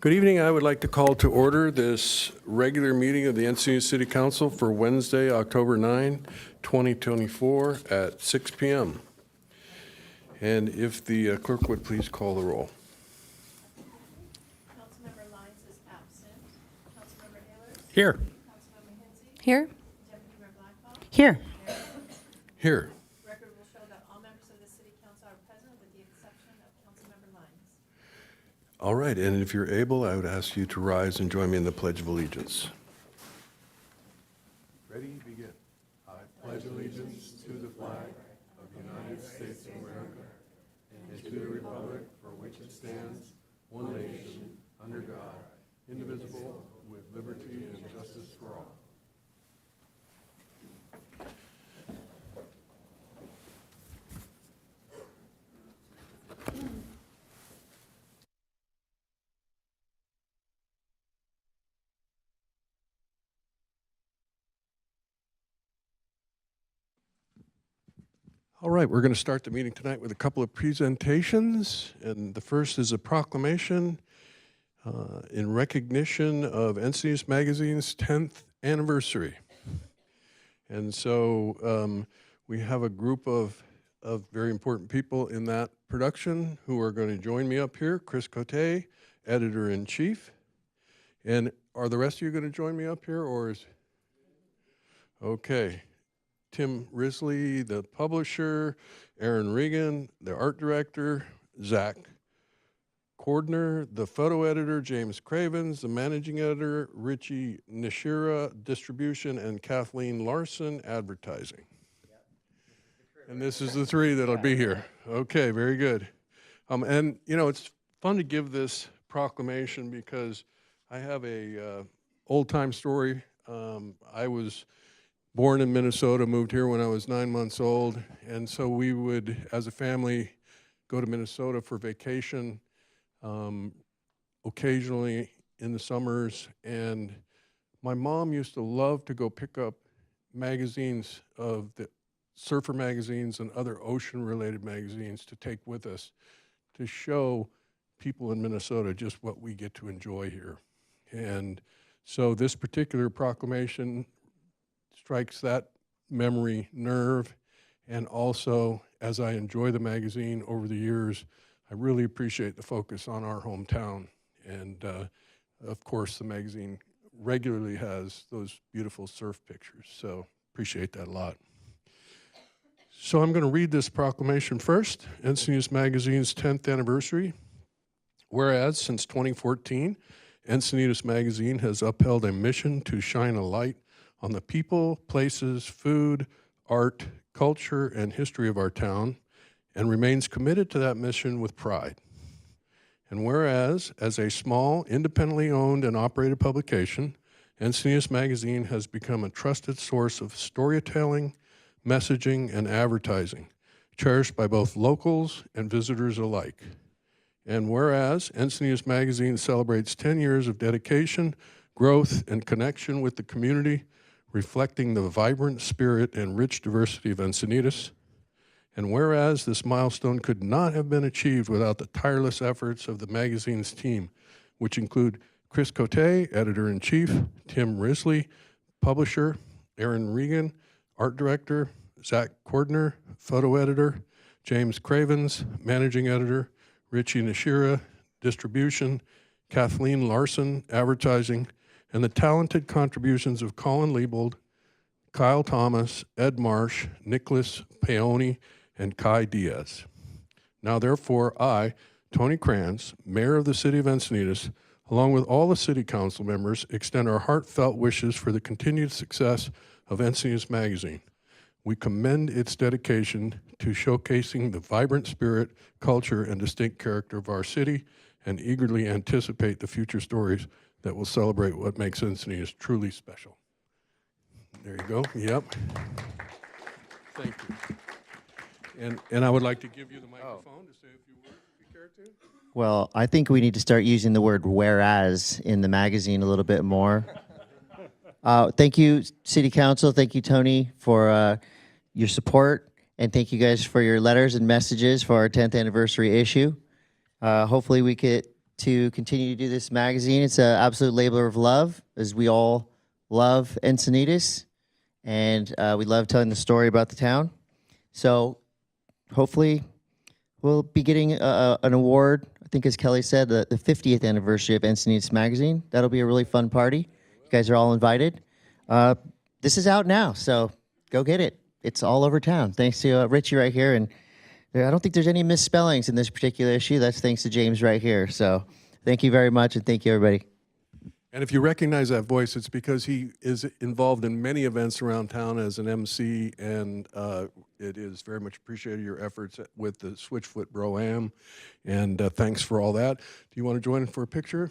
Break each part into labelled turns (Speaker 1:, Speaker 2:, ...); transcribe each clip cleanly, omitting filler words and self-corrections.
Speaker 1: Good evening. I would like to call to order this regular meeting of the Encinitas City Council for Wednesday, October 9, 2024 at 6 p.m. And if the clerk would please call the roll.
Speaker 2: Councilmember Lyons is absent. Councilmember Hillers?
Speaker 3: Here.
Speaker 2: Councilmember Hensy?
Speaker 4: Here.
Speaker 2: Deputy Mayor Blackwell?
Speaker 4: Here.
Speaker 1: Here.
Speaker 2: Record will show that all members of the city council are present with the exception of Councilmember Lyons.
Speaker 1: All right, and if you're able, I would ask you to rise and join me in the Pledge of Allegiance. Ready? Begin. I pledge allegiance to the flag of the United States of America and to the republic for which it stands, one nation, under God, indivisible, with liberty and justice for all. All right, we're going to start the meeting tonight with a couple of presentations, and the first is a proclamation in recognition of Encinitas Magazine's 10th anniversary. And so we have a group of very important people in that production who are going to join me up here. Chris Cote, Editor-in-Chief. And are the rest of you going to join me up here, or is... Okay. Tim Risley, the publisher, Aaron Regan, the art director, Zach Cordner, the photo editor, James Cravens, the managing editor, Richie Nishira, distribution, and Kathleen Larson, advertising. And this is the three that'll be here. Okay, very good. And, you know, it's fun to give this proclamation because I have a old-time story. I was born in Minnesota, moved here when I was 9 months old, and so we would, as a family, go to Minnesota for vacation, occasionally in the summers, and my mom used to love to go pick up magazines of the surfer magazines and other ocean-related magazines to take with us to show people in Minnesota just what we get to enjoy here. And so this particular proclamation strikes that memory nerve, and also as I enjoy the magazine over the years, I really appreciate the focus on our hometown. And of course the magazine regularly has those beautiful surf pictures, so appreciate that a lot. So I'm going to read this proclamation first. Encinitas Magazine's 10th anniversary. Whereas since 2014, Encinitas Magazine has upheld a mission to shine a light on the people, places, food, art, culture, and history of our town, and remains committed to that mission with pride. And whereas, as a small, independently owned and operated publication, Encinitas Magazine has become a trusted source of storytelling, messaging, and advertising, cherished by both locals and visitors alike. And whereas Encinitas Magazine celebrates 10 years of dedication, growth, and connection with the community, reflecting the vibrant spirit and rich diversity of Encinitas. And whereas this milestone could not have been achieved without the tireless efforts of the magazine's team, which include Chris Cote, Editor-in-Chief, Tim Risley, Publisher, Aaron Regan, Art Director, Zach Cordner, Photo Editor, James Cravens, Managing Editor, Richie Nishira, Distribution, Kathleen Larson, Advertising, and the talented contributions of Colin Liebold, Kyle Thomas, Ed Marsh, Nicholas Paoni, and Kai Diaz. Now therefore, I, Tony Kranz, Mayor of the City of Encinitas, along with all the City Council members, extend our heartfelt wishes for the continued success of Encinitas Magazine. We commend its dedication to showcasing the vibrant spirit, culture, and distinct character of our city, and eagerly anticipate the future stories that will celebrate what makes Encinitas truly special. There you go. Yep. Thank you. And I would like to give you the microphone to say a few words if you care to.
Speaker 5: Well, I think we need to start using the word whereas in the magazine a little bit more. Thank you, City Council. Thank you, Tony, for your support. And thank you guys for your letters and messages for our 10th anniversary issue. Hopefully we could to continue to do this magazine. It's an absolute labor of love, as we all love Encinitas, and we love telling the story about the town. So hopefully we'll be getting an award, I think as Kelly said, the 50th anniversary of Encinitas Magazine. That'll be a really fun party. You guys are all invited. This is out now, so go get it. It's all over town. Thanks to Richie right here. And I don't think there's any misspellings in this particular issue. That's thanks to James right here. So thank you very much, and thank you, everybody.
Speaker 1: And if you recognize that voice, it's because he is involved in many events around town as an MC, and it is very much appreciated your efforts with the Switchfoot Bro-Am, and thanks for all that. Do you want to join in for a picture?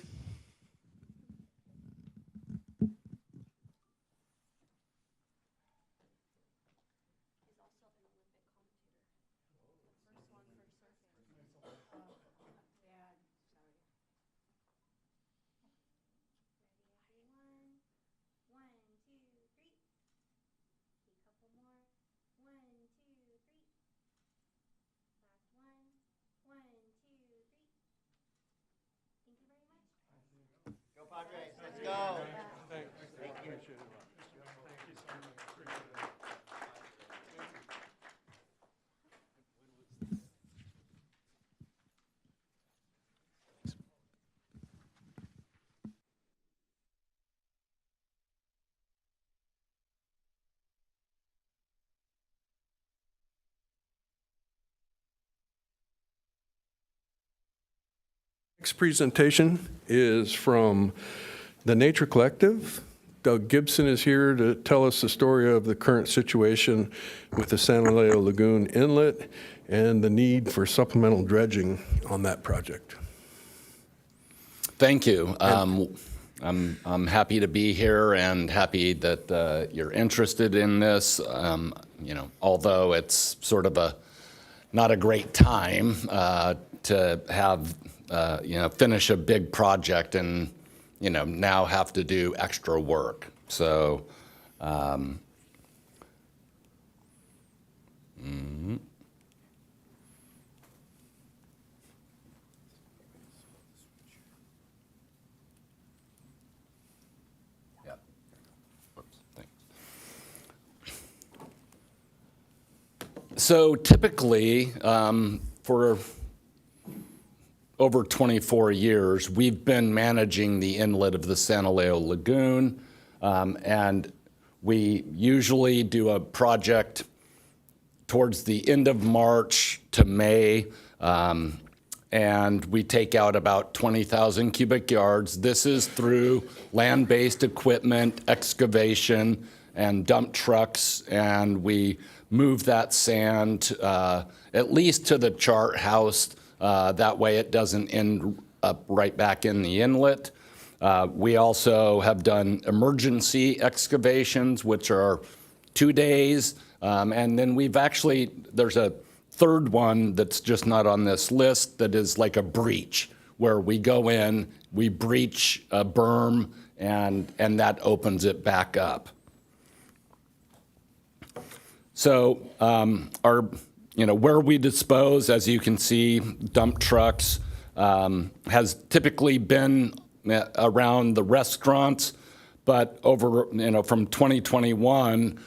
Speaker 5: Go Padres, let's go.
Speaker 1: Thanks. Thank you. Appreciate it. Thank you so much. Appreciate it. Next presentation is from the Nature Collective. Doug Gibson is here to tell us the story of the current situation with the San Leo Lagoon Inlet and the need for supplemental dredging on that project.
Speaker 3: Thank you. I'm happy to be here and happy that you're interested in this. You know, although it's sort of not a great time to have finish a big project and now have to do extra work. So. So typically, for over 24 years, we've been managing the inlet of the San Leo Lagoon, and we usually do a project towards the end of March to May, and we take out about 20,000 cubic yards. This is through land-based equipment, excavation, and dump trucks, and we move that sand at least to the chart house. That way it doesn't end up right back in the inlet. We also have done emergency excavations, which are 2 days. And then there's a third one that's just not on this list that is like a breach, where we go in, we breach a berm, and that opens it back up. So where we dispose, as you can see, dump trucks, has typically been around the restaurants, but from 2021,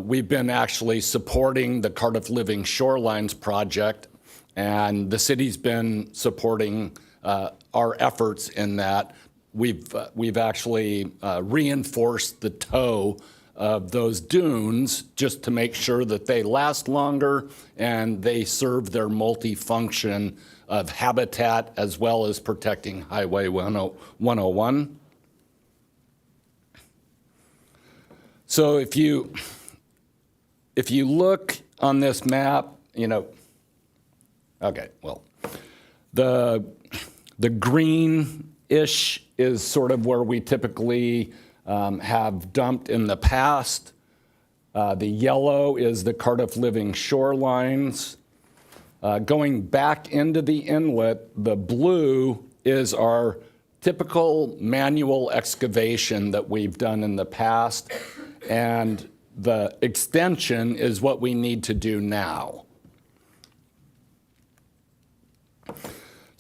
Speaker 3: we've been actually supporting the Cardiff Living Shorelines project, and the city's been supporting our efforts in that. We've actually reinforced the toe of those dunes just to make sure that they last longer and they serve their multi-function of habitat as well as protecting Highway 101. So if you look on this map, okay, well, the green-ish is sort of where we typically have dumped in the past. The yellow is the Cardiff Living Shorelines. Going back into the inlet, the blue is our typical manual excavation that we've done in the past, and the extension is what we need to do now.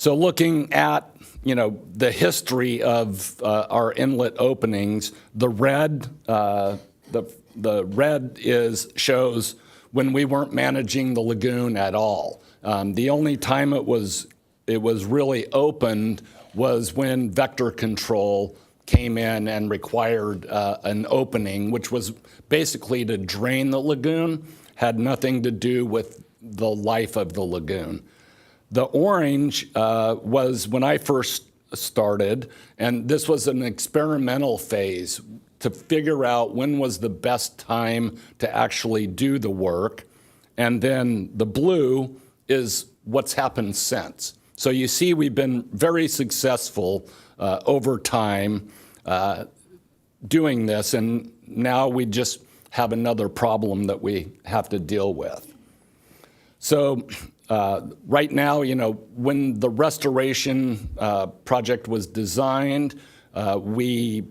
Speaker 3: So looking at, the history of our inlet openings, the red, the red shows when we weren't managing the lagoon at all. The only time it was really opened was when vector control came in and required an opening, which was basically to drain the lagoon, had nothing to do with the life of the lagoon. The orange was when I first started, and this was an experimental phase to figure out when was the best time to actually do the work. And then the blue is what's happened since. So you see we've been very successful over time doing this, and now we just have another problem that we have to deal with. So right now, when the restoration project was designed, we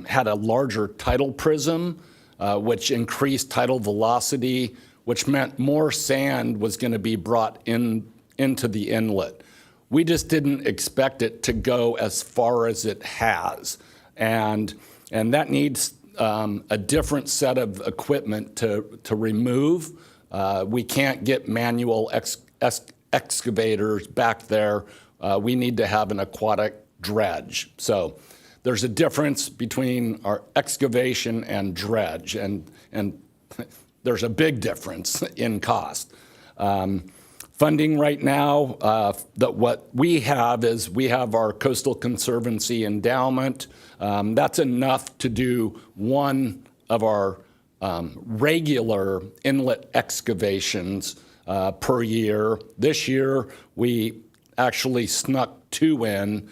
Speaker 3: had a larger tidal prism, which increased tidal velocity, which meant more sand was going to be brought into the inlet. We just didn't expect it to go as far as it has. And that needs a different set of equipment to remove. We can't get manual excavators back there. We need to have an aquatic dredge. So there's a difference between our excavation and dredge, and there's a big difference in cost. Funding right now, that what we have is we have our Coastal Conservancy endowment. That's enough to do one of our regular inlet excavations per year. This year, we actually snuck 2 in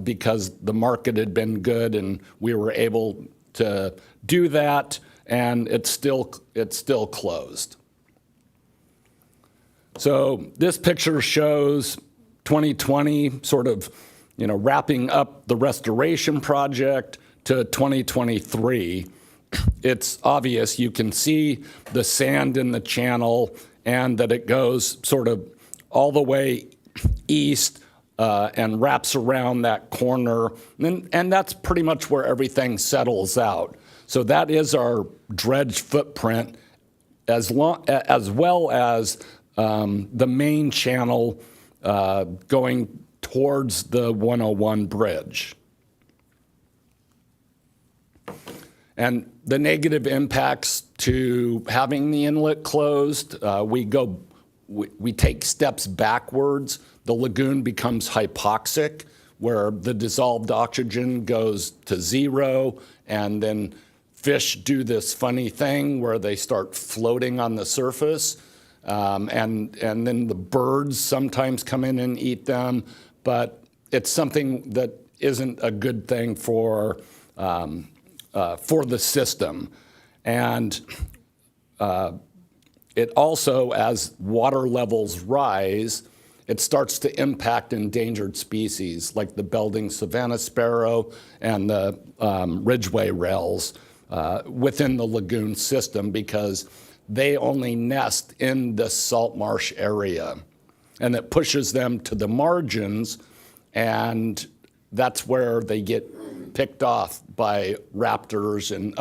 Speaker 3: because the market had been good and we were able to do that, and it's still closed. So this picture shows 2020 sort of, wrapping up the restoration project to 2023. It's obvious, you can see the sand in the channel and that it goes sort of all the way east and wraps around that corner. And that's pretty much where everything settles out. So that is our dredge footprint, as well as the main channel going towards the 101 bridge. And the negative impacts to having the inlet closed, we take steps backwards. The lagoon becomes hypoxic, where the dissolved oxygen goes to 0, and then fish do this funny thing where they start floating on the surface. And then the birds sometimes come in and eat them, but it's something that isn't a good thing for the system. And it also, as water levels rise, it starts to impact endangered species like the Belding savanna sparrow and the ridgeway rails within the lagoon system, because they only nest in the salt marsh area. And it pushes them to the margins, and that's where they get picked off by raptors and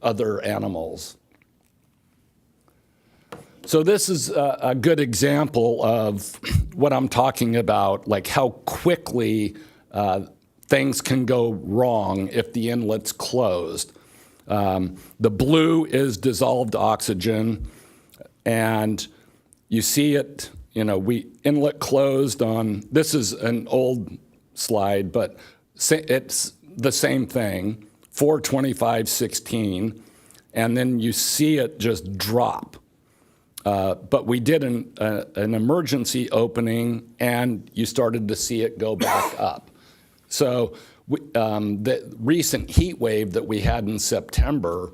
Speaker 3: other animals. So this is a good example of what I'm talking about, like how quickly things can go wrong if the inlet's closed. The blue is dissolved oxygen, and you see it, we inlet closed on, this is an old slide, but it's the same thing, 4/25/16, and then you see it just drop. But we did an emergency opening, and you started to see it go back up. So the recent heat wave that we had in September,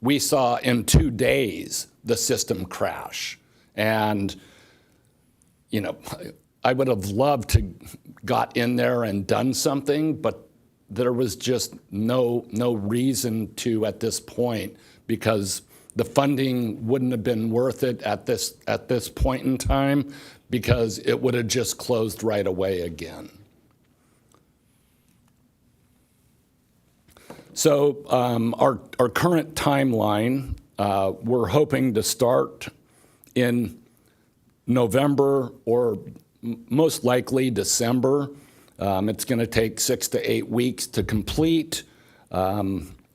Speaker 3: we saw in 2 days the system crash. And, I would have loved to got in there and done something, but there was just no reason to at this point, because the funding wouldn't have been worth it at this point in time because it would have just closed right away again. So our current timeline, we're hoping to start in November or most likely December. It's going to take 6 to 8 weeks to complete.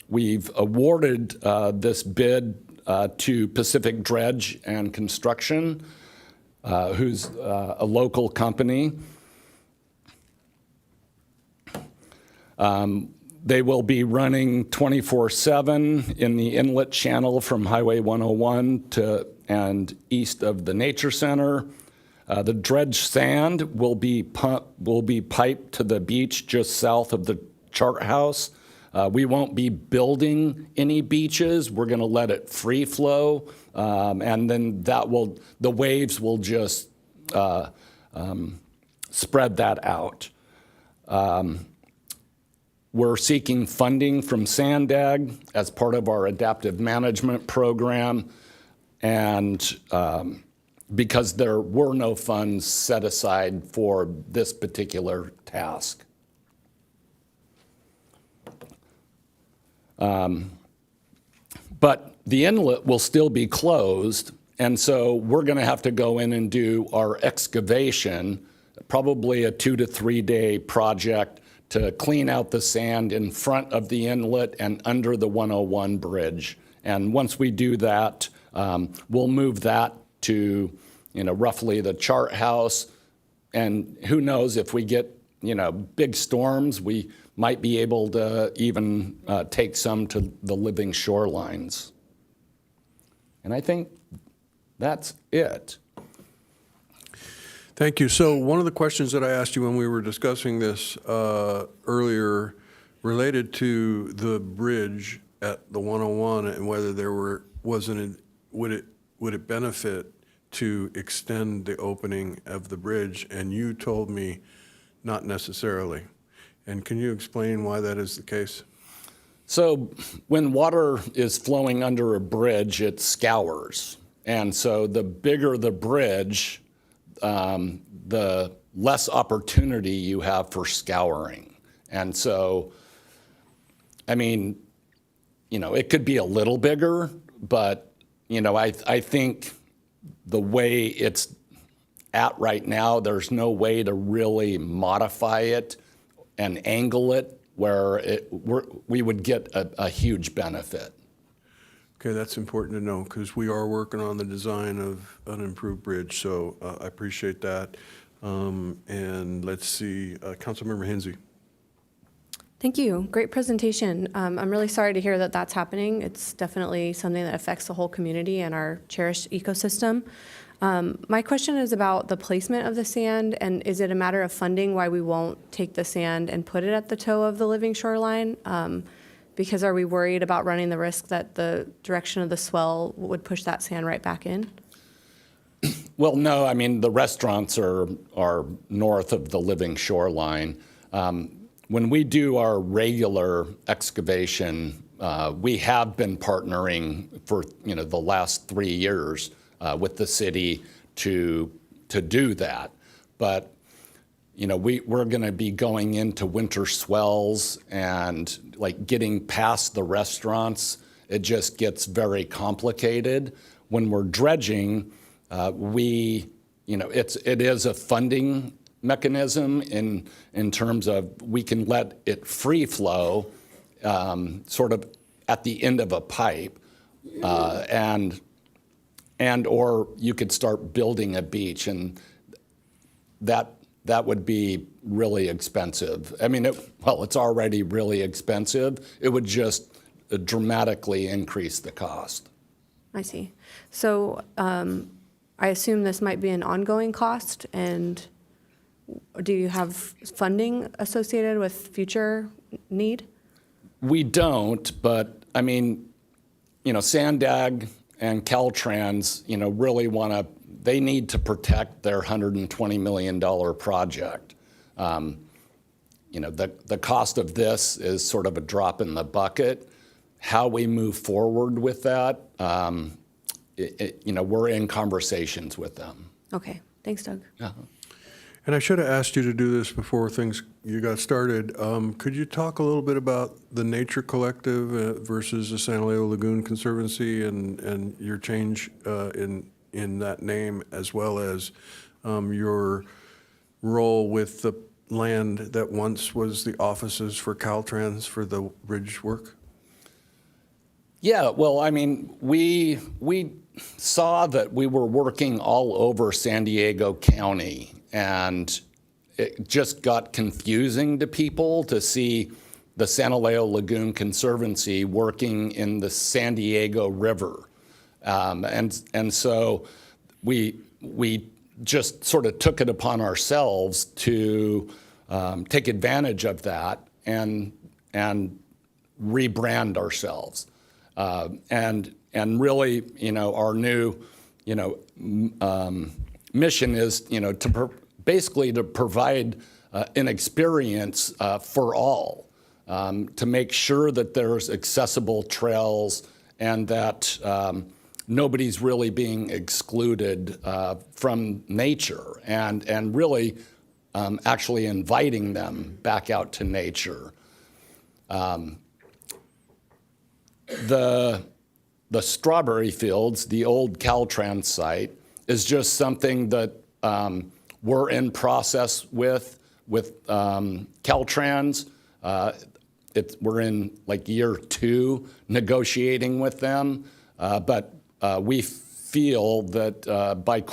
Speaker 3: We've awarded this bid to Pacific Dredge and Construction, who's a local company. They will be running 24/7 in the inlet channel from Highway 101 to and east of the Nature Center. The dredge sand will be piped to the beach just south of the chart house. We won't be building any beaches. We're going to let it free flow, and then the waves will just spread that out. We're seeking funding from SANDAG as part of our adaptive management program, and because there were no funds set aside for this particular task. But the inlet will still be closed, and so we're going to have to go in and do our excavation, probably a 2 to 3 day project to clean out the sand in front of the inlet and under the 101 bridge. And once we do that, we'll move that to, roughly the chart house. And who knows, if we get, big storms, we might be able to even take some to the living shorelines. And I think that's it.
Speaker 1: Thank you. So one of the questions that I asked you when we were discussing this earlier related to the bridge at the 101 and whether there would it benefit to extend the opening of the bridge, and you told me not necessarily. And can you explain why that is the case?
Speaker 3: So when water is flowing under a bridge, it scours. And so the bigger the bridge, the less opportunity you have for scouring. And so, it could be a little bigger, but, I think the way it's at right now, there's no way to really modify it and angle it where we would get a huge benefit.
Speaker 1: Okay, that's important to know because we are working on the design of an improved bridge, so I appreciate that. And let's see, Councilmember Hensy.
Speaker 4: Thank you. Great presentation. I'm really sorry to hear that that's happening. It's definitely something that affects the whole community and our cherished ecosystem. My question is about the placement of the sand, and is it a matter of funding why we won't take the sand and put it at the toe of the living shoreline? Because are we worried about running the risk that the direction of the swell would push that sand right back in?
Speaker 3: Well, no, the restaurants are north of the living shoreline. When we do our regular excavation, we have been partnering for the last 3 years with the city to do that. But we're going to be going into winter swells and getting past the restaurants. It just gets very complicated. When we're dredging, it is a funding mechanism in terms of we can let it free flow sort of at the end of a pipe and or you could start building a beach, and that would be really expensive. It's already really expensive. It would just dramatically increase the cost.
Speaker 4: I see. So I assume this might be an ongoing cost, and do you have funding associated with future need?
Speaker 3: We don't, but SANDAG and Caltrans, really they need to protect their $120 million project. The cost of this is sort of a drop in the bucket. how we move forward with that, we're in conversations with them.
Speaker 4: Okay, thanks, Doug.
Speaker 3: Yeah.
Speaker 1: And I should have asked you to do this before you got started. Could you talk a little bit about the Nature Collective versus the San Leo Lagoon Conservancy and your change in that name, as well as your role with the land that once was the offices for Caltrans for the bridge work?
Speaker 3: Yeah, well, I mean, we saw that we were working all over San Diego County, and it just got confusing to people to see the San Leo Lagoon Conservancy working in the San Diego River. And so we just sort of took it upon ourselves to take advantage of that and rebrand ourselves. And really, our new, mission is, basically to provide an experience for all, to make sure that there's accessible trails and that nobody's really being excluded from nature, and really actually inviting them back out to nature. The strawberry fields, the old Caltrans site, is just something that we're in process with Caltrans. We're in like year 2 negotiating with them, but we feel that by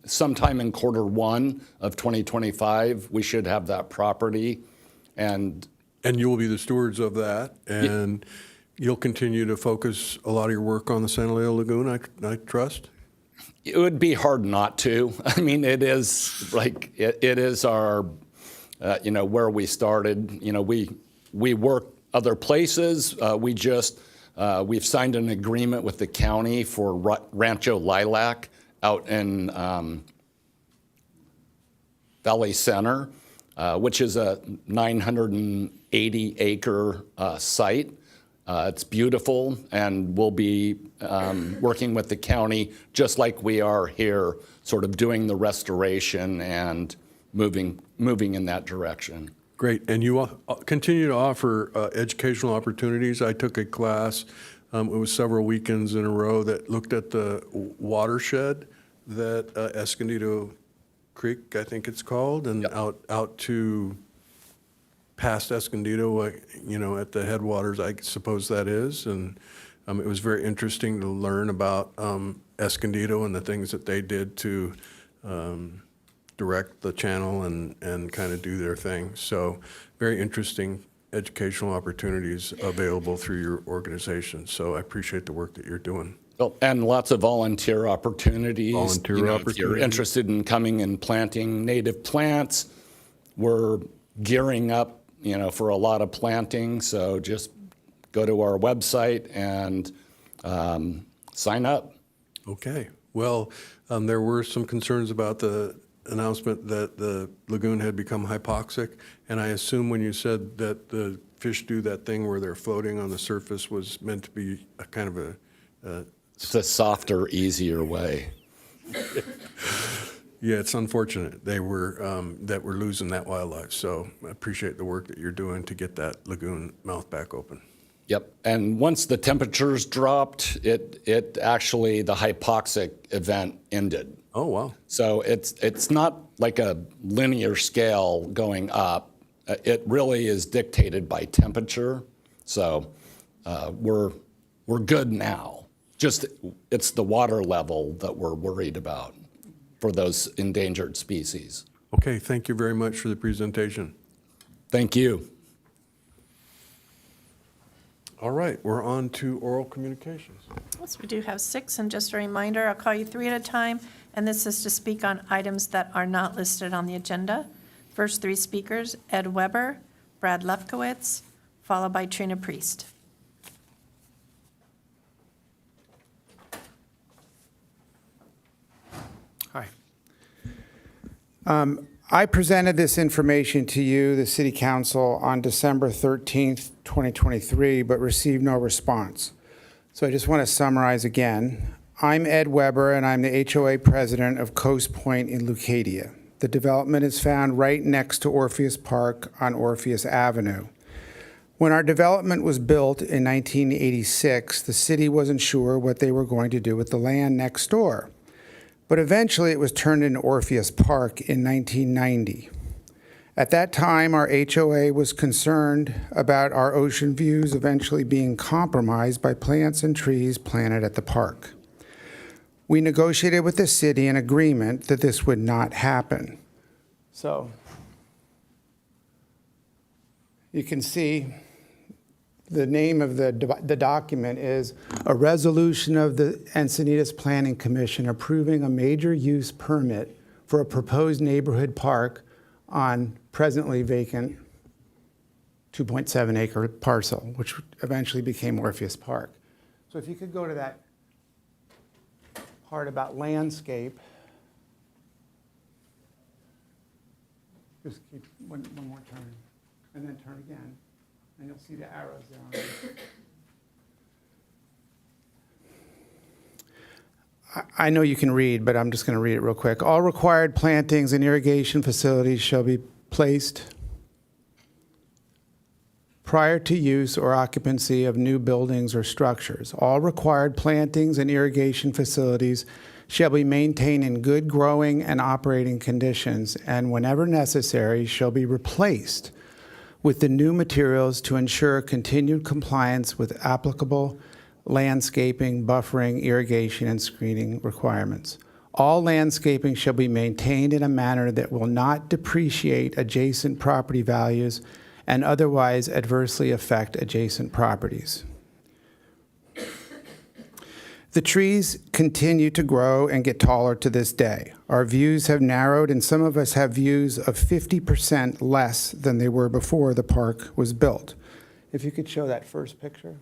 Speaker 3: sometime in Q1 of 2025, we should have that property, and
Speaker 1: you will be the stewards of that, and you'll continue to focus a lot of your work on the San Leo Lagoon, I trust?
Speaker 3: it would be hard not to. I mean, it is like, it is our, where we started. We work other places. We've signed an agreement with the county for Rancho Lilac out in Valley Center, which is a 980-acre site. It's beautiful, and we'll be working with the county just like we are here, sort of doing the restoration and moving in that direction.
Speaker 1: Great, and you continue to offer educational opportunities. I took a class, it was several weekends in a row, that looked at the watershed that Escondido Creek, I think it's called, and
Speaker 3: Yep.
Speaker 1: out to past Escondido, at the headwaters, I suppose that is. And it was very interesting to learn about Escondido and the things that they did to direct the channel and kind of do their thing. So very interesting educational opportunities available through your organization. So I appreciate the work that you're doing.
Speaker 3: Well, and lots of volunteer opportunities.
Speaker 1: Volunteer
Speaker 3: If you're
Speaker 1: opportunities.
Speaker 3: interested in coming and planting native plants, we're gearing up, for a lot of planting. So just go to our website and sign up.
Speaker 1: Okay. Well, there were some concerns about the announcement that the lagoon had become hypoxic, and I assume when you said that the fish do that thing where they're floating on the surface was meant to be a kind of a
Speaker 3: It's a softer, easier way.
Speaker 1: yeah, it's unfortunate that we're losing that wildlife. So I appreciate the work that you're doing to get that lagoon mouth back open.
Speaker 3: Yep. And once the temperatures dropped, it actually, the hypoxic event ended.
Speaker 1: Oh, wow.
Speaker 3: So it's not like a linear scale going up. It really is dictated by temperature. So we're good now. Just it's the water level that we're worried about for those endangered species.
Speaker 1: Okay, thank you very much for the presentation.
Speaker 3: Thank you.
Speaker 1: All right, we're on to oral communications.
Speaker 2: Yes, we do have 6, and just a reminder, I'll call you 3 at a time, and this is to speak on items that are not listed on the agenda. First 3 speakers, Ed Weber, Brad Lefkowitz, followed by Trina Priest.
Speaker 6: Hi. I presented this information to you, the City Council, on December 13th, 2023, but received no response. So I just want to summarize again. I'm Ed Weber, and I'm the HOA president of Coast Point in Leucadia. The development is found right next to Orpheus Park on Orpheus Avenue. When our development was built in 1986, the city wasn't sure what they were going to do with the land next door. But eventually it was turned into Orpheus Park in 1990. At that time, our HOA was concerned about our ocean views eventually being compromised by plants and trees planted at the park. We negotiated with the city an agreement that this would not happen. So you can see the name of the document is a resolution of the Encinitas Planning Commission approving a major use permit for a proposed neighborhood park on presently vacant 2.7 acre parcel, which eventually became Orpheus Park. So if you could go to that part about landscape. Just keep one more turn, and then turn again, and you'll see the arrows there. I know you can read, but I'm just going to read it real quick. All required plantings and irrigation facilities shall be placed prior to use or occupancy of new buildings or structures. All required plantings and irrigation facilities shall be maintained in good growing and operating conditions, and whenever necessary, shall be replaced with the new materials to ensure continued compliance with applicable landscaping, buffering, irrigation, and screening requirements. All landscaping shall be maintained in a manner that will not depreciate adjacent property values and otherwise adversely affect adjacent properties. The trees continue to grow and get taller to this day. Our views have narrowed, and some of us have views of 50% less than they were before the park was built. If you could show that first picture.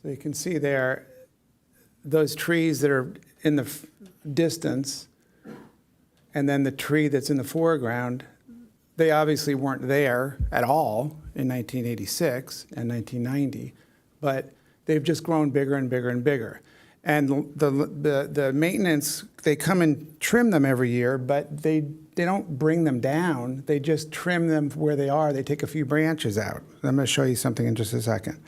Speaker 6: So you can see there, those trees that are in the distance, and then the tree that's in the foreground, they obviously weren't there at all in 1986 and 1990, but they've just grown bigger and bigger and bigger. And the maintenance, they come and trim them every year, but they don't bring them down. They just trim them where they are. They take a few branches out. I'm going to show you something in just a second.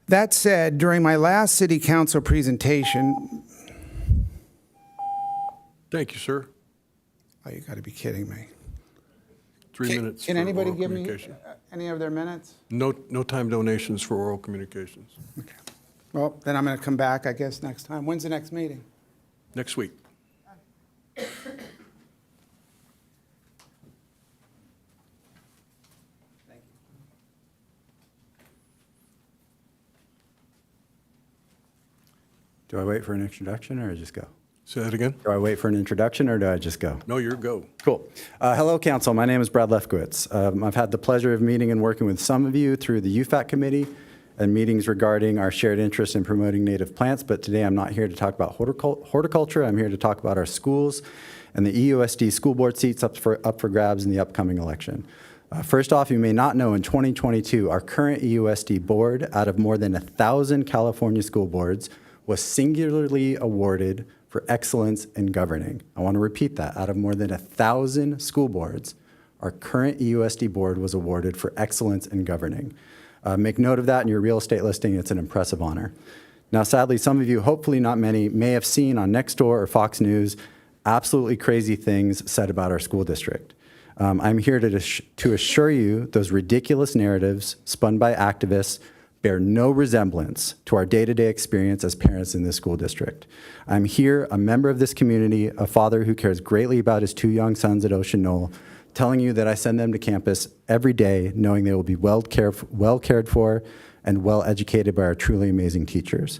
Speaker 6: That said, during my last city council presentation,
Speaker 1: Thank you, sir.
Speaker 6: oh, you got to be kidding me.
Speaker 1: 3 minutes.
Speaker 6: Can
Speaker 1: for
Speaker 6: anybody
Speaker 1: oral
Speaker 6: give me
Speaker 1: communication.
Speaker 6: any of their minutes?
Speaker 1: No time donations for oral communications.
Speaker 6: Okay. Well, then I'm going to come back, I guess, next time. When's the next meeting?
Speaker 1: Next week.
Speaker 7: Do I wait for an introduction or just go?
Speaker 1: Say that again?
Speaker 7: Do I wait for an introduction or do I just go?
Speaker 1: No, you're go.
Speaker 7: Cool. Hello, Council. My name is Brad Lefkowitz. I've had the pleasure of meeting and working with some of you through the UFAC committee and meetings regarding our shared interest in promoting native plants, but today I'm not here to talk about horticulture. I'm here to talk about our schools and the EUSD school board seats up for grabs in the upcoming election. First off, you may not know, in 2022, our current EUSD board, out of more than 1,000 California school boards, was singularly awarded for excellence in governing. I want to repeat that. Out of more than 1,000 school boards, our current EUSD board was awarded for excellence in governing. Make note of that in your real estate listing. It's an impressive honor. Now, sadly, some of you, hopefully not many, may have seen on Nextdoor or Fox News absolutely crazy things said about our school district. I'm here to assure you those ridiculous narratives spun by activists bear no resemblance to our day-to-day experience as parents in this school district. I'm here, a member of this community, a father who cares greatly about his 2 young sons at Ocean Knoll, telling you that I send them to campus every day knowing they will be well cared for and well educated by our truly amazing teachers.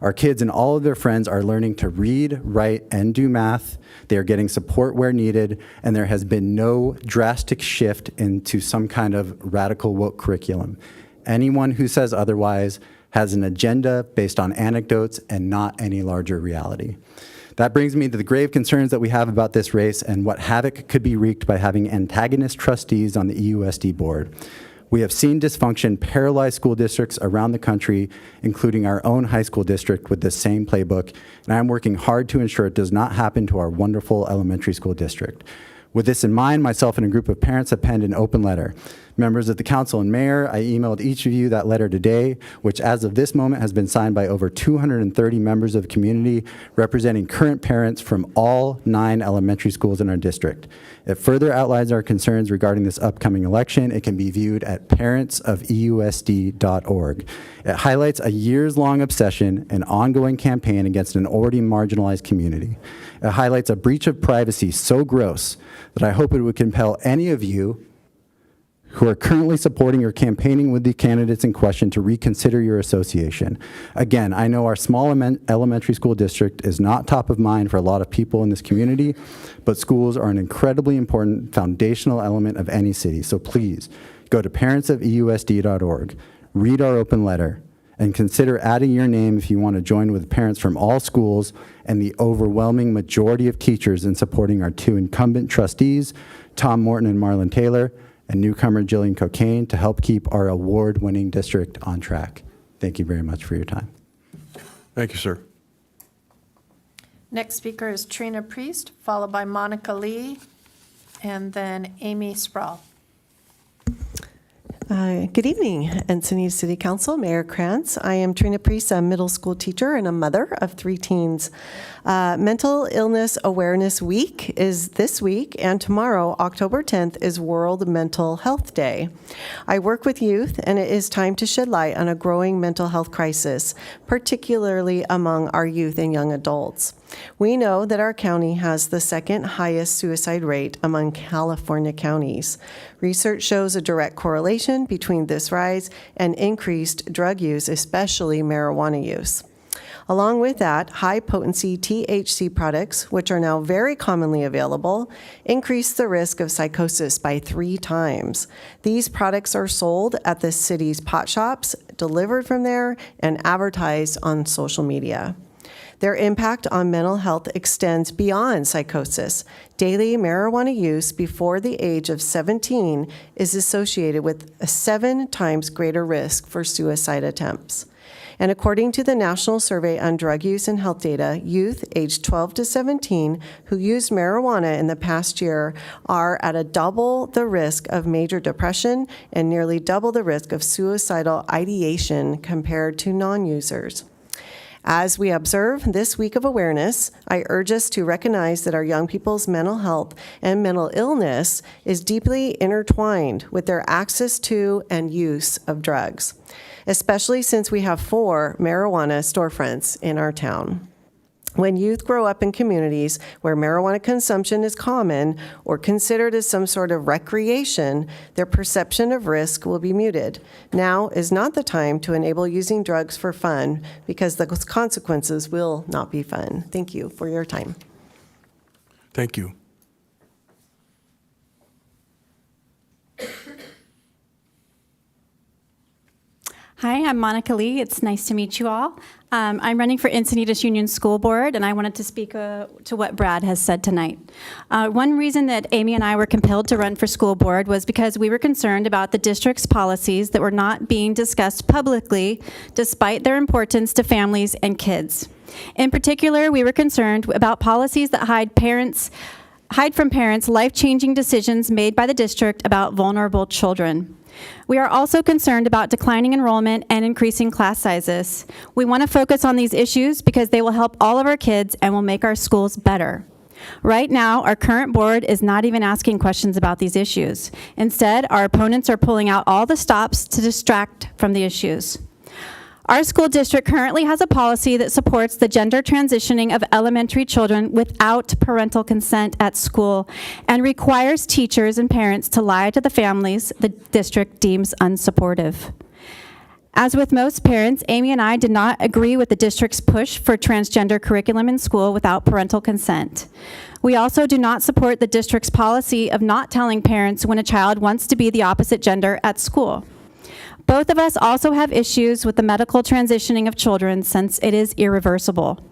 Speaker 7: Our kids and all of their friends are learning to read, write, and do math. They are getting support where needed, and there has been no drastic shift into some kind of radical woke curriculum. Anyone who says otherwise has an agenda based on anecdotes and not any larger reality. That brings me to the grave concerns that we have about this race and what havoc could be wreaked by having antagonist trustees on the EUSD board. We have seen dysfunction paralyze school districts around the country, including our own high school district with this same playbook, and I'm working hard to ensure it does not happen to our wonderful elementary school district. With this in mind, myself and a group of parents have penned an open letter. Members of the council and mayor, I emailed each of you that letter today, which as of this moment has been signed by over 230 members of the community representing current parents from all 9 elementary schools in our district. It further outlines our concerns regarding this upcoming election. It can be viewed at parentsofeusd.org. It highlights a years-long obsession and ongoing campaign against an already marginalized community. It highlights a breach of privacy so gross that I hope it would compel any of you who are currently supporting or campaigning with the candidates in question to reconsider your association. Again, I know our small elementary school district is not top of mind for a lot of people in this community, but schools are an incredibly important foundational element of any city. So please, go to parentsofeusd.org, read our open letter, and consider adding your name if you want to join with parents from all schools and the overwhelming majority of teachers in supporting our 2 incumbent trustees, Tom Morton and Marlon Taylor, and newcomer Jillian Cocaine, to help keep our award-winning district on track. Thank you very much for your time.
Speaker 1: Thank you, sir.
Speaker 2: Next speaker is Trina Priest, followed by Monica Lee, and then Amy Sproul.
Speaker 8: Good evening, Encinitas City Council, Mayor Krantz. I am Trina Priest, a middle school teacher and a mother of 3 teens. Mental Illness Awareness Week is this week, and tomorrow, October 10th, is World Mental Health Day. I work with youth, and it is time to shed light on a growing mental health crisis, particularly among our youth and young adults. We know that our county has the 2nd highest suicide rate among California counties. Research shows a direct correlation between this rise and increased drug use, especially marijuana use. Along with that, high-potency THC products, which are now very commonly available, increase the risk of psychosis by 3 times. These products are sold at the city's pot shops, delivered from there, and advertised on social media. Their impact on mental health extends beyond psychosis. Daily marijuana use before the age of 17 is associated with a 7 times greater risk for suicide attempts. And according to the National Survey on Drug Use and Health Data, youth aged 12 to 17 who used marijuana in the past year are at a double the risk of major depression and nearly double the risk of suicidal ideation compared to non-users. As we observe this week of awareness, I urge us to recognize that our young people's mental health and mental illness is deeply intertwined with their access to and use of drugs, especially since we have 4 marijuana storefronts in our town. When youth grow up in communities where marijuana consumption is common or considered as some sort of recreation, their perception of risk will be muted. Now is not the time to enable using drugs for fun because the consequences will not be fun. Thank you for your time.
Speaker 1: Thank you.
Speaker 9: Hi, I'm Monica Lee. It's nice to meet you all. I'm running for Encinitas Union School Board, and I wanted to speak to what Brad has said tonight. One reason that Amy and I were compelled to run for school board was because we were concerned about the district's policies that were not being discussed publicly, despite their importance to families and kids. In particular, we were concerned about policies that hide from parents life-changing decisions made by the district about vulnerable children. We are also concerned about declining enrollment and increasing class sizes. We want to focus on these issues because they will help all of our kids and will make our schools better. Right now, our current board is not even asking questions about these issues. Instead, our opponents are pulling out all the stops to distract from the issues. Our school district currently has a policy that supports the gender transitioning of elementary children without parental consent at school and requires teachers and parents to lie to the families the district deems unsupportive. As with most parents, Amy and I did not agree with the district's push for transgender curriculum in school without parental consent. We also do not support the district's policy of not telling parents when a child wants to be the opposite gender at school. Both of us also have issues with the medical transitioning of children since it is irreversible.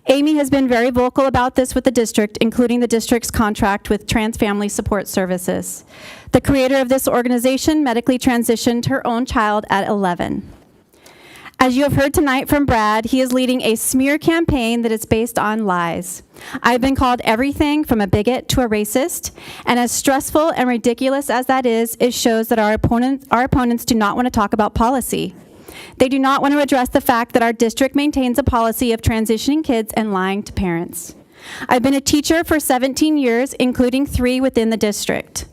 Speaker 9: Amy has been very vocal about this with the district, including the district's contract with Trans Family Support Services. The creator of this organization medically transitioned her own child at 11. As you have heard tonight from Brad, he is leading a smear campaign that is based on lies. I've been called everything from a bigot to a racist, and as stressful and ridiculous as that is, it shows that our opponents do not want to talk about policy. They do not want to address the fact that our district maintains a policy of transitioning kids and lying to parents. I've been a teacher for 17 years, including 3 within the district.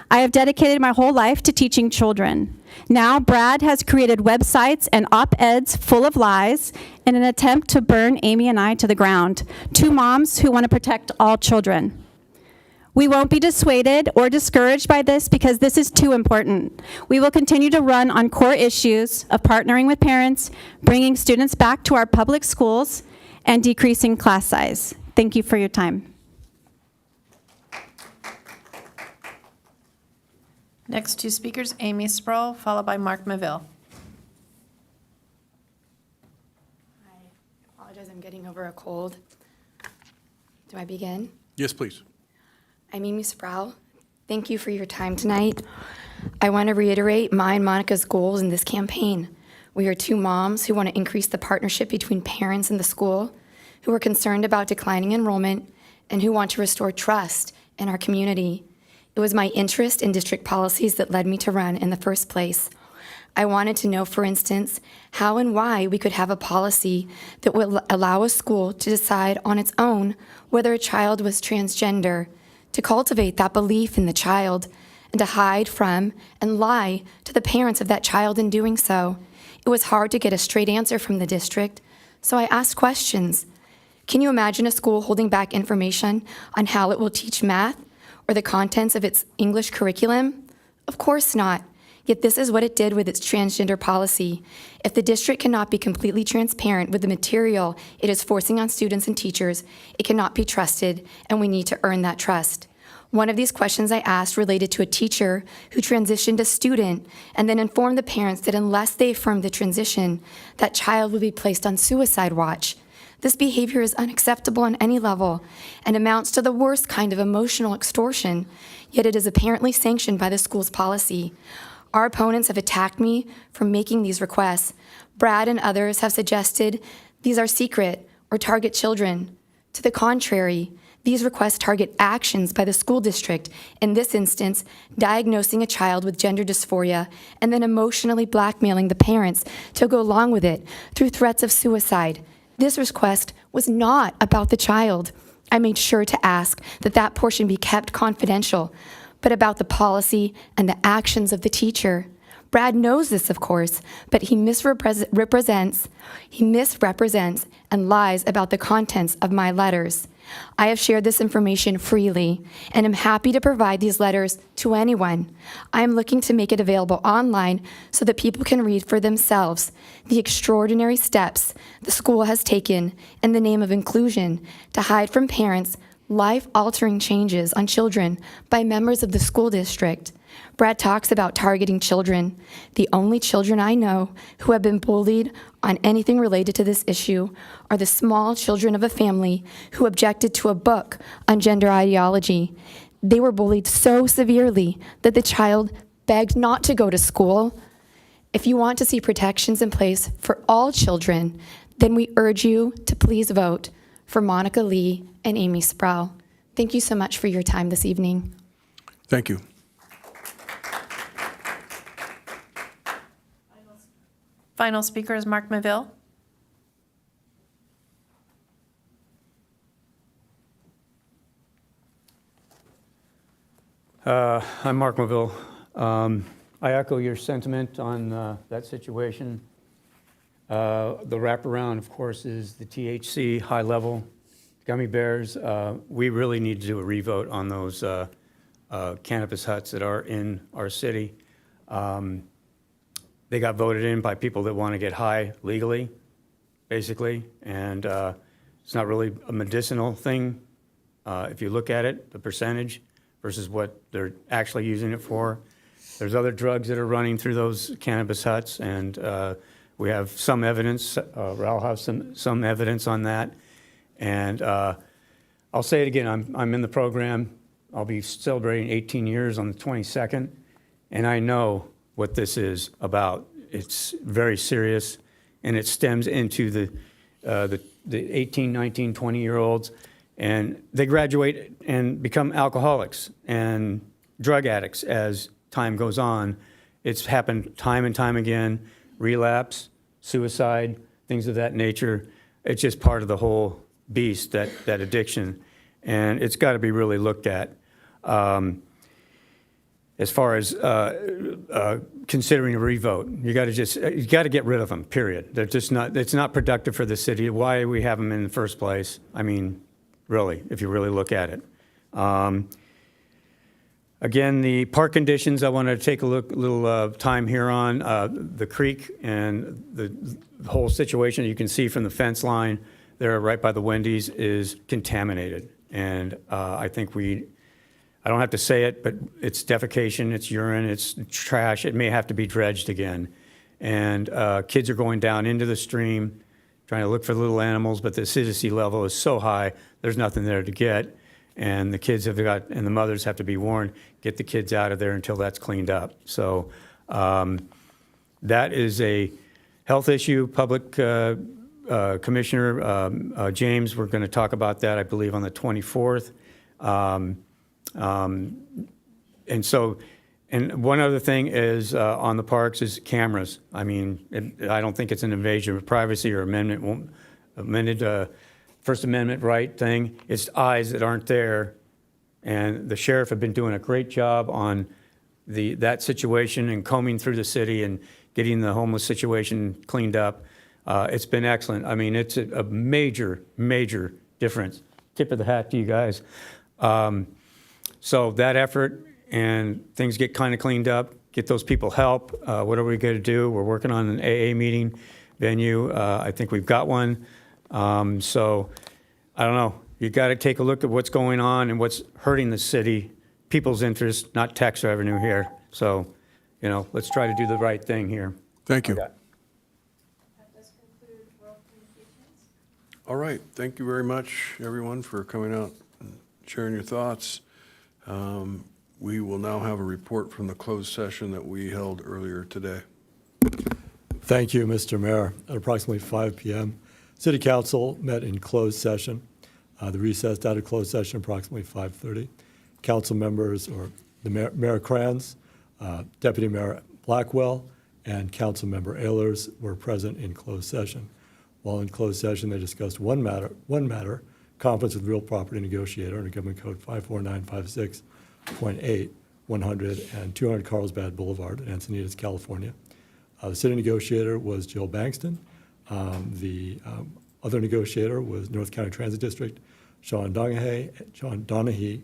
Speaker 9: I have dedicated my whole life to teaching children. Now, Brad has created websites and op-eds full of lies in an attempt to burn Amy and I to the ground, 2 moms who want to protect all children. We won't be dissuaded or discouraged by this because this is too important. We will continue to run on core issues of partnering with parents, bringing students back to our public schools, and decreasing class size. Thank you for your time.
Speaker 2: Next 2 speakers, Amy Sproul, followed by Mark Maville.
Speaker 10: I apologize, I'm getting over a cold. Do I begin?
Speaker 1: Yes, please.
Speaker 10: I'm Amy Sproul. Thank you for your time tonight. I want to reiterate my and Monica's goals in this campaign. We are 2 moms who want to increase the partnership between parents and the school, who are concerned about declining enrollment, and who want to restore trust in our community. It was my interest in district policies that led me to run in the first place. I wanted to know, for instance, how and why we could have a policy that would allow a school to decide on its own whether a child was transgender, to cultivate that belief in the child, and to hide from and lie to the parents of that child in doing so. It was hard to get a straight answer from the district, so I asked questions. Can you imagine a school holding back information on how it will teach math or the contents of its English curriculum? Of course not. Yet this is what it did with its transgender policy. If the district cannot be completely transparent with the material it is forcing on students and teachers, it cannot be trusted, and we need to earn that trust. One of these questions I asked related to a teacher who transitioned a student and then informed the parents that unless they affirmed the transition, that child would be placed on suicide watch. This behavior is unacceptable on any level and amounts to the worst kind of emotional extortion, yet it is apparently sanctioned by the school's policy. Our opponents have attacked me for making these requests. Brad and others have suggested these are secret or target children. To the contrary, these requests target actions by the school district, in this instance, diagnosing a child with gender dysphoria and then emotionally blackmailing the parents to go along with it through threats of suicide. This request was not about the child. I made sure to ask that that portion be kept confidential, but about the policy and the actions of the teacher. Brad knows this, of course, but he misrepresents and lies about the contents of my letters. I have shared this information freely and am happy to provide these letters to anyone. I am looking to make it available online so that people can read for themselves the extraordinary steps the school has taken in the name of inclusion to hide from parents life-altering changes on children by members of the school district. Brad talks about targeting children. The only children I know who have been bullied on anything related to this issue are the small children of a family who objected to a book on gender ideology. They were bullied so severely that the child begged not to go to school. If you want to see protections in place for all children, then we urge you to please vote for Monica Lee and Amy Sproul. Thank you so much for your time this evening.
Speaker 1: Thank you.
Speaker 2: Final speaker is Mark Maville.
Speaker 11: I'm Mark Maville. I echo your sentiment on that situation. The wraparound, of course, is the THC high-level gummy bears. We really need to do a revote on those cannabis huts that are in our city. They got voted in by people that want to get high legally, basically, and it's not really a medicinal thing. If you look at it, the percentage versus what they're actually using it for. There's other drugs that are running through those cannabis huts, and we have some evidence, I'll have some evidence on that. And I'll say it again, I'm in the program. I'll be celebrating 18 years on the 22nd, and I know what this is about. It's very serious, and it stems into the 18, 19, 20-year-olds, and they graduate and become alcoholics and drug addicts as time goes on. It's happened time and time again, relapse, suicide, things of that nature. It's just part of the whole beast, that addiction, and it's got to be really looked at. As far as considering a revote, you got to get rid of them, period. They're just not, it's not productive for the city. Why do we have them in the first place? I mean, really, if you really look at it. Again, the park conditions, I want to take a little time here on. The creek and the whole situation you can see from the fence line there right by the Wendy's is contaminated. And I think I don't have to say it, but it's defecation, it's urine, it's trash. It may have to be dredged again. And kids are going down into the stream, trying to look for little animals, but the acidity level is so high, there's nothing there to get. And the kids and the mothers have to be warned, get the kids out of there until that's cleaned up. So that is a health issue. Public Commissioner James, we're going to talk about that, I believe, on the 24th. And one other thing is on the parks is cameras. I mean, I don't think it's an invasion of privacy or amended First Amendment right thing. It's eyes that aren't there. And the sheriff have been doing a great job on that situation and combing through the city and getting the homeless situation cleaned up. It's been excellent. I mean, it's a major, major difference. Tip of the hat to you guys. So that effort and things get kind of cleaned up, get those people help. What are we going to do? We're working on an AA meeting venue. I think we've got one. So I don't know. You got to take a look at what's going on and what's hurting the city, people's interest, not tax revenue here. So, let's try to do the right thing here.
Speaker 1: Thank you.
Speaker 11: Okay.
Speaker 1: All right. Thank you very much, everyone, for coming out and sharing your thoughts. We will now have a report from the closed session that we held earlier today.
Speaker 12: Thank you, Mr. Mayor. At approximately 5 p.m., City Council met in closed session. The recessed out of closed session approximately 5:30. Council members, or the Mayor Kranz, Deputy Mayor Blackwell, and Council Member Ehlers were present in closed session. While in closed session, they discussed one matter, conference with real property negotiator under Government Code 54956.8, 100 and 200 Carlsbad Boulevard in Encinitas, California. The city negotiator was Jill Bankston. The other negotiator was North County Transit District, Sean Donahue,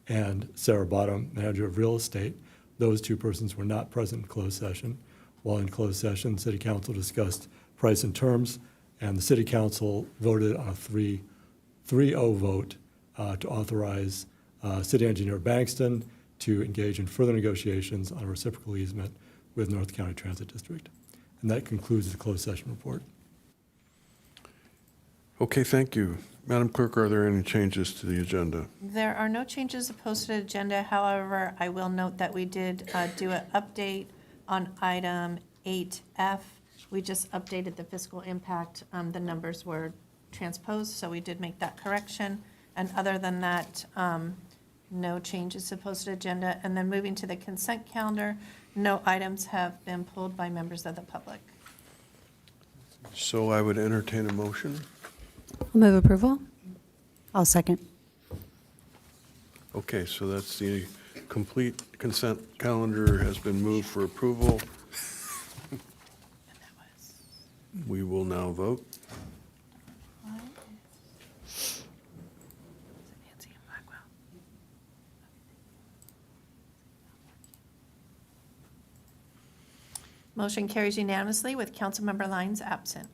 Speaker 12: and Sarah Bottom, manager of real estate. Those two persons were not present in closed session. While in closed session, City Council discussed price and terms, and the City Council voted on a 3-0 vote to authorize City Engineer Bankston to engage in further negotiations on a reciprocal easement with North County Transit District. And that concludes the closed session report.
Speaker 1: Okay, thank you. Madam Clerk, are there any changes to the agenda?
Speaker 2: There are no changes to posted agenda. However, I will note that we did do an update on item 8F. We just updated the fiscal impact. The numbers were transposed, so we did make that correction. And other than that, no changes to posted agenda. And then moving to the consent calendar, no items have been pulled by members of the public.
Speaker 1: So I would entertain a motion.
Speaker 9: I'll move approval. I'll second.
Speaker 1: Okay, so that's the complete consent calendar has been moved for approval. We will now vote.
Speaker 2: Motion carries unanimously with Councilmember Lyons absent.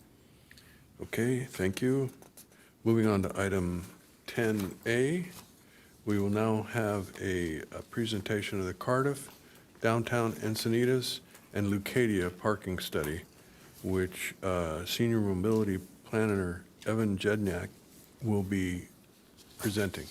Speaker 1: Okay, thank you. Moving on to item 10A, we will now have a presentation of the Cardiff downtown Encinitas and Leucadia parking study, which Senior Mobility Planner Evan Jednak will be presenting.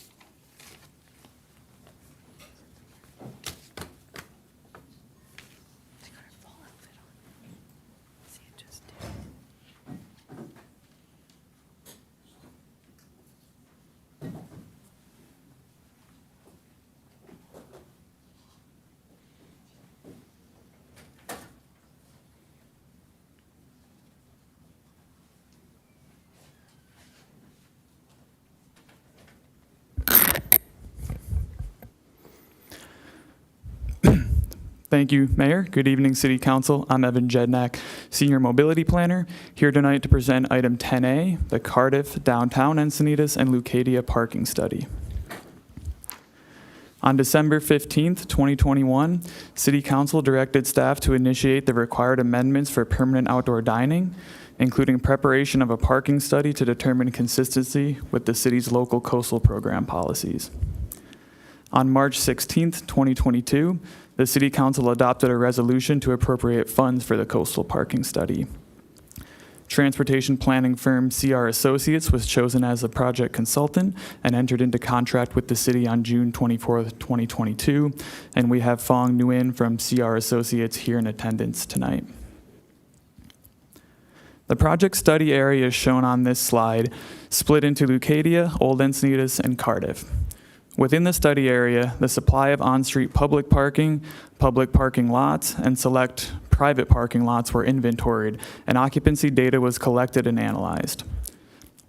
Speaker 13: Thank you, Mayor. Good evening, City Council. I'm Evan Jednak, Senior Mobility Planner, here tonight to present item 10A, the Cardiff Downtown Encinitas and Leucadia Parking Study. On December 15th, 2021, City Council directed staff to initiate the required amendments for permanent outdoor dining, including preparation of a parking study to determine consistency with the city's local coastal program policies. On March 16th, 2022, the City Council adopted a resolution to appropriate funds for the coastal parking study. Transportation planning firm CR Associates was chosen as a project consultant and entered into contract with the city on June 24th, 2022, and we have Fong Nguyen from CR Associates here in attendance tonight. The project study area is shown on this slide, split into Leucadia, Old Encinitas, and Cardiff. Within the study area, the supply of on-street public parking lots, and select private parking lots were inventoried, and occupancy data was collected and analyzed.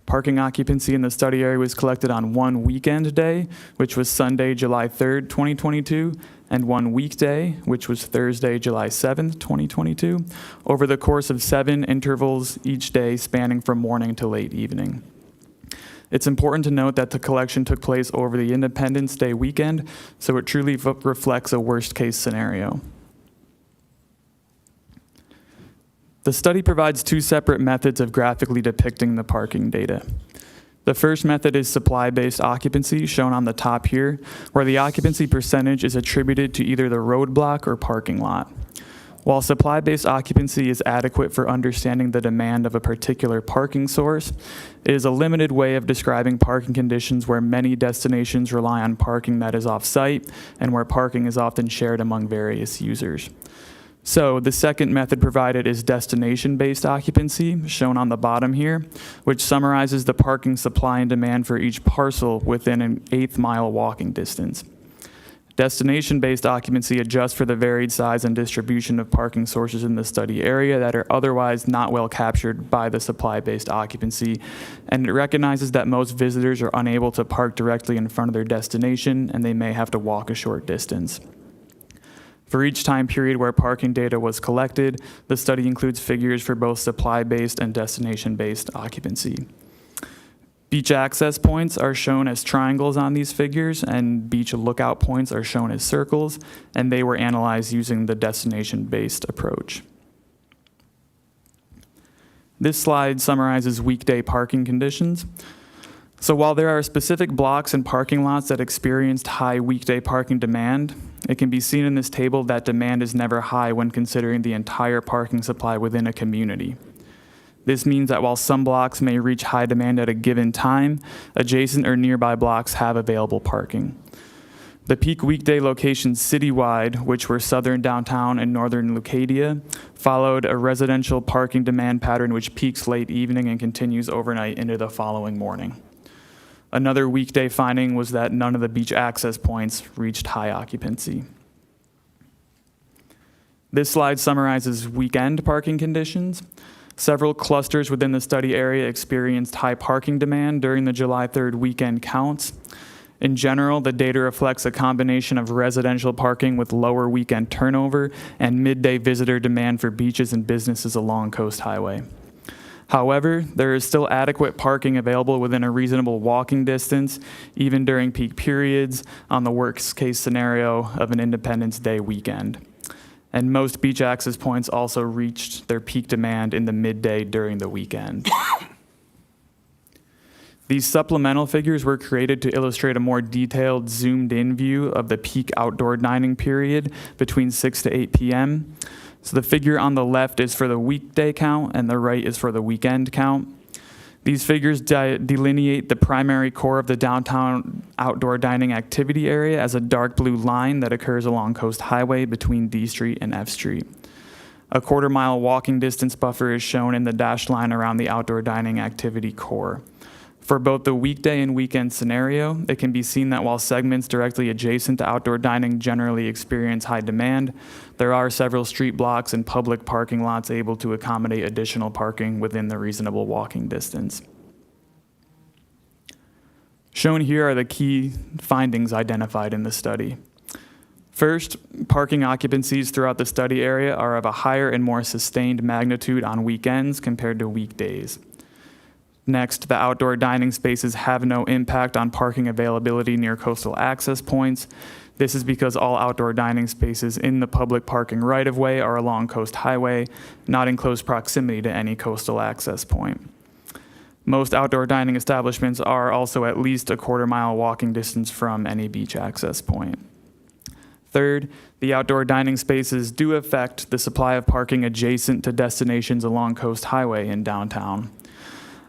Speaker 13: Parking occupancy in the study area was collected on one weekend day, which was Sunday, July 3rd, 2022, and one weekday, which was Thursday, July 7th, 2022, over the course of 7 intervals each day spanning from morning to late evening. It's important to note that the collection took place over the Independence Day weekend, so it truly reflects a worst-case scenario. The study provides 2 separate methods of graphically depicting the parking data. The first method is supply-based occupancy, shown on the top here, where the occupancy percentage is attributed to either the roadblock or parking lot. While supply-based occupancy is adequate for understanding the demand of a particular parking source, it is a limited way of describing parking conditions where many destinations rely on parking that is off-site and where parking is often shared among various users. So the second method provided is destination-based occupancy, shown on the bottom here, which summarizes the parking supply and demand for each parcel within an 1/8-mile walking distance. Destination-based occupancy adjusts for the varied size and distribution of parking sources in the study area that are otherwise not well captured by the supply-based occupancy, and it recognizes that most visitors are unable to park directly in front of their destination, and they may have to walk a short distance. For each time period where parking data was collected, the study includes figures for both supply-based and destination-based occupancy. Beach access points are shown as triangles on these figures, and beach lookout points are shown as circles, and they were analyzed using the destination-based approach. This slide summarizes weekday parking conditions. So while there are specific blocks and parking lots that experienced high weekday parking demand, it can be seen in this table that demand is never high when considering the entire parking supply within a community. This means that while some blocks may reach high demand at a given time, adjacent or nearby blocks have available parking. The peak weekday locations citywide, which were southern downtown and northern Leucadia, followed a residential parking demand pattern which peaks late evening and continues overnight into the following morning. Another weekday finding was that none of the beach access points reached high occupancy. This slide summarizes weekend parking conditions. Several clusters within the study area experienced high parking demand during the July 3rd weekend counts. In general, the data reflects a combination of residential parking with lower weekend turnover and midday visitor demand for beaches and businesses along Coast Highway. However, there is still adequate parking available within a reasonable walking distance, even during peak periods on the worst case scenario of an Independence Day weekend. And most beach access points also reached their peak demand in the midday during the weekend. These supplemental figures were created to illustrate a more detailed zoomed-in view of the peak outdoor dining period between 6 to 8 p.m. So the figure on the left is for the weekday count, and the right is for the weekend count. These figures delineate the primary core of the downtown outdoor dining activity area as a dark blue line that occurs along Coast Highway between D Street and F Street. A quarter-mile walking distance buffer is shown in the dashed line around the outdoor dining activity core. For both the weekday and weekend scenario, it can be seen that while segments directly adjacent to outdoor dining generally experience high demand, there are several street blocks and public parking lots able to accommodate additional parking within the reasonable walking distance. Shown here are the key findings identified in the study. First, parking occupancies throughout the study area are of a higher and more sustained magnitude on weekends compared to weekdays. Next, the outdoor dining spaces have no impact on parking availability near coastal access points. This is because all outdoor dining spaces in the public parking right-of-way are along Coast Highway, not in close proximity to any coastal access point. Most outdoor dining establishments are also at least a quarter-mile walking distance from any beach access point. Third, the outdoor dining spaces do affect the supply of parking adjacent to destinations along Coast Highway in downtown.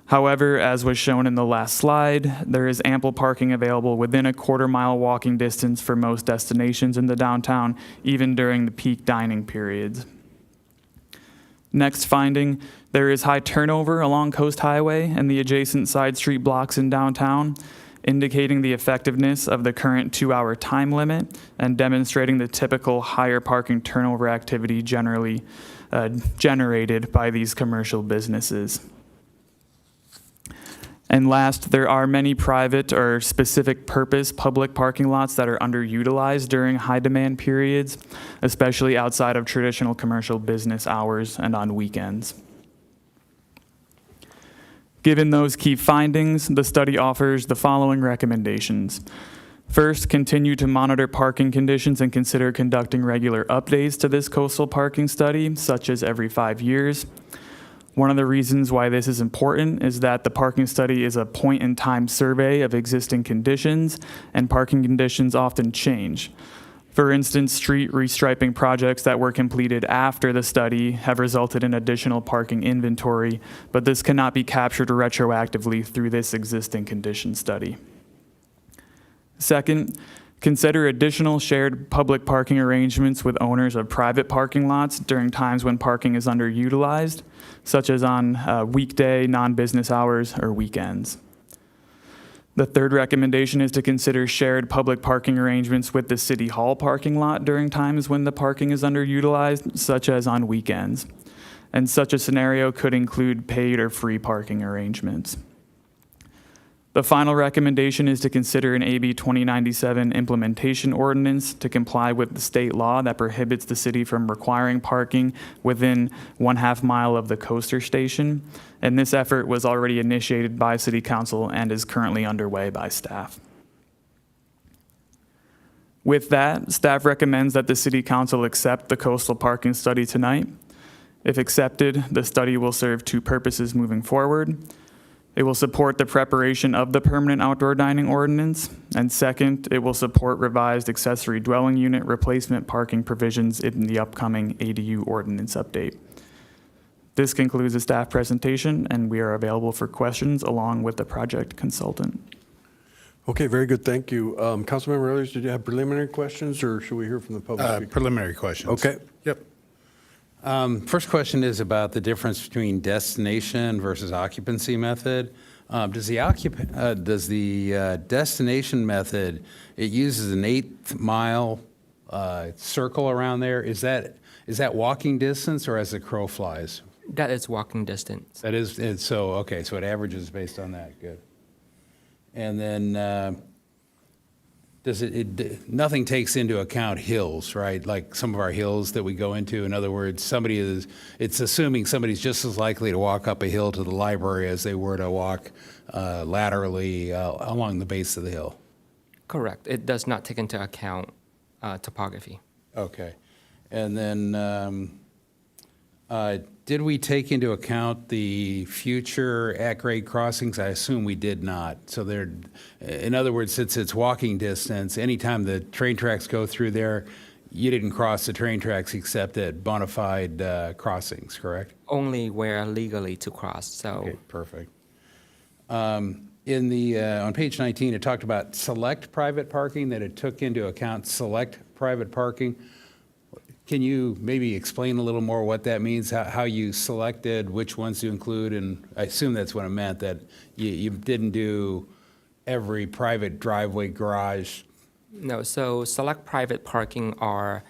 Speaker 13: However, as was shown in the last slide, there is ample parking available within a quarter-mile walking distance for most destinations in the downtown, even during the peak dining periods. Next finding, there is high turnover along Coast Highway and the adjacent side street blocks in downtown, indicating the effectiveness of the current 2-hour time limit and demonstrating the typical higher parking turnover activity generally generated by these commercial businesses. And last, there are many private or specific purpose public parking lots that are underutilized during high demand periods, especially outside of traditional commercial business hours and on weekends. Given those key findings, the study offers the following recommendations. First, continue to monitor parking conditions and consider conducting regular updates to this coastal parking study, such as every 5 years. One of the reasons why this is important is that the parking study is a point-in-time survey of existing conditions, and parking conditions often change. For instance, street restriping projects that were completed after the study have resulted in additional parking inventory, but this cannot be captured retroactively through this existing condition study. Second, consider additional shared public parking arrangements with owners of private parking lots during times when parking is underutilized, such as on weekday, non-business hours, or weekends. The third recommendation is to consider shared public parking arrangements with the City Hall parking lot during times when the parking is underutilized, such as on weekends. And such a scenario could include paid or free parking arrangements. The final recommendation is to consider an AB 2097 implementation ordinance to comply with the state law that prohibits the city from requiring parking within 1/2 mile of the coaster station. And this effort was already initiated by City Council and is currently underway by staff. With that, staff recommends that the City Council accept the coastal parking study tonight. If accepted, the study will serve two purposes moving forward. It will support the preparation of the permanent outdoor dining ordinance, and second, it will support revised accessory dwelling unit replacement parking provisions in the upcoming ADU ordinance update. This concludes the staff presentation, and we are available for questions along with the project consultant.
Speaker 1: Okay, very good, thank you. Councilmember Ehlers, did you have preliminary questions, or should we hear from the public speaker?
Speaker 14: Preliminary questions.
Speaker 1: Okay.
Speaker 14: Yep. First question is about the difference between destination versus occupancy method. Does the destination method, it uses an 8-mile circle around there? Is that walking distance or as the crow flies?
Speaker 15: That is walking distance.
Speaker 14: That is, so it averages based on that, good. And then nothing takes into account hills, right? Like some of our hills that we go into. In other words, it's assuming somebody's just as likely to walk up a hill to the library as they were to walk laterally along the base of the hill.
Speaker 15: Correct. It does not take into account topography.
Speaker 14: Okay. And then Did we take into account the future at-grade crossings? I assume we did not. So there, in other words, since it's walking distance, anytime the train tracks go through there, you didn't cross the train tracks except at bona fide crossings, correct?
Speaker 15: Only where legally to cross, so.
Speaker 14: Okay, perfect. In the, on page 19, it talked about select private parking, that it took into account select private parking. Can you maybe explain a little more what that means, how you selected which ones to include? And I assume that's what it meant, that you didn't do every private driveway, garage.
Speaker 15: No, so select private parking are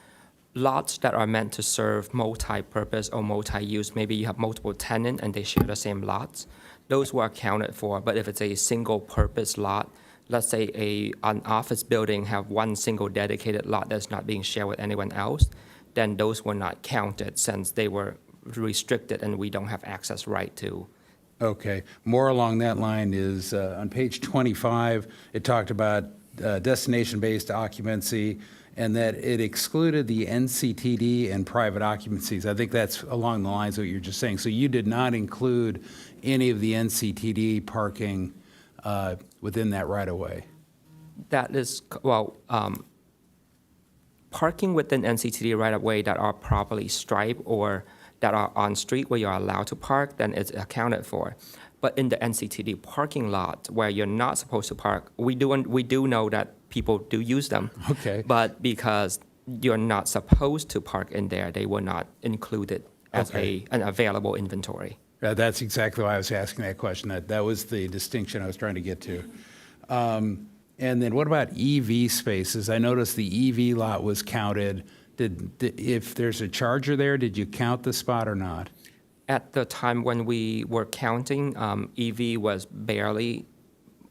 Speaker 15: lots that are meant to serve multi-purpose or multi-use. Maybe you have multiple tenants and they share the same lots. Those were accounted for, but if it's a single-purpose lot, let's say an office building have one single dedicated lot that's not being shared with anyone else, then those were not counted since they were restricted and we don't have access right to.
Speaker 14: Okay, more along that line is on page 25, it talked about destination-based occupancy and that it excluded the NCTD and private occupancies. I think that's along the lines of what you're just saying. So you did not include any of the NCTD parking within that right-of-way?
Speaker 15: That is, well, parking within NCTD right-of-way that are properly striped or that are on street where you're allowed to park, then it's accounted for. But in the NCTD parking lot where you're not supposed to park, we do know that people do use them.
Speaker 14: Okay.
Speaker 15: But because you're not supposed to park in there, they were not included as an available inventory.
Speaker 14: That's exactly why I was asking that question. That was the distinction I was trying to get to. And then what about EV spaces? I noticed the EV lot was counted. If there's a charger there, did you count the spot or not?
Speaker 15: At the time when we were counting, EV was barely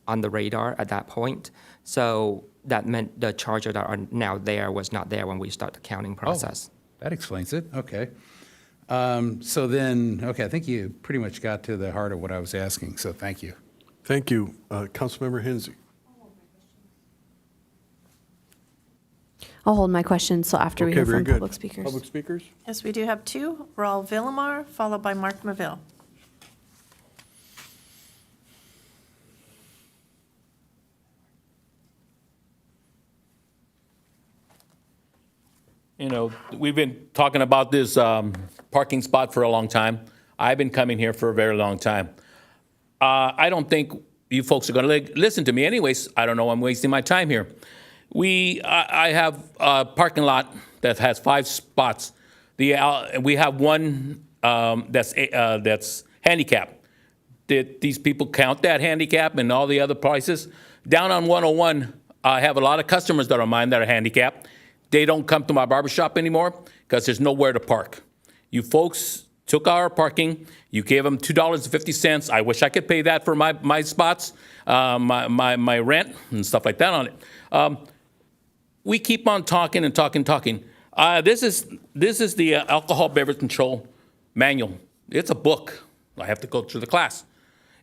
Speaker 15: on the radar at that point. So that meant the charger that are now there was not there when we start the counting process.
Speaker 14: Oh, that explains it. Okay. So then, okay, I think you pretty much got to the heart of what I was asking, so thank you.
Speaker 1: Thank you. Councilmember Hensy.
Speaker 4: I'll hold my questions till after we
Speaker 1: Okay,
Speaker 4: hear
Speaker 1: very
Speaker 4: from
Speaker 1: good.
Speaker 4: public speakers.
Speaker 1: Public speakers?
Speaker 2: Yes, we do have two. Raul Villamar, followed by Mark Maville.
Speaker 16: You know, we've been talking about this parking spot for a long time. I've been coming here for a very long time. I don't think you folks are going to listen to me anyways. I don't know, I'm wasting my time here. I have a parking lot that has 5 spots. We have one that's handicapped. Did these people count that handicap and all the other places? Down on 101, I have a lot of customers that are mine that are handicapped. They don't come to my barbershop anymore because there's nowhere to park. You folks took our parking. You gave them $2.50. I wish I could pay that for my spots, my rent and stuff like that on it. We keep on talking and talking. This is the alcohol beverage control manual. It's a book. I have to go through the class.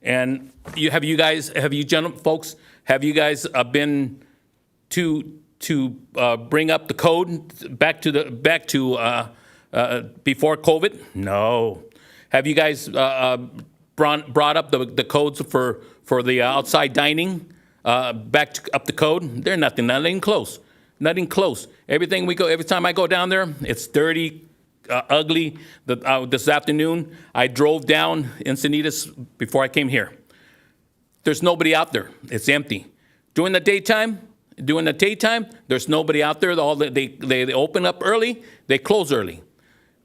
Speaker 16: And have you guys been to bring up the code back to before COVID? No. Have you guys brought up the codes for the outside dining up the code? They're nothing close. Nothing close. Every time I go down there, it's dirty, ugly. This afternoon, I drove down Encinitas before I came here. There's nobody out there. It's empty. During the daytime, there's nobody out there. They open up early, they close early.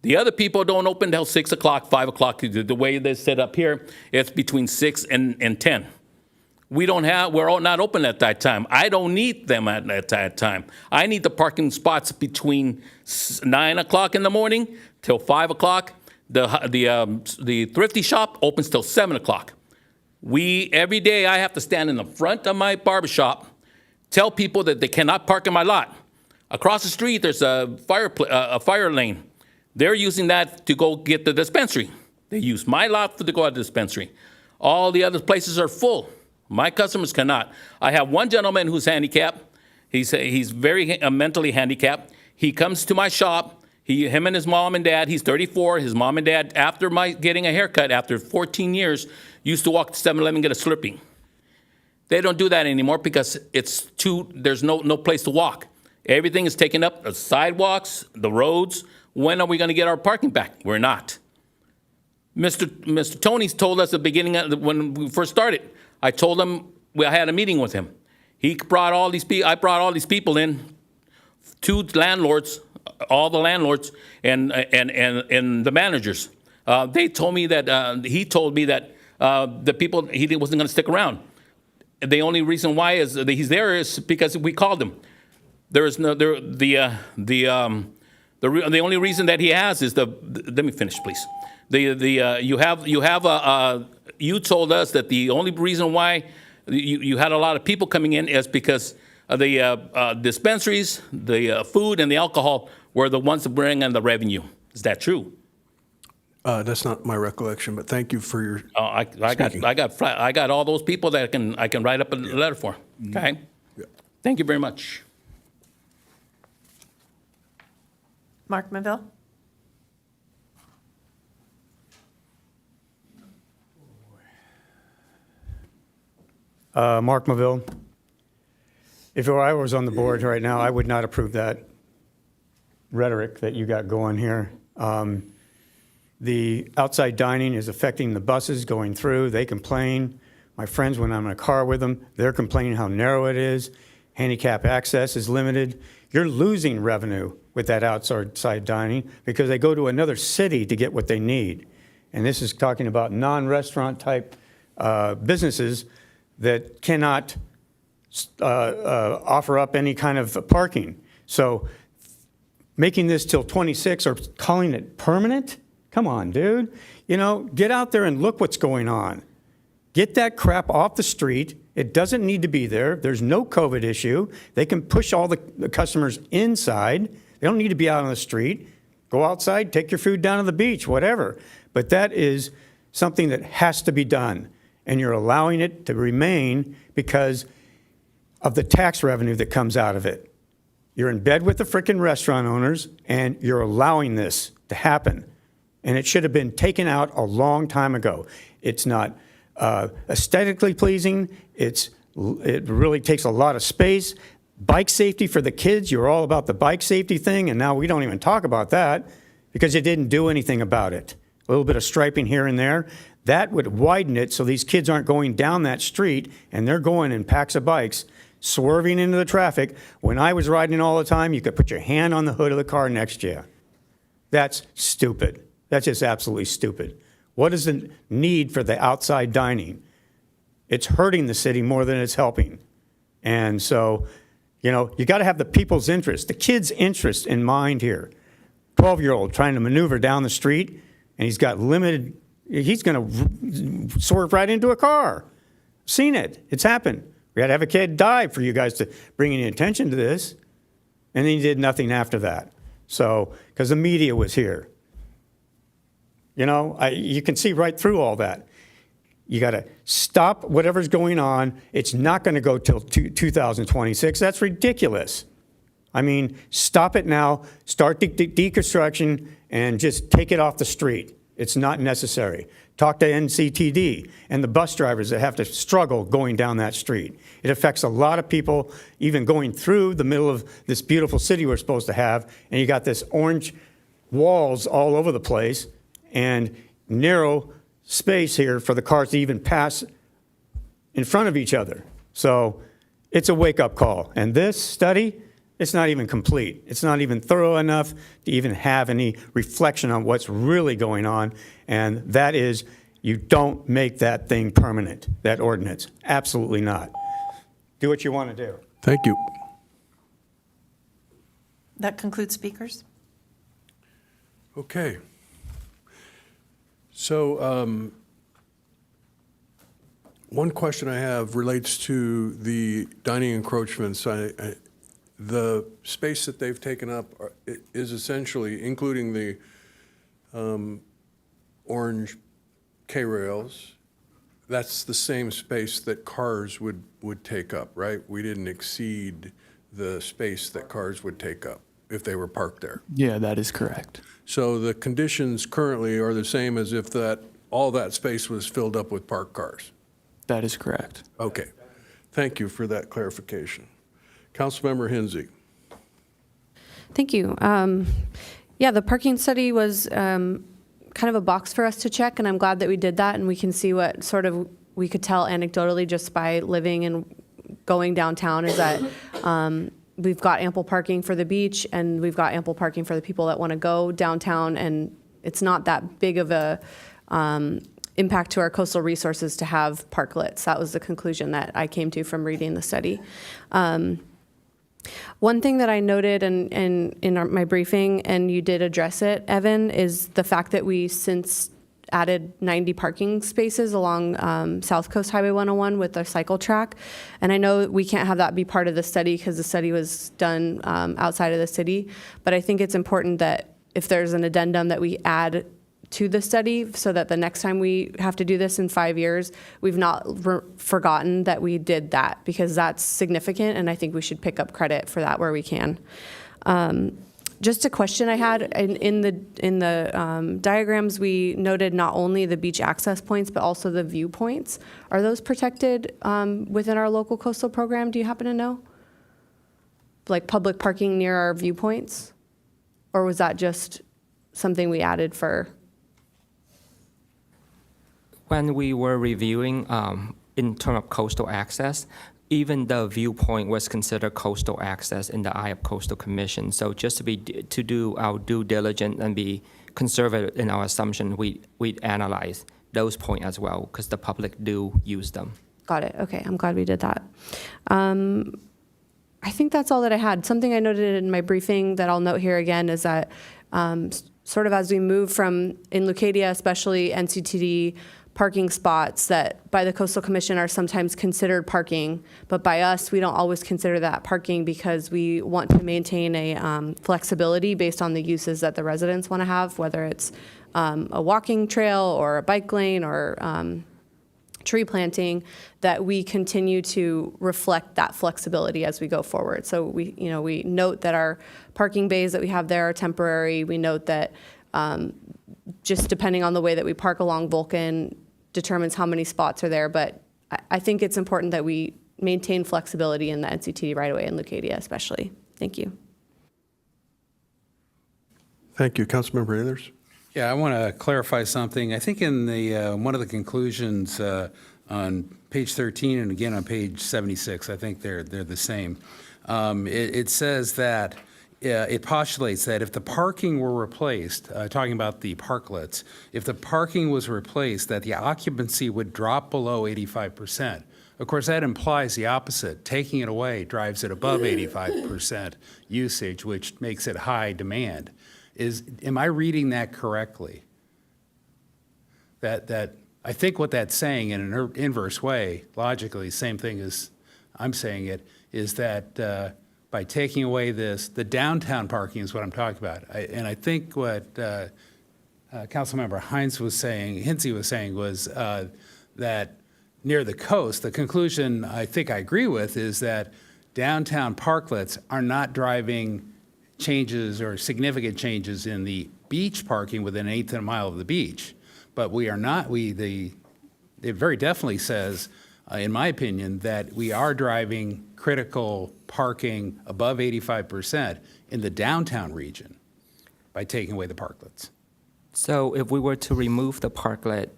Speaker 16: The other people don't open till 6 o'clock, 5 o'clock. The way they set up here, it's between 6 and 10. We're all not open at that time. I don't need them at that time. I need the parking spots between 9 o'clock in the morning till 5 o'clock. The thrifty shop opens till 7 o'clock. Every day I have to stand in the front of my barbershop, tell people that they cannot park in my lot. Across the street, there's a fire lane. They're using that to go get the dispensary. They use my lot to go to the dispensary. All the other places are full. My customers cannot. I have one gentleman who's handicapped. He's very mentally handicapped. He comes to my shop. Him and his mom and dad, he's 34, his mom and dad, after my getting a haircut, after 14 years, used to walk to 7-Eleven and get a Slurpee. They don't do that anymore because there's no place to walk. Everything is taken up, the sidewalks, the roads. When are we going to get our parking back? We're not. Mr. Tony's told us at the beginning, when we first started, I told him, I had a meeting with him. I brought all these people in, 2 landlords, all the landlords and the managers. They told me that, he told me that the people, he wasn't going to stick around. The only reason why is that he's there is because we called him. There is no, the only reason that he has is let me finish, please. You told us that the only reason why you had a lot of people coming in is because the dispensaries, the food, and the alcohol were the ones that bring in the revenue. Is that true?
Speaker 1: That's not my recollection, but thank you for your speaking.
Speaker 16: I got all those people that I can write up a letter for. Okay.
Speaker 1: Yeah.
Speaker 16: Thank you very much.
Speaker 2: Mark Maville?
Speaker 11: Mark Maville. If I was on the board right now, I would not approve that rhetoric that you got going here. The outside dining is affecting the buses going through. They complain. My friends, when I'm in a car with them, they're complaining how narrow it is. Handicap access is limited. You're losing revenue with that outside dining because they go to another city to get what they need. And this is talking about non-restaurant type businesses that cannot offer up any kind of parking. So making this till 26 or calling it permanent? Come on, dude. You know, get out there and look what's going on. Get that crap off the street. It doesn't need to be there. There's no COVID issue. They can push all the customers inside. They don't need to be out on the street. Go outside, take your food down to the beach, whatever. But that is something that has to be done. And you're allowing it to remain because of the tax revenue that comes out of it. You're in bed with the frickin' restaurant owners, and you're allowing this to happen. And it should have been taken out a long time ago. It's not aesthetically pleasing. It really takes a lot of space. Bike safety for the kids, you're all about the bike safety thing, and now we don't even talk about that because you didn't do anything about it. A little bit of striping here and there. That would widen it so these kids aren't going down that street and they're going in packs of bikes, swerving into the traffic. When I was riding all the time, you could put your hand on the hood of the car next to you. That's stupid. That's just absolutely stupid. What is the need for the outside dining? It's hurting the city more than it's helping. And so, you know, you got to have the people's interest, the kids' interest in mind here. 12-year-old trying to maneuver down the street, and he's got limited, he's going to swerve right into a car. Seen it. It's happened. We had to have a kid die for you guys to bring any attention to this. And then he did nothing after that. So, because the media was here. You know, you can see right through all that. You got to stop whatever's going on. It's not going to go till 2026. That's ridiculous. I mean, stop it now, start deconstruction, and just take it off the street. It's not necessary. Talk to NCTD and the bus drivers that have to struggle going down that street. It affects a lot of people, even going through the middle of this beautiful city we're supposed to have, and you got this orange walls all over the place and narrow space here for the cars to even pass in front of each other. So it's a wake-up call. And this study, it's not even complete. It's not even thorough enough to even have any reflection on what's really going on. And that is, you don't make that thing permanent, that ordinance. Absolutely not. Do what you want to do.
Speaker 1: Thank you.
Speaker 2: That concludes speakers.
Speaker 1: Okay. So one question I have relates to the dining encroachments. The space that they've taken up is essentially, including the orange K-rails, that's the same space that cars would take up, right? We didn't exceed the space that cars would take up. if they were parked there.
Speaker 13: Yeah, that is correct.
Speaker 1: So the conditions currently are the same as if all that space was filled up with parked cars.
Speaker 13: That is correct.
Speaker 1: Okay. Thank you for that clarification. Councilmember Hensy.
Speaker 4: Thank you. Yeah, the parking study was kind of a box for us to check, and I'm glad that we did that, and we can see what sort of we could tell anecdotally just by living and going downtown is that we've got ample parking for the beach, and we've got ample parking for the people that want to go downtown, and it's not that big of a impact to our coastal resources to have parklets. That was the conclusion that I came to from reading the study. One thing that I noted in my briefing, and you did address it, Evan, is the fact that we since added 90 parking spaces along South Coast Highway 101 with our cycle track. And I know we can't have that be part of the study because the study was done outside of the city, but I think it's important that if there's an addendum that we add to the study so that the next time we have to do this in 5 years, we've not forgotten that we did that, because that's significant, and I think we should pick up credit for that where we can. Just a question I had, in the diagrams, we noted not only the beach access points, but also the viewpoints. Are those protected within our local coastal program? Do you happen to know? Like public parking near our viewpoints? Or was that just something we added for?
Speaker 15: When we were reviewing in terms of coastal access, even the viewpoint was considered coastal access in the eye of Coastal Commission. So just to do our due diligence and be conservative in our assumption, we'd analyze those points as well, because the public do use them.
Speaker 4: Got it. Okay, I'm glad we did that. I think that's all that I had. Something I noted in my briefing that I'll note here again is that sort of as we move from, in Leucadia, especially NCTD, parking spots that by the Coastal Commission are sometimes considered parking, but by us, we don't always consider that parking because we want to maintain a flexibility based on the uses that the residents want to have, whether it's a walking trail or a bike lane or tree planting, that we continue to reflect that flexibility as we go forward. So we note that our parking bays that we have there are temporary. We note that just depending on the way that we park along Vulcan determines how many spots are there. But I think it's important that we maintain flexibility in the NCTD right-of-way in Leucadia especially. Thank you.
Speaker 1: Thank you. Councilmember Ehlers.
Speaker 14: Yeah, I want to clarify something. I think in the one of the conclusions on page 13 and again on page 76, I think they're the same. It says that it postulates that if the parking were replaced, talking about the parklets, if the parking was replaced, that the occupancy would drop below 85%. Of course, that implies the opposite. Taking it away drives it above 85% usage, which makes it high demand. Am I reading that correctly? That I think what that's saying in an inverse way, logically, same thing as I'm saying it, is that by taking away the downtown parking is what I'm talking about. And I think what Councilmember Hensy was saying was that near the coast, the conclusion I think I agree with is that downtown parklets are not driving changes or significant changes in the beach parking within an eighth of a mile of the beach. But we are not, it very definitely says, in my opinion, that we are driving critical parking above 85% in the downtown region by taking away the parklets.
Speaker 15: So if we were to remove the parklet,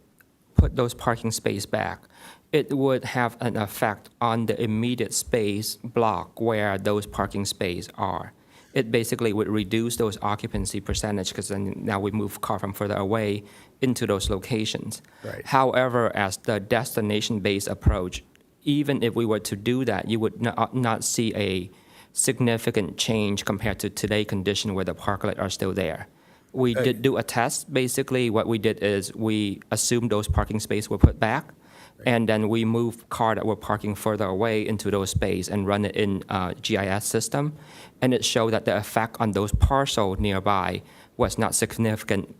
Speaker 15: put those parking space back, it would have an effect on the immediate space block where those parking spaces are. It basically would reduce those occupancy percentage because then now we move car from further away into those locations.
Speaker 14: Right.
Speaker 15: However, as the destination-based approach, even if we were to do that, you would not see a significant change compared to today's condition where the parklet are still there. We did do a test. Basically, what we did is we assumed those parking spaces were put back, and then we moved cars that were parking further away into those spaces and run it in GIS system, and it showed that the effect on those parcels nearby was not significant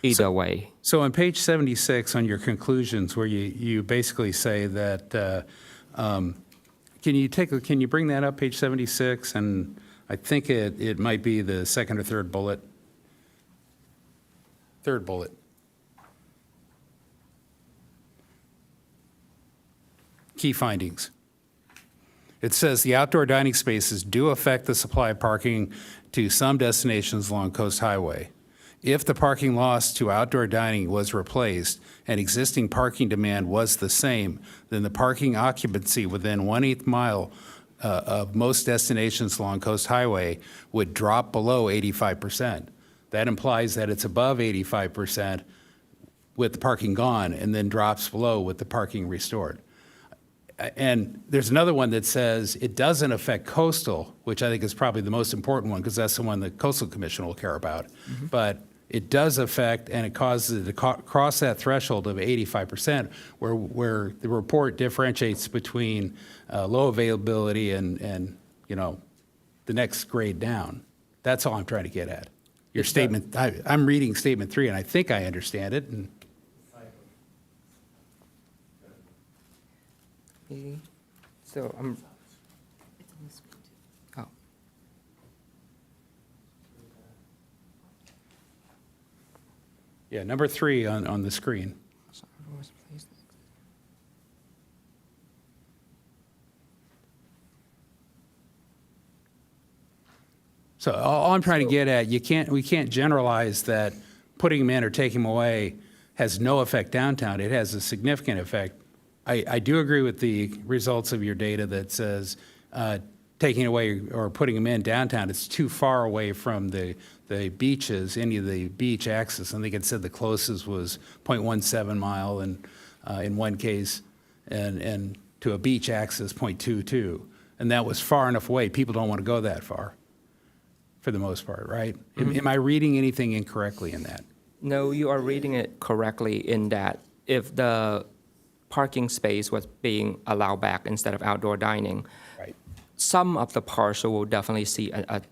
Speaker 15: either way.
Speaker 14: So on page 76 on your conclusions where you basically say that, can you bring that up, page 76? And I think it might be the second or third bullet. Third bullet. Key findings. It says the outdoor dining spaces do affect the supply of parking to some destinations along Coast Highway. If the parking loss to outdoor dining was replaced and existing parking demand was the same, then the parking occupancy within 1/8 mile of most destinations along Coast Highway would drop below 85%. That implies that it's above 85% with the parking gone and then drops below with the parking restored. And there's another one that says it doesn't affect coastal, which I think is probably the most important one because that's the one the Coastal Commission will care about. But it does affect, and it causes it to cross that threshold of 85%, where the report differentiates between low availability and the next grade down. That's all I'm trying to get at. Your statement, I'm reading statement 3, and I think I understand it. And
Speaker 15: So I'm. Oh.
Speaker 14: yeah, number 3 on the screen. So all I'm trying to get at, we can't generalize that putting them in or taking them away has no effect downtown. It has a significant effect. I do agree with the results of your data that says taking away or putting them in downtown, it's too far away from the beaches, any of the beach access. I think it said the closest was 0.17 mile in one case, and to a beach access 0.22. And that was far enough away. People don't want to go that far, for the most part, right? Am I reading anything incorrectly in that?
Speaker 15: No, you are reading it correctly in that if the parking space was being allowed back instead of outdoor dining,
Speaker 14: Right.
Speaker 15: some of the parcel will definitely see a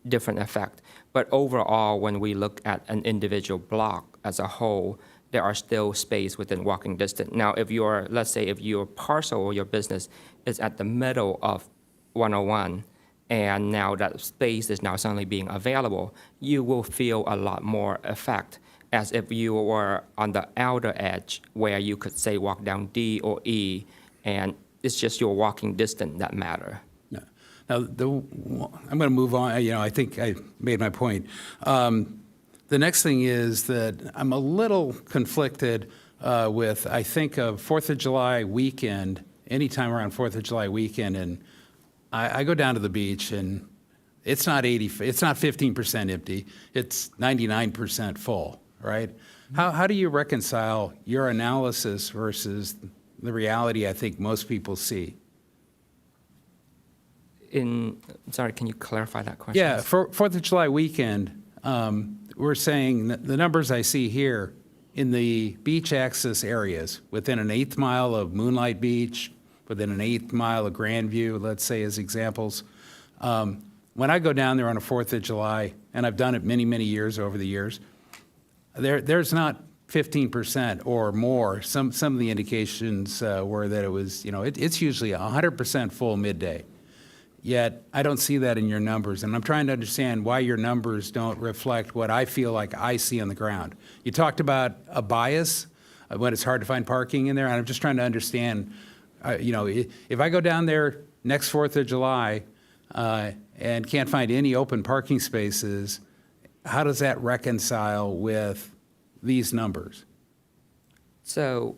Speaker 15: different effect. But overall, when we look at an individual block as a whole, there are still space within walking distance. Now, let's say if your parcel or your business is at the middle of 101, and now that space is now suddenly being available, you will feel a lot more effect as if you were on the outer edge where you could say walk down D or E, and it's just your walking distance that matter.
Speaker 14: No. Now, I'm going to move on. I think I made my point. The next thing is that I'm a little conflicted with, I think, of 4th of July weekend, anytime around 4th of July weekend, and I go down to the beach, and it's not 15% empty, it's 99% full, right? How do you reconcile your analysis versus the reality I think most people see?
Speaker 15: Sorry, can you clarify that question?
Speaker 14: Yeah, for 4th of July weekend, we're saying that the numbers I see here in the beach access areas, within an 1/8 mile of Moonlight Beach, within an 1/8 mile of Grandview, let's say as examples. When I go down there on a 4th of July, and I've done it many, many years over the years, there's not 15% or more. Some of the indications were that it was, it's usually 100% full midday. Yet I don't see that in your numbers, and I'm trying to understand why your numbers don't reflect what I feel like I see on the ground. You talked about a bias when it's hard to find parking in there, and I'm just trying to understand. If I go down there next 4th of July and can't find any open parking spaces, how does that reconcile with these numbers?
Speaker 15: So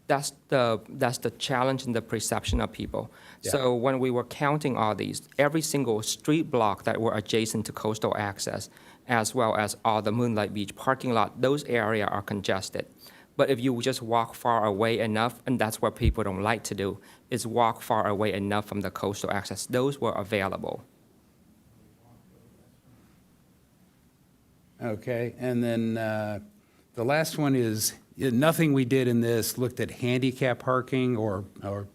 Speaker 15: that's the challenge in the perception of people.
Speaker 14: Yeah.
Speaker 15: So when we were counting all these, every single street block that were adjacent to coastal access, as well as all the Moonlight Beach parking lot, those areas are congested. But if you just walk far away enough, and that's what people don't like to do, is walk far away enough from the coastal access, those were available.
Speaker 14: Okay, and then the last one is, nothing we did in this looked at handicap parking or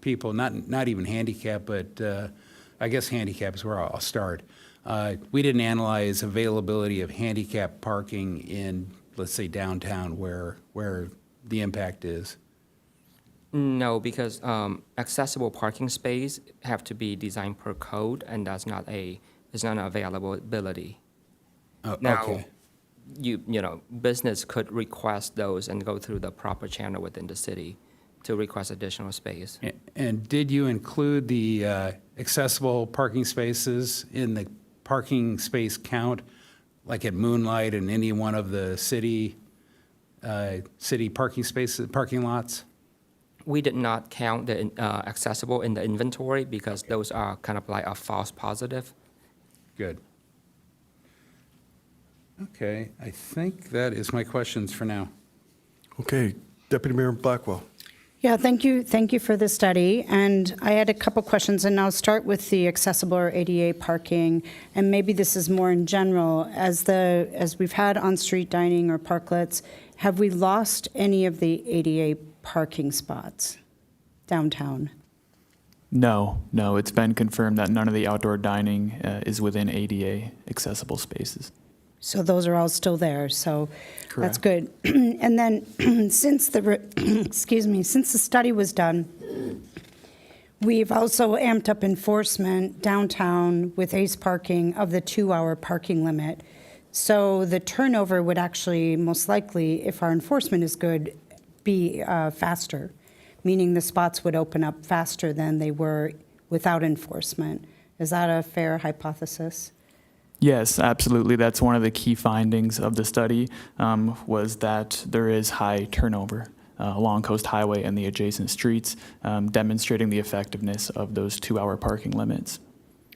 Speaker 14: people, not even handicap, but I guess handicap is where I'll start. We didn't analyze availability of handicap parking in, let's say, downtown where the impact is.
Speaker 15: No, because accessible parking space have to be designed per code, and that's not it's not an availability.
Speaker 14: Oh,
Speaker 15: Now,
Speaker 14: okay.
Speaker 15: you know, business could request those and go through the proper channel within the city to request additional space.
Speaker 14: And did you include the accessible parking spaces in the parking space count, like at Moonlight and any one of the city parking spaces, parking lots?
Speaker 15: We did not count the accessible in the inventory because those are kind of like a false positive.
Speaker 14: Good. Okay, I think that is my questions for now.
Speaker 1: Okay, Deputy Mayor Blackwell.
Speaker 17: Yeah, thank you. Thank you for the study. And I had a couple questions, and I'll start with the accessible or ADA parking. And maybe this is more in general. As we've had on-street dining or parklets, have we lost any of the ADA parking spots downtown?
Speaker 13: No, it's been confirmed that none of the outdoor dining is within ADA accessible spaces.
Speaker 17: So those are all still there, so that's
Speaker 13: Correct.
Speaker 17: good. And then since since the study was done, we've also amped up enforcement downtown with ACE parking of the 2-hour parking limit. So the turnover would actually, most likely, if our enforcement is good, be faster, meaning the spots would open up faster than they were without enforcement. Is that a fair hypothesis?
Speaker 13: Yes, absolutely. That's one of the key findings of the study, was that there is high turnover along Coast Highway and the adjacent streets, demonstrating the effectiveness of those 2-hour parking limits.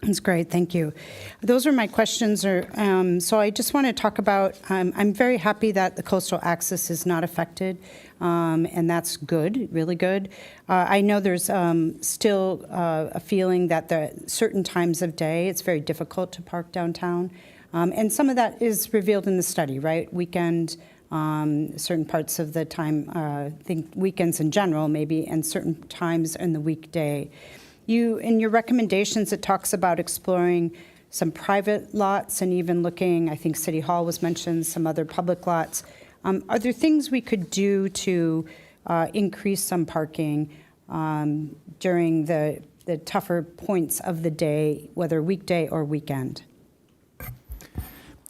Speaker 17: That's great, thank you. Those are my questions. So I just want to talk about, I'm very happy that the coastal access is not affected, and that's good, really good. I know there's still a feeling that the certain times of day, it's very difficult to park downtown. And some of that is revealed in the study, right? Weekend, certain parts of the time, I think weekends in general maybe, and certain times in the weekday. In your recommendations, it talks about exploring some private lots and even looking, I think City Hall was mentioned, some other public lots. Are there things we could do to increase some parking during the tougher points of the day, whether weekday or weekend?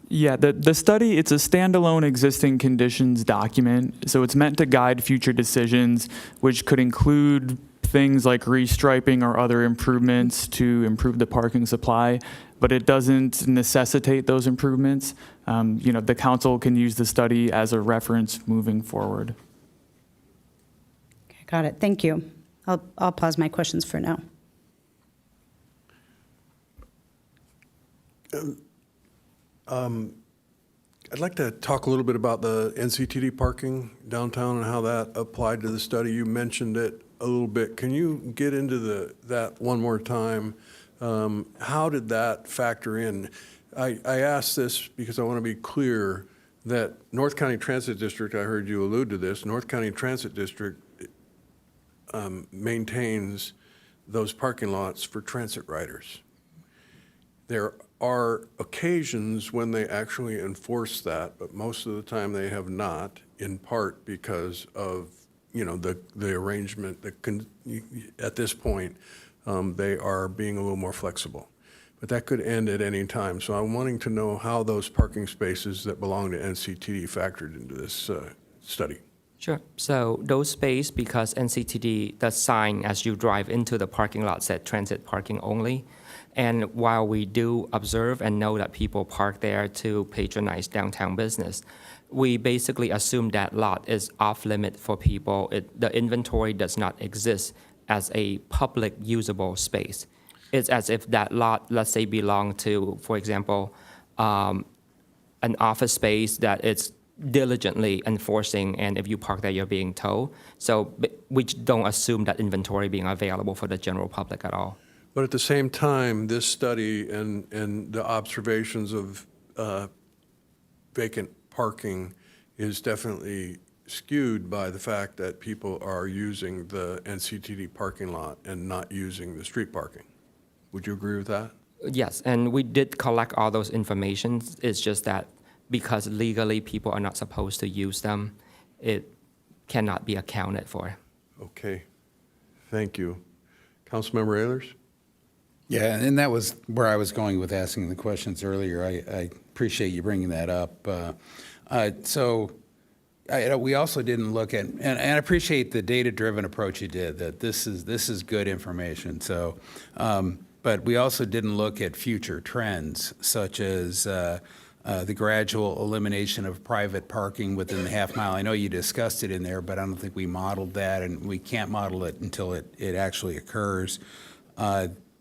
Speaker 13: Yeah, the study, it's a standalone existing conditions document, so it's meant to guide future decisions, which could include things like restriping or other improvements to improve the parking supply, but it doesn't necessitate those improvements. The council can use the study as a reference moving forward.
Speaker 17: Okay, got it, thank you. I'll pause my questions for now.
Speaker 1: I'd like to talk a little bit about the NCTD parking downtown and how that applied to the study. You mentioned it a little bit. Can you get into that one more time? How did that factor in? I ask this because I want to be clear that North County Transit District, I heard you allude to this, North County Transit District maintains those parking lots for transit riders. There are occasions when they actually enforce that, but most of the time they have not, in part because of the arrangement. At this point, they are being a little more flexible. But that could end at any time. So I'm wanting to know how those parking spaces that belong to NCTD factored into this study.
Speaker 15: Sure. So those space, because NCTD, the sign as you drive into the parking lot said transit parking only. And while we do observe and know that people park there to patronize downtown business, we basically assume that lot is off limit for people. The inventory does not exist as a public usable space. It's as if that lot, let's say, belonged to, for example, an office space that it's diligently enforcing, and if you park there, you're being towed. So we don't assume that inventory being available for the general public at all.
Speaker 1: But at the same time, this study and the observations of vacant parking is definitely skewed by the fact that people are using the NCTD parking lot and not using the street parking. Would you agree with that?
Speaker 15: Yes, and we did collect all those information. It's just that because legally people are not supposed to use them, it cannot be accounted for.
Speaker 1: Okay, Thank you. Councilmember Ehlers?
Speaker 14: Yeah, and that was where I was going with asking the questions earlier. I appreciate you bringing that up. We also didn't look at, and I appreciate the data-driven approach you did, that this is good information. So, but we also didn't look at future trends, such as the gradual elimination of private parking within the half mile. I know you discussed it in there, but I don't think we modeled that, and we can't model it until it actually occurs.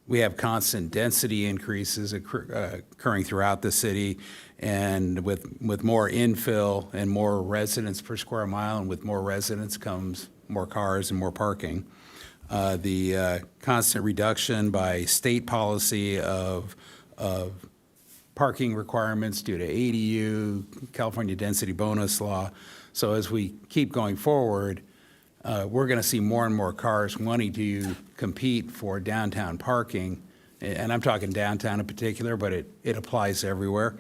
Speaker 14: We have constant density increases occurring throughout the city, and with more infill and more residents per square mile, and with more residents comes more cars and more parking. The constant reduction by state policy of parking requirements due to ADU, California density bonus law. So as we keep going forward, we're going to see more and more cars wanting to compete for downtown parking, and I'm talking downtown in particular, but it applies everywhere.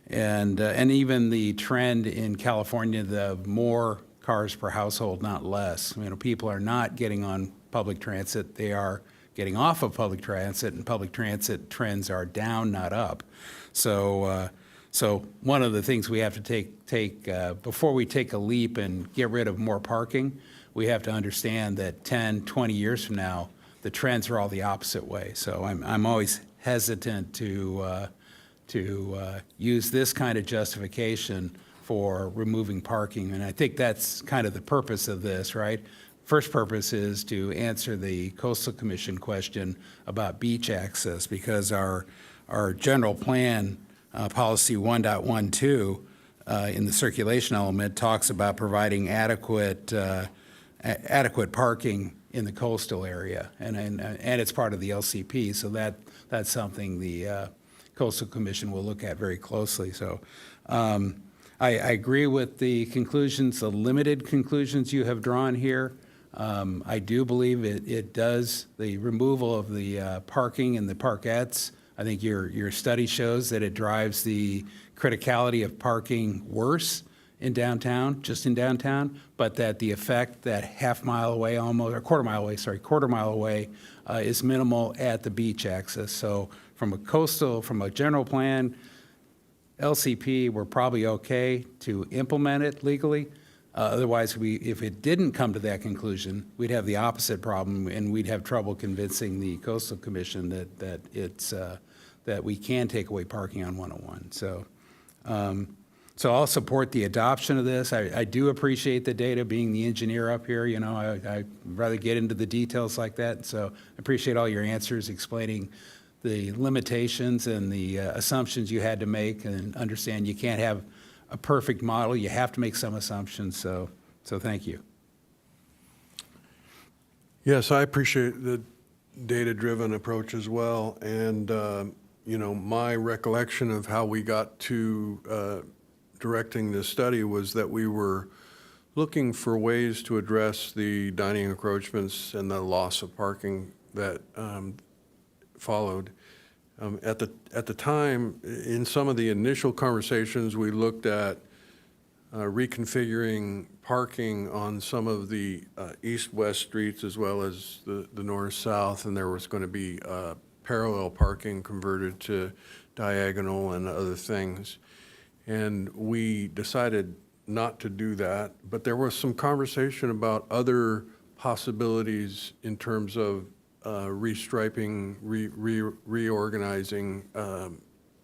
Speaker 14: And even the trend in California, the more cars per household, not less. You know, people are not getting on public transit; they are getting off of public transit, and public transit trends are down, not up. So one of the things we have to take before we take a leap and get rid of more parking, we have to understand that 10, 20 years from now, the trends are all the opposite way. So I'm always hesitant to use this kind of justification for removing parking, and I think that's kind of the purpose of this, right? First purpose is to answer the Coastal Commission question about beach access, because our general plan, policy 1.12, in the circulation element talks about providing adequate parking in the coastal area, and it's part of the LCP, so that's something the Coastal Commission will look at very closely. So I agree with the conclusions, the limited conclusions you have drawn here. I do believe it does, the removal of the parking and the parkettes, I think your study shows that it drives the criticality of parking worse in downtown, just in downtown, but that the effect that half mile away almost, or quarter mile away is minimal at the beach access. So from a general plan, LCP, we're probably okay to implement it legally. Otherwise, if it didn't come to that conclusion, we'd have the opposite problem, and we'd have trouble convincing the Coastal Commission that we can take away parking on 101. So I'll support the adoption of this. I do appreciate the data. Being the engineer up here, you know, I'd rather get into the details like that. So I appreciate all your answers explaining the limitations and the assumptions you had to make, and understand you can't have a perfect model. You have to make some assumptions. So thank you.
Speaker 1: Yes, I appreciate the data-driven approach as well. And, you know, my recollection of how we got to directing this study was that we were looking for ways to address the dining encroachments and the loss of parking that followed. At the time, in some of the initial conversations, we looked at reconfiguring parking on some of the east-west streets as well as the north-south, and there was going to be parallel parking converted to diagonal and other things. And we decided not to do that, but there was some conversation about other possibilities in terms of restriping, reorganizing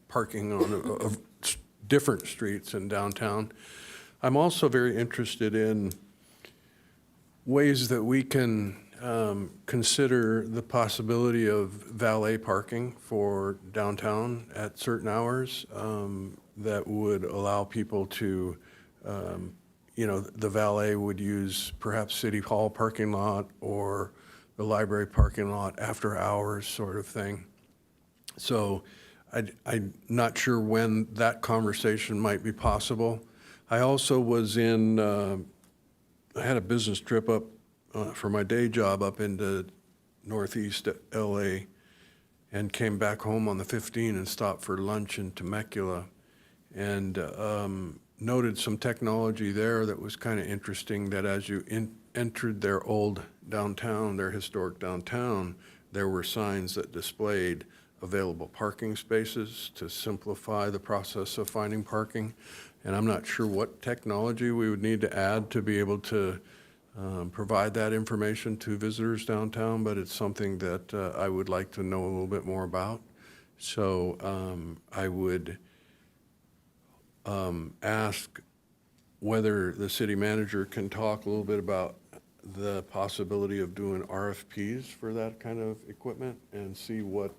Speaker 1: parking on different streets in downtown. I'm also very interested in ways that we can consider the possibility of valet parking for downtown at certain hours that would allow people to, you know, the valet would use perhaps City Hall parking lot or the library parking lot after hours sort of thing. So I'm not sure when that conversation might be possible. I also was I had a business trip up for my day job up into Northeast LA, and came back home on the 15 and stopped for lunch in Temecula, and noted some technology there that was kind of interesting, that as you entered their old downtown, their historic downtown, there were signs that displayed available parking spaces to simplify the process of finding parking. And I'm not sure what technology we would need to add to be able to provide that information to visitors downtown, but it's something that I would like to know a little bit more about. So I would ask whether the city manager can talk a little bit about the possibility of doing RFPs for that kind of equipment and see what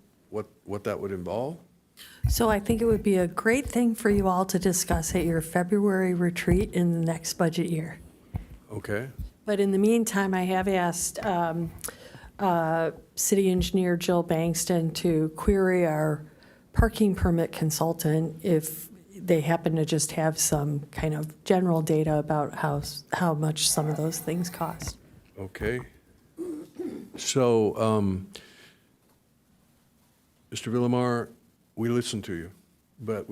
Speaker 1: that would involve.
Speaker 18: So I think it would be a great thing for you all to discuss at your February retreat in the next budget year.
Speaker 1: Okay.
Speaker 18: But in the meantime, I have asked City Engineer Jill Bankston to query our parking permit consultant if they happen to just have some kind of general data about how much some of those things cost.
Speaker 1: Okay. So, Mr. Villamar, we listened to you, but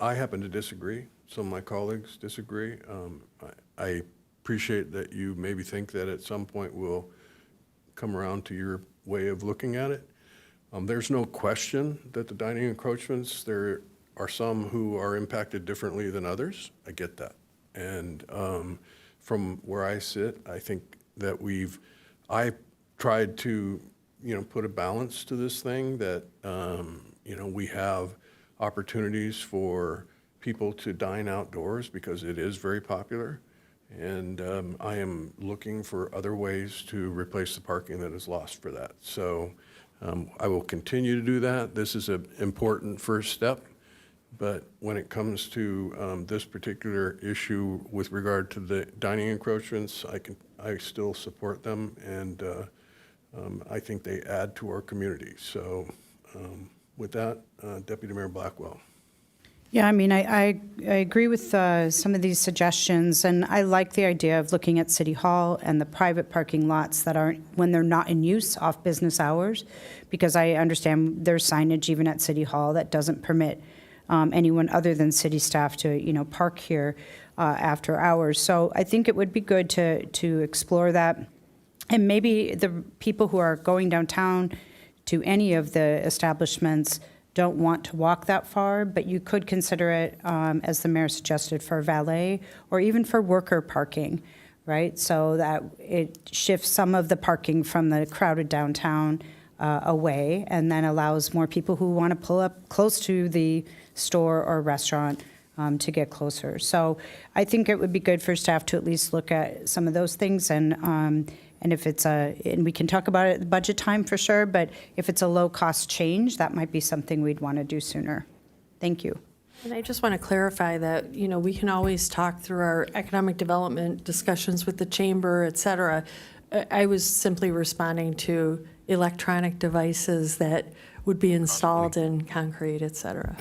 Speaker 1: I happen to disagree. Some of my colleagues disagree. I appreciate that you maybe think that at some point we'll come around to your way of looking at it. There's no question that the dining encroachments, there are some who are impacted differently than others. I get that. And from where I sit, I think that I tried to, put a balance to this thing that, we have opportunities for people to dine outdoors because it is very popular. And I am looking for other ways to replace the parking that is lost for that. So I will continue to do that. This is an important first step. But when it comes to this particular issue with regard to the dining encroachments, I still support them, and I think they add to our community. So with that, Deputy Mayor Blackwell.
Speaker 17: Yeah, I mean, I agree with some of these suggestions, and I like the idea of looking at City Hall and the private parking lots that aren't, when they're not in use off business hours, because I understand there's signage even at City Hall that doesn't permit anyone other than city staff to, park here after hours. So I think it would be good to explore that. And maybe the people who are going downtown to any of the establishments don't want to walk that far, but you could consider it, as the mayor suggested, for valet or even for worker parking, right? So that it shifts some of the parking from the crowded downtown away, and then allows more people who want to pull up close to the store or restaurant to get closer. So I think it would be good for staff to at least look at some of those things, and if it's and we can talk about it at the budget time for sure, but if it's a low-cost change, that might be something we'd want to do sooner. Thank you.
Speaker 18: And I just want to clarify that, we can always talk through our economic development discussions with the chamber, et cetera. I was simply responding to electronic devices that would be installed in concrete, et cetera.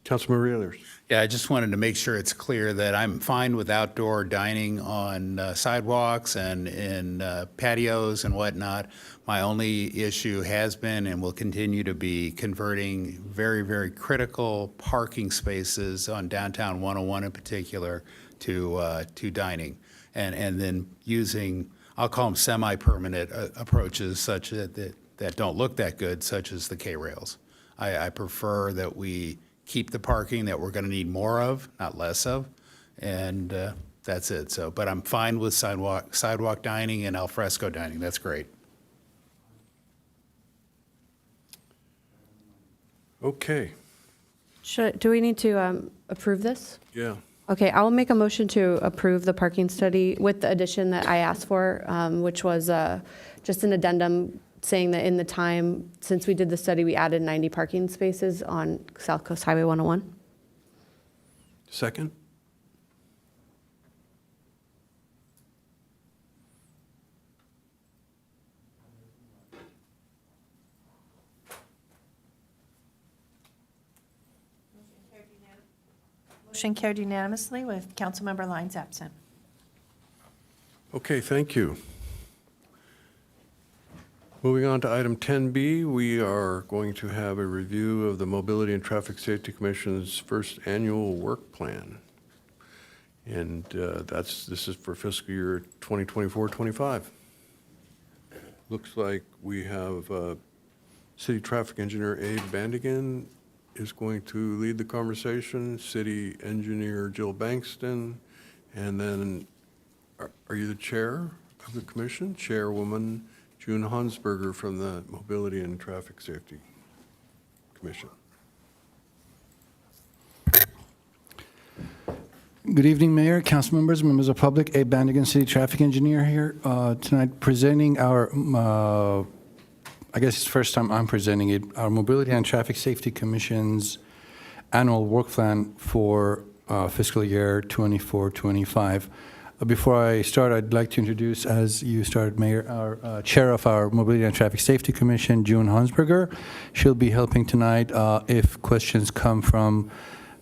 Speaker 1: Councilman Reelers.
Speaker 14: Yeah, I just wanted to make sure it's clear that I'm fine with outdoor dining on sidewalks and in patios and whatnot. My only issue has been and will continue to be converting very, very critical parking spaces on downtown 101 in particular to dining. And then using, I'll call them semi-permanent approaches such that don't look that good, such as the K-rails. I prefer that we keep the parking that we're going to need more of, not less of, and that's it. So, but I'm fine with sidewalk dining and al fresco dining. That's great.
Speaker 1: Okay.
Speaker 4: Do we need to approve this?
Speaker 1: Yeah.
Speaker 4: Okay, I will make a motion to approve the parking study with the addition that I asked for, which was just an addendum saying that in the time since we did the study, we added 90 parking spaces on South Coast Highway 101.
Speaker 1: Second?
Speaker 2: Motion carried unanimously with Councilmember Lyons absent.
Speaker 1: Okay, thank you. Moving on to item 10B, we are going to have a review of the Mobility and Traffic Safety Commission's first annual work plan. And this is for fiscal year 2024-25. Looks like we have City Traffic Engineer Abe Bandigan is going to lead the conversation, City Engineer Jill Bankston, and then, are you the chair of the commission? Chairwoman June Hansberger from the Mobility and Traffic Safety Commission.
Speaker 19: Good evening, Mayor, council members, members of the public. Abe Bandigan, City Traffic Engineer here tonight presenting our, I guess it's the first time I'm presenting it, our Mobility and Traffic Safety Commission's annual work plan for fiscal year 24-25. Before I start, I'd like to introduce, as you started, Mayor, our chair of our Mobility and Traffic Safety Commission, June Hansberger. She'll be helping tonight if questions come from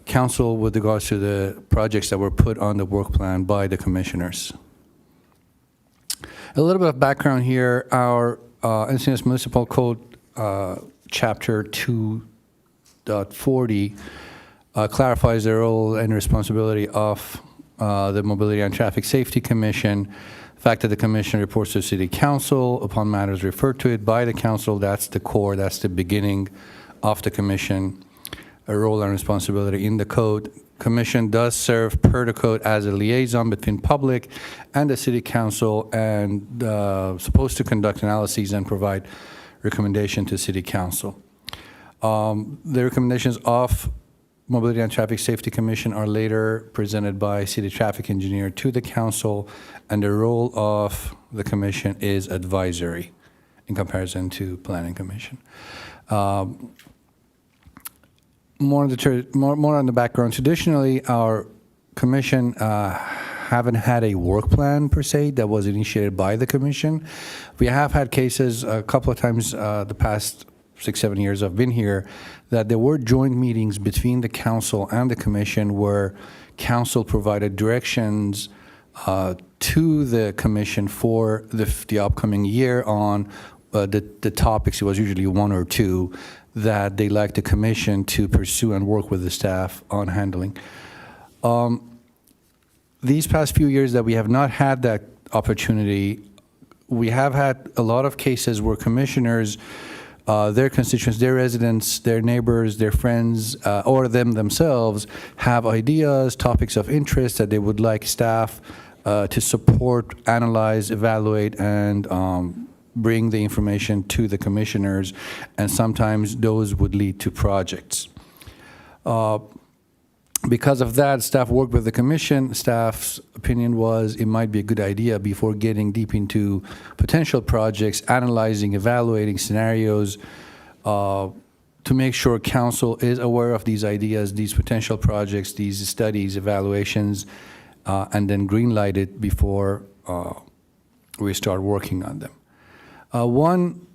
Speaker 19: council with regards to the projects that were put on the work plan by the commissioners. A little bit of background here. Our Encinitas Municipal Code Chapter 2.40 clarifies the role and responsibility of the Mobility and Traffic Safety Commission. The fact that the commission reports to City Council upon matters referred to it by the council, that's the core, that's the beginning of the commission. A role and responsibility in the code. Commission does serve per the code as a liaison between public and the City Council, and supposed to conduct analyses and provide recommendation to City Council. The recommendations of Mobility and Traffic Safety Commission are later presented by City Traffic Engineer to the Council, and the role of the Commission is advisory in comparison to Planning Commission. More on the background. Traditionally, our commission haven't had a work plan per se that was initiated by the commission. We have had cases a couple of times the past 6-7 years I've been here that there were joint meetings between the council and the commission where council provided directions to the commission for the upcoming year on the topics. It was usually one or two that they like the commission to pursue and work with the staff on handling. These past few years that we have not had that opportunity, we have had a lot of cases where commissioners, their constituents, their residents, their neighbors, their friends, or themselves have ideas, topics of interest that they would like staff to support, analyze, evaluate, and bring the information to the commissioners, and sometimes those would lead to projects. Because of that, staff worked with the commission. Staff's opinion was it might be a good idea before getting deep into potential projects, analyzing, evaluating scenarios, to make sure council is aware of these ideas, these potential projects, these studies, evaluations, and then green-light it before we start working on them. One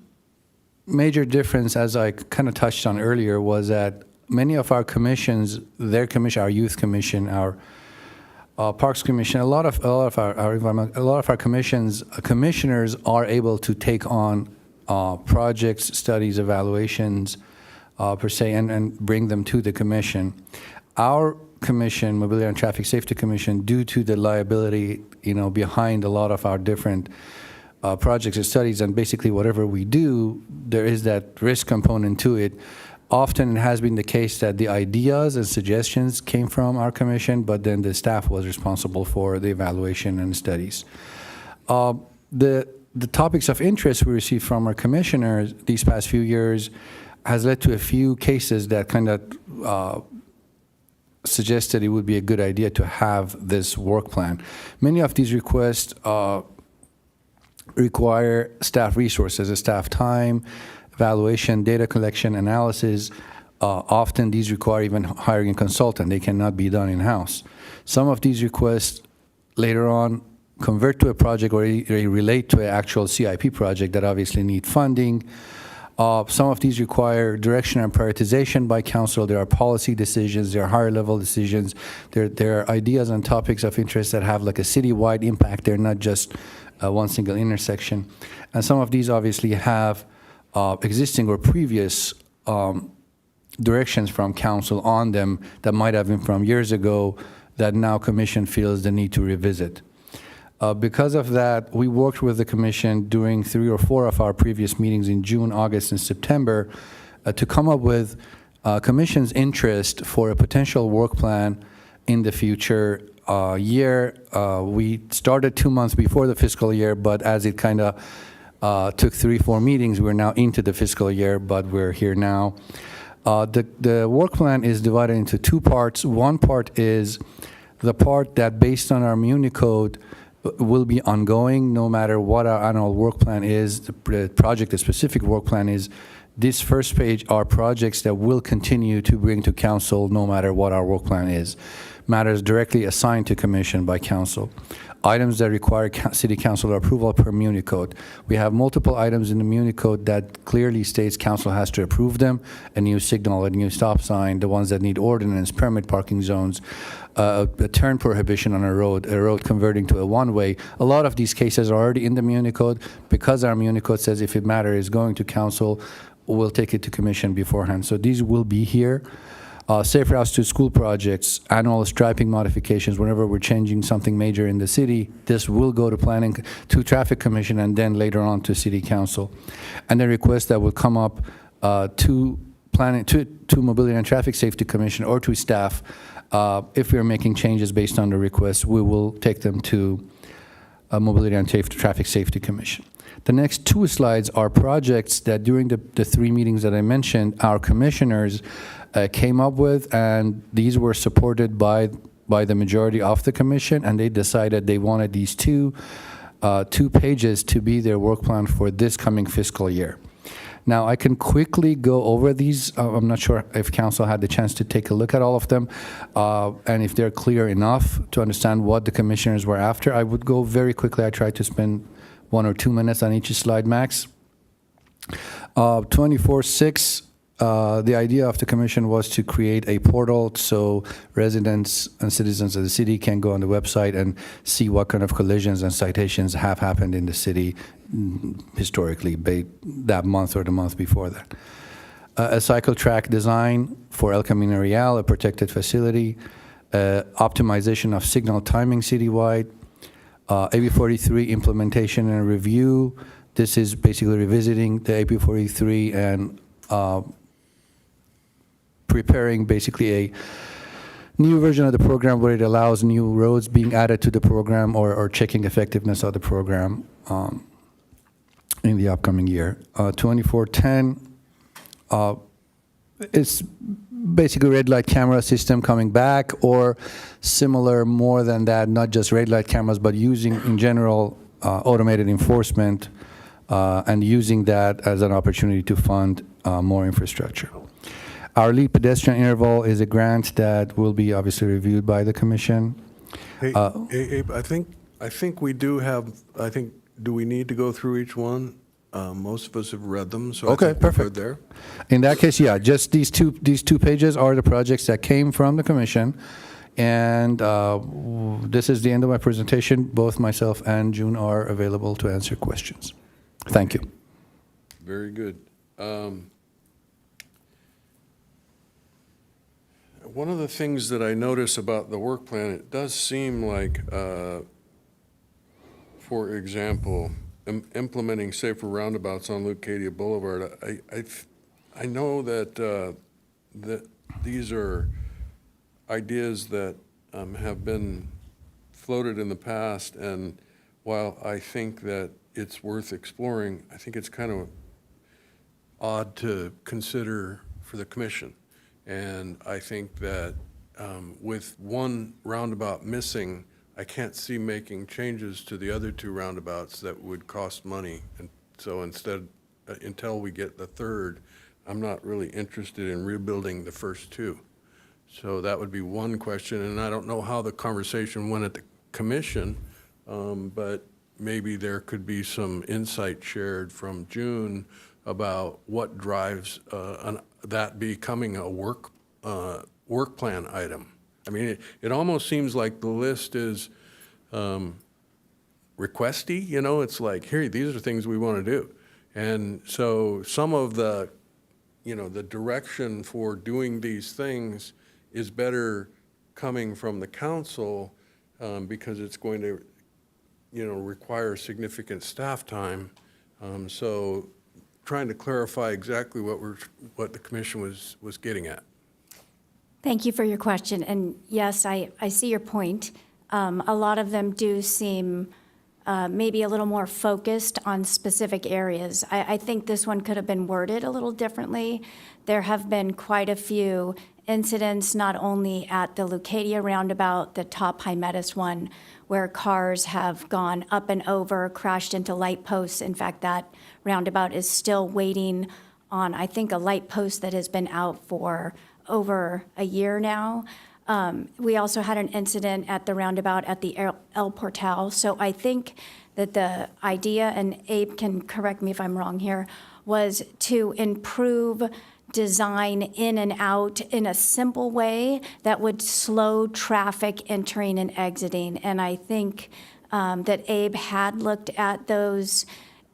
Speaker 19: major difference, as I kind of touched on earlier, was that many of our commissions, our youth commission, our parks commission, a lot of our commissioners are able to take on projects, studies, evaluations, per se, and bring them to the commission. Our commission, Mobility and Traffic Safety Commission, due to the liability, behind a lot of our different projects and studies, and basically whatever we do, there is that risk component to it. Often it has been the case that the ideas and suggestions came from our commission, but then the staff was responsible for the evaluation and studies. The topics of interest we received from our commissioners these past few years has led to a few cases that kind of suggested it would be a good idea to have this work plan. Many of these requests require staff resources, staff time, evaluation, data collection, analysis. Often these require even hiring a consultant. They cannot be done in-house. Some of these requests later on convert to a project or relate to an actual CIP project that obviously need funding. Some of these require direction and prioritization by council. There are policy decisions, there are higher level decisions. There are ideas and topics of interest that have like a citywide impact. They're not just one single intersection. And some of these obviously have existing or previous directions from council on them that might have been from years ago that now commission feels the need to revisit. Because of that, we worked with the commission during 3 or 4 of our previous meetings in June, August, and September to come up with commission's interest for a potential work plan in the future year. We started 2 months before the fiscal year, but as it kind of took 3-4 meetings, we're now into the fiscal year, but we're here now. The work plan is divided into 2 parts. One part is the part that, based on our Muni Code, will be ongoing no matter what our annual work plan is, the project, the specific work plan is. This first page are projects that will continue to bring to council no matter what our work plan is. Matters directly assigned to commission by council. Items that require city council approval per Muni Code. We have multiple items in the Muni Code that clearly states council has to approve them. A new signal, a new stop sign, the ones that need ordinance, permit parking zones, a turn prohibition on a road converting to a one-way. A lot of these cases are already in the Muni Code. Because our Muni Code says if a matter is going to council, we'll take it to commission beforehand. So these will be here. Safe routes to school projects, annual striping modifications, whenever we're changing something major in the city, this will go to planning, to traffic commission, and then later on to city council. And the requests that will come up to planning, to mobility and traffic safety commission or to staff, if we're making changes based on the requests, we will take them to mobility and traffic safety commission. The next 2 slides are projects that during the 3 meetings that I mentioned, our commissioners came up with, and these were supported by the majority of the commission, and they decided they wanted these 2 pages to be their work plan for this coming fiscal year. Now, I can quickly go over these. I'm not sure if council had the chance to take a look at all of them, and if they're clear enough to understand what the commissioners were after. I would go very quickly. I tried to spend 1 or 2 minutes on each slide max. 24-6, the idea of the commission was to create a portal so residents and citizens of the city can go on the website and see what kind of collisions and citations have happened in the city historically, that month or the month before that. A cycle track design for El Camino Real, a protected facility, optimization of signal timing citywide, AB 43 implementation and review. This is basically revisiting the AB 43 and preparing basically a new version of the program where it allows new roads being added to the program or checking effectiveness of the program in the upcoming year. 2410 is basically red light camera system coming back, or similar, more than that, not just red light cameras, but using in general automated enforcement and using that as an opportunity to fund more infrastructure. Our lead pedestrian interval is a grant that will be obviously reviewed by the commission.
Speaker 1: Hey, Abe, I think we do have, do we need to go through each one? Most of us have read them, so
Speaker 19: Okay,
Speaker 1: I think we're
Speaker 19: perfect.
Speaker 1: good there.
Speaker 19: In that case, yeah, just these two pages are the projects that came from the commission. And this is the end of my presentation. Both myself and June are available to answer questions. Thank you.
Speaker 1: Very good. One of the things that I notice about the work plan, it does seem like, for example, implementing safer roundabouts on Lucadia Boulevard. I know that that these are ideas that have been floated in the past, and while I think that it's worth exploring, I think it's kind of odd to consider for the commission. And I think that with one roundabout missing, I can't see making changes to the other 2 roundabouts that would cost money. And so instead, until we get the third, I'm not really interested in rebuilding the first 2. So that would be one question. And I don't know how the conversation went at the commission, but maybe there could be some insight shared from June about what drives that becoming a work plan item. I mean, it almost seems like the list is requesty, you know, it's like, here, these are things we want to do. And so some of the, you know, the direction for doing these things is better coming from the council because it's going to, require significant staff time. So trying to clarify exactly what the commission was getting at.
Speaker 20: Thank you for your question. And yes, I see your point. A lot of them do seem maybe a little more focused on specific areas. I think this one could have been worded a little differently. There have been quite a few incidents, not only at the Leucadia roundabout, the top Hymettus one, where cars have gone up and over, crashed into light posts. In fact, that roundabout is still waiting on, I think, a light post that has been out for over a year now. We also had an incident at the roundabout at the El Portal. So I think that the idea, and Abe can correct me if I'm wrong here, was to improve design in and out in a simple way that would slow traffic entering and exiting. And I think that Abe had looked at those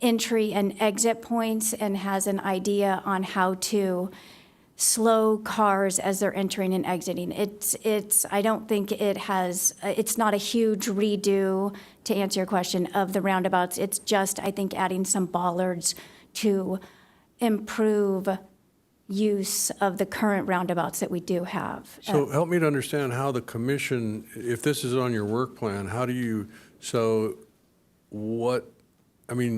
Speaker 20: entry and exit points and has an idea on how to slow cars as they're entering and exiting. I don't think it's not a huge redo, to answer your question, of the roundabouts. It's just, I think, adding some bollards to improve use of the current roundabouts that we do have.
Speaker 1: So help me to understand how the commission, if this is on your work plan,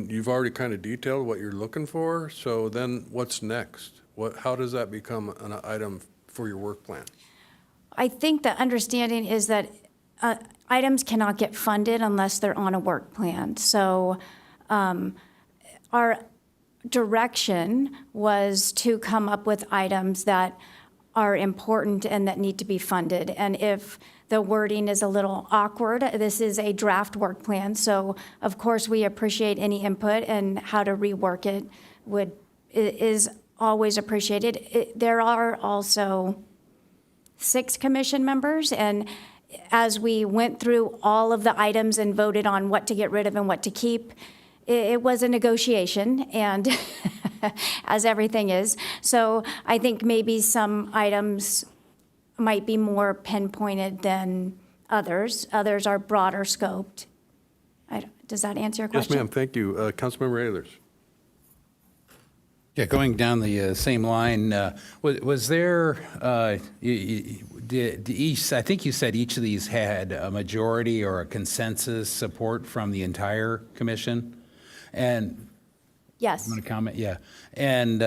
Speaker 1: you've already kind of detailed what you're looking for, so then what's next? How does that become an item for your work plan?
Speaker 20: I think the understanding is that items cannot get funded unless they're on a work plan. So our direction was to come up with items that are important and that need to be funded. And if the wording is a little awkward, this is a draft work plan, so of course we appreciate any input, and how to rework it is always appreciated. There are also 6 commission members, and as we went through all of the items and voted on what to get rid of and what to keep, it was a negotiation, and as everything is. So I think maybe some items might be more pinpointed than others. Others are broader scoped. Does that answer your question?
Speaker 1: Yes, ma'am, thank you. Councilmember Ehlers.
Speaker 14: Yeah, going down the same line, was there, I think you said each of these had a majority or a consensus support from the entire commission? And
Speaker 20: yes.
Speaker 14: I'm going to comment, yeah. And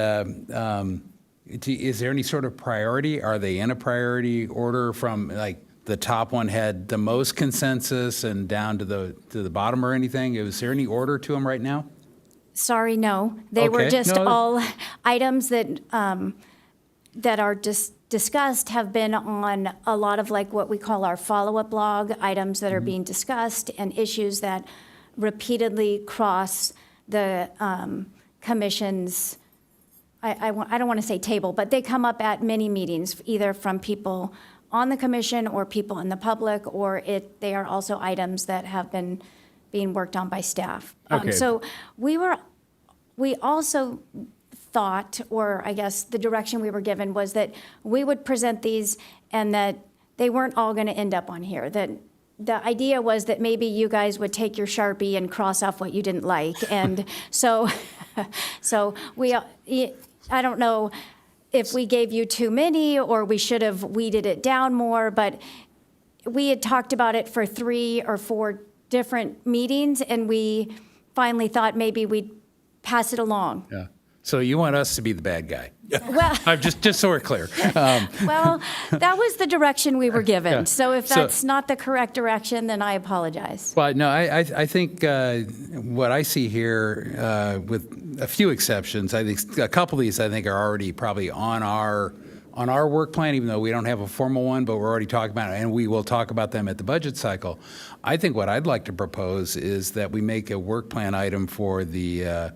Speaker 14: is there any sort of priority? Are they in a priority order from, like, the top one had the most consensus and down to the bottom or anything? Is there any order to them right now?
Speaker 20: Sorry, no. They were just all items that are discussed have been on a lot of, like, what we call our follow-up log, items that are being discussed and issues that repeatedly cross the commission's, I don't want to say table, but they come up at many meetings, either from people on the commission or people in the public, or they are also items that have been being worked on by staff.
Speaker 14: Okay.
Speaker 20: So we also thought, or I guess the direction we were given was that we would present these and that they weren't all going to end up on here. That the idea was that maybe you guys would take your Sharpie and cross off what you didn't like. And so I don't know if we gave you too many or we should have weeded it down more, but we had talked about it for 3 or 4 different meetings, and we finally thought maybe we'd pass it along.
Speaker 14: Yeah. So you want us to be the bad guy?
Speaker 20: Well,
Speaker 14: just so we're clear.
Speaker 20: well, that was the direction we were given.
Speaker 14: Yeah.
Speaker 20: So if that's not the correct direction, then I apologize.
Speaker 14: Well, no, I think what I see here, with a few exceptions, I think a couple of these I think are already probably on our work plan, even though we don't have a formal one, but we're already talking about it, and we will talk about them at the budget cycle. I think what I'd like to propose is that we make a work plan item for the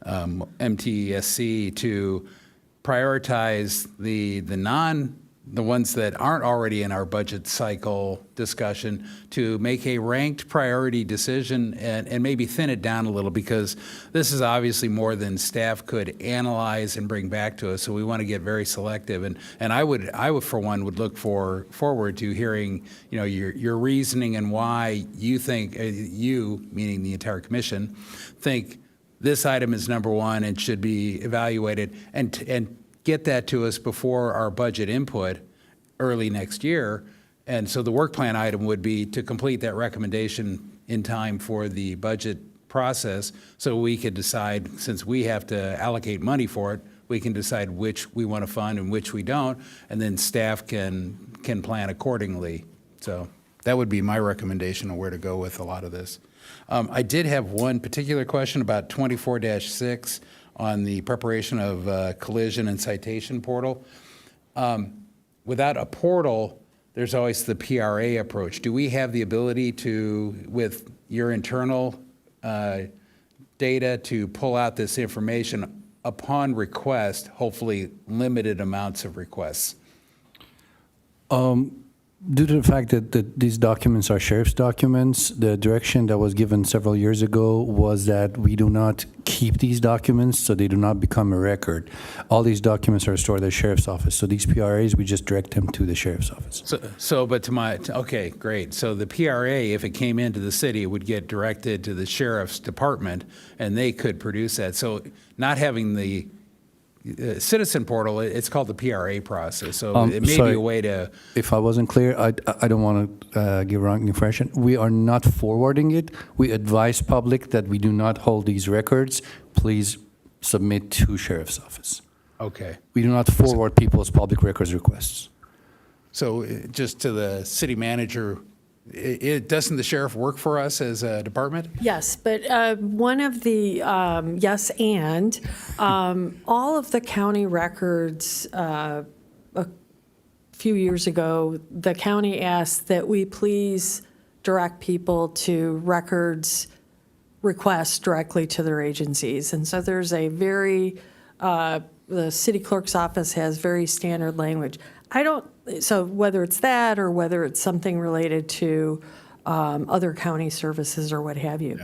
Speaker 14: MTSC to prioritize the the ones that aren't already in our budget cycle discussion, to make a ranked priority decision and maybe thin it down a little, because this is obviously more than staff could analyze and bring back to us. So we want to get very selective. And I would for one would look forward to hearing, your reasoning and why you think, you, meaning the entire commission, think this item is number one and should be evaluated, and get that to us before our budget input early next year. And so the work plan item would be to complete that recommendation in time for the budget process, so we could decide, since we have to allocate money for it, we can decide which we want to fund and which we don't, and then staff can plan accordingly. So that would be my recommendation on where to go with a lot of this. I did have one particular question about 24-6 on the preparation of collision and citation portal. Without a portal, there's always the PRA approach. Do we have the ability to, with your internal data, to pull out this information upon request, hopefully limited amounts of requests?
Speaker 19: Due to the fact that these documents are sheriff's documents, the direction that was given several years ago was that we do not keep these documents, so they do not become a record. All these documents are stored at the sheriff's office. So these PRAs, we just direct them to the sheriff's office.
Speaker 14: Okay, great. So the PRA, if it came into the city, would get directed to the sheriff's department, and they could produce that. So not having the citizen portal, it's called the PRA process, so it may be a way to...
Speaker 19: If I wasn't clear, I don't want to give wrong impression. We are not forwarding it. We advise public that we do not hold these records. Please submit to sheriff's office.
Speaker 14: Okay.
Speaker 19: We do not forward people's public records requests.
Speaker 14: So just to the city manager, doesn't the sheriff work for us as a department?
Speaker 18: Yes, but one of the, yes, and all of the county records, a few years ago, the county asked that we please direct people to records requests directly to their agencies. And so there's a very, the city clerk's office has very standard language. So whether it's that or whether it's something related to other county services or what have you.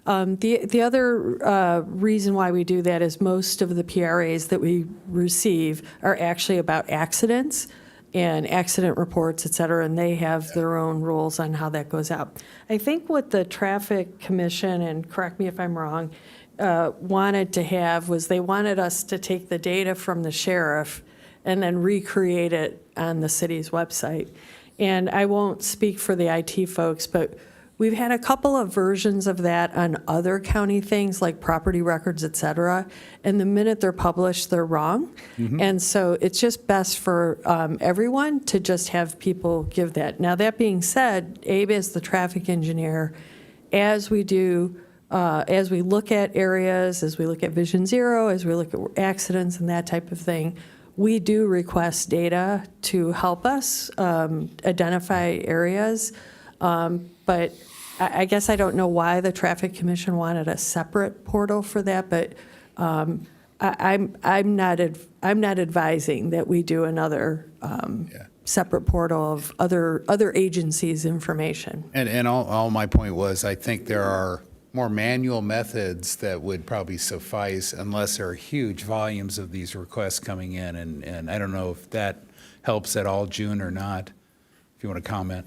Speaker 18: Yeah. The other reason why we do that is most of the PRAs that we receive are actually about accidents and accident reports, et cetera, and they have their own rules on how that goes out. I think what the Traffic Commission, and correct me if I'm wrong, wanted to have was they wanted us to take the data from the sheriff and then recreate it on the city's website. And I won't speak for the IT folks, but we've had a couple of versions of that on other county things like property records, et cetera. And the minute they're published, they're wrong. Mm-hmm. And so it's just best for everyone to just have people give that. Now, that being said, Abe is the traffic engineer. As we do, as we look at areas, as we look at Vision Zero, as we look at accidents and that type of thing, we do request data to help us identify areas, but I guess I don't know why the Traffic Commission wanted a separate portal for that, but I'm not advising that we do another separate portal of other agencies' information.
Speaker 14: And all my point was, I think there are more manual methods that would probably suffice unless there are huge volumes of these requests coming in. And I don't know if that helps at all, June, or not, if you want to comment.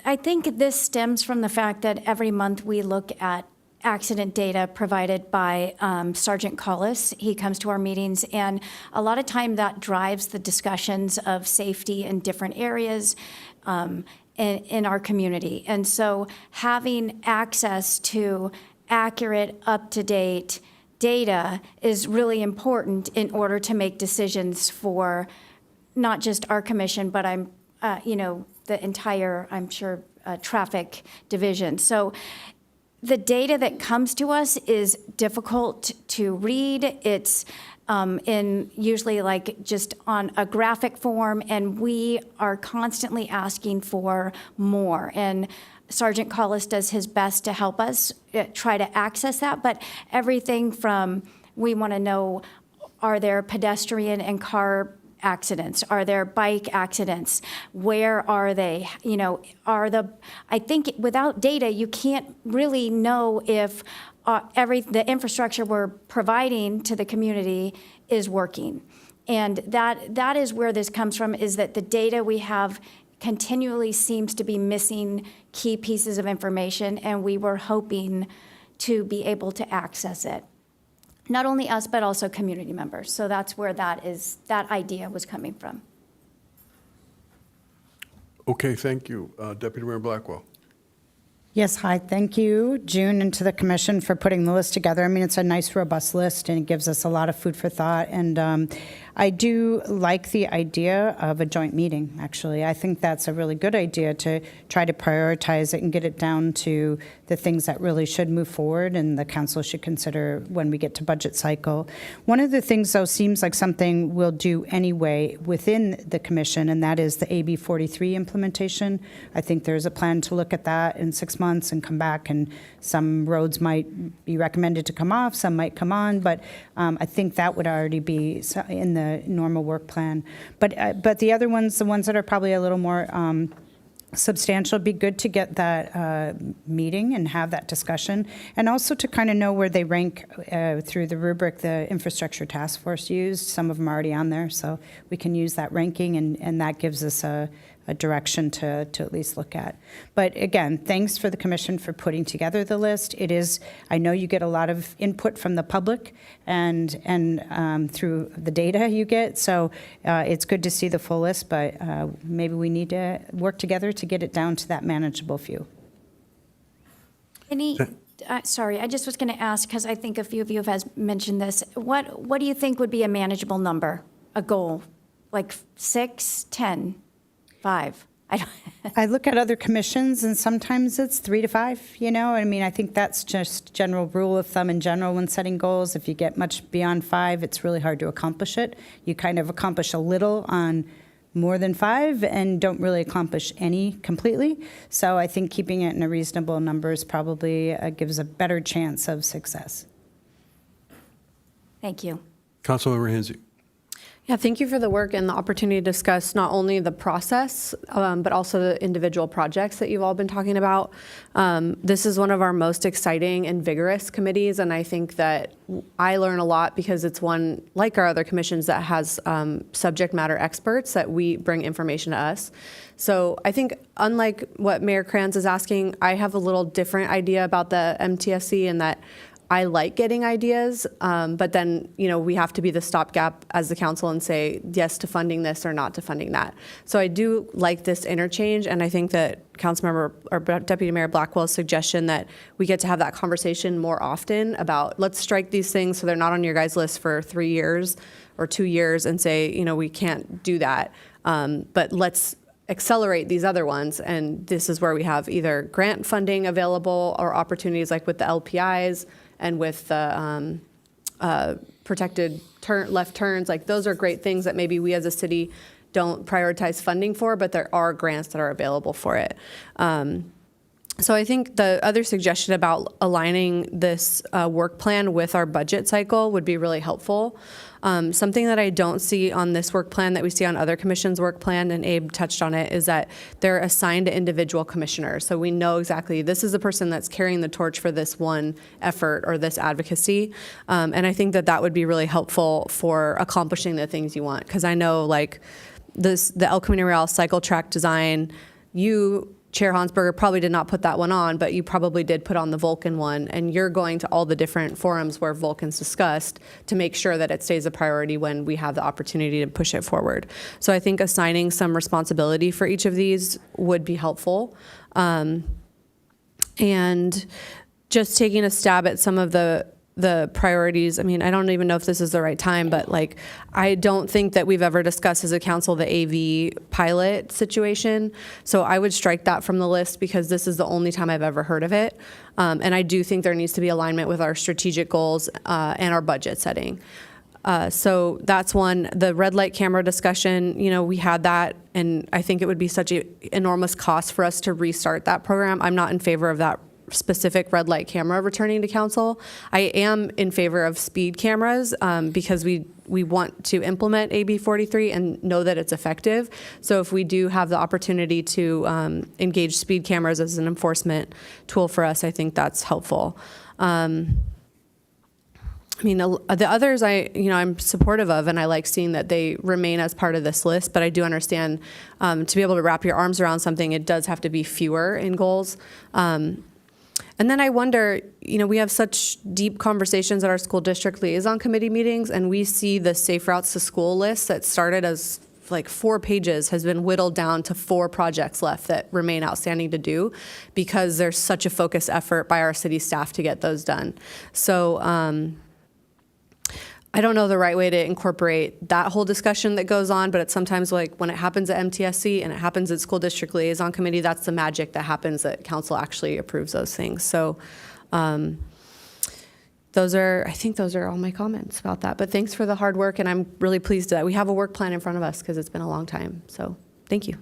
Speaker 20: I think this stems from the fact that every month we look at accident data provided by Sergeant Collis. He comes to our meetings, and a lot of time that drives the discussions of safety in different areas in our community. And so having access to accurate, up-to-date data is really important in order to make decisions for not just our commission, but the entire, I'm sure, traffic division. So the data that comes to us is difficult to read. It's in usually like just on a graphic form, and we are constantly asking for more. And Sergeant Collis does his best to help us try to access that, but everything from, we want to know, are there pedestrian and car accidents? Are there bike accidents? Where are they? You know, I think without data, you can't really know if the infrastructure we're providing to the community is working. And that is where this comes from, is that the data we have continually seems to be missing key pieces of information, and we were hoping to be able to access it. Not only us, but also community members. So that's where that idea was coming from.
Speaker 1: Okay, thank you. Deputy Mayor Blackwell.
Speaker 17: Yes, hi, thank you, June, and to the commission for putting the list together. I mean, it's a nice, robust list, and it gives us a lot of food for thought. And I do like the idea of a joint meeting, actually. I think that's a really good idea to try to prioritize it and get it down to the things that really should move forward and the council should consider when we get to budget cycle. One of the things, though, seems like something we'll do anyway within the commission, and that is the AB 43 implementation. I think there's a plan to look at that in 6 months and come back, and some roads might be recommended to come off, some might come on, but I think that would already be in the normal work plan. But the other ones, the ones that are probably a little more substantial, it'd be good to get that meeting and have that discussion, and also to kind of know where they rank through the rubric the infrastructure task force used. Some of them are already on there, so we can use that ranking, and that gives us a direction to at least look at. But again, thanks for the commission for putting together the list. It is, I know you get a lot of input from the public and through the data you get, so it's good to see the full list, but maybe we need to work together to get it down to that manageable few.
Speaker 20: Sorry, I just was going to ask, because I think a few of you have mentioned this. What do you think would be a manageable number, a goal? Like 6, 10? 5.
Speaker 17: I look at other commissions, and sometimes it's 3 to 5, you know? I mean, I think that's just general rule of thumb in general when setting goals. If you get much beyond 5, it's really hard to accomplish it. You kind of accomplish a little on more than 5 and don't really accomplish any completely. So I think keeping it in a reasonable number is probably gives a better chance of success.
Speaker 20: Thank you.
Speaker 1: Councilmember Hensy.
Speaker 4: Yeah, thank you for the work and the opportunity to discuss not only the process, but also the individual projects that you've all been talking about. This is one of our most exciting and vigorous committees, and I think that I learn a lot because it's one, like our other commissions, that has subject matter experts that we bring information to us. So I think, unlike what Mayor Kranz is asking, I have a little different idea about the MTSC, in that I like getting ideas, but then, you know, we have to be the stopgap as the council and say yes to funding this or not to funding that. So I do like this interchange, and I think that Councilmember or Deputy Mayor Blackwell's suggestion that we get to have that conversation more often about, let's strike these things so they're not on your guys' list for 3 years or 2 years and say, you know, we can't do that, but let's accelerate these other ones. And this is where we have either grant funding available or opportunities like with the LPIs and with the protected left turns. Like, those are great things that maybe we as a city don't prioritize funding for, but there are grants that are available for it. So I think the other suggestion about aligning this work plan with our budget cycle would be really helpful. Something that I don't see on this work plan that we see on other commissions' work plan, and Abe touched on it, is that they're assigned to individual commissioners. So we know exactly this is the person that's carrying the torch for this one effort or this advocacy. And I think that that would be really helpful for accomplishing the things you want. Because I know, like, the El Camino Real cycle track design, you, Chair Hansberger, probably did not put that one on, but you probably did put on the Vulcan one, and you're going to all the different forums where Vulcan's discussed to make sure that it stays a priority when we have the opportunity to push it forward. So I think assigning some responsibility for each of these would be helpful. And just taking a stab at some of the priorities. I mean, I don't even know if this is the right time, but like, I don't think that we've ever discussed as a council the AV pilot situation. So I would strike that from the list because this is the only time I've ever heard of it. And I do think there needs to be alignment with our strategic goals and our budget setting. So that's one. The red light camera discussion, you know, we had that, and I think it would be such an enormous cost for us to restart that program. I'm not in favor of that specific red light camera returning to council. I am in favor of speed cameras because we we want to implement AB 43 and know that it's effective. So if we do have the opportunity to engage speed cameras as an enforcement tool for us, I think that's helpful. I mean, the others I'm supportive of, and I like seeing that they remain as part of this list, but I do understand to be able to wrap your arms around something, it does have to be fewer in goals. And then I wonder, we have such deep conversations at our school district liaison committee meetings, and we see the safe routes to school list that started as like 4 pages has been whittled down to 4 projects left that remain outstanding to do because there's such a focused effort by our city staff to get those done. So I don't know the right way to incorporate that whole discussion that goes on, but it's sometimes like when it happens at MTSC and it happens at school district liaison committee, that's the magic that happens, that council actually approves those things. So I think those are all my comments about that. But thanks for the hard work, and I'm really pleased that we have a work plan in front of us because it's been a long time. So thank you.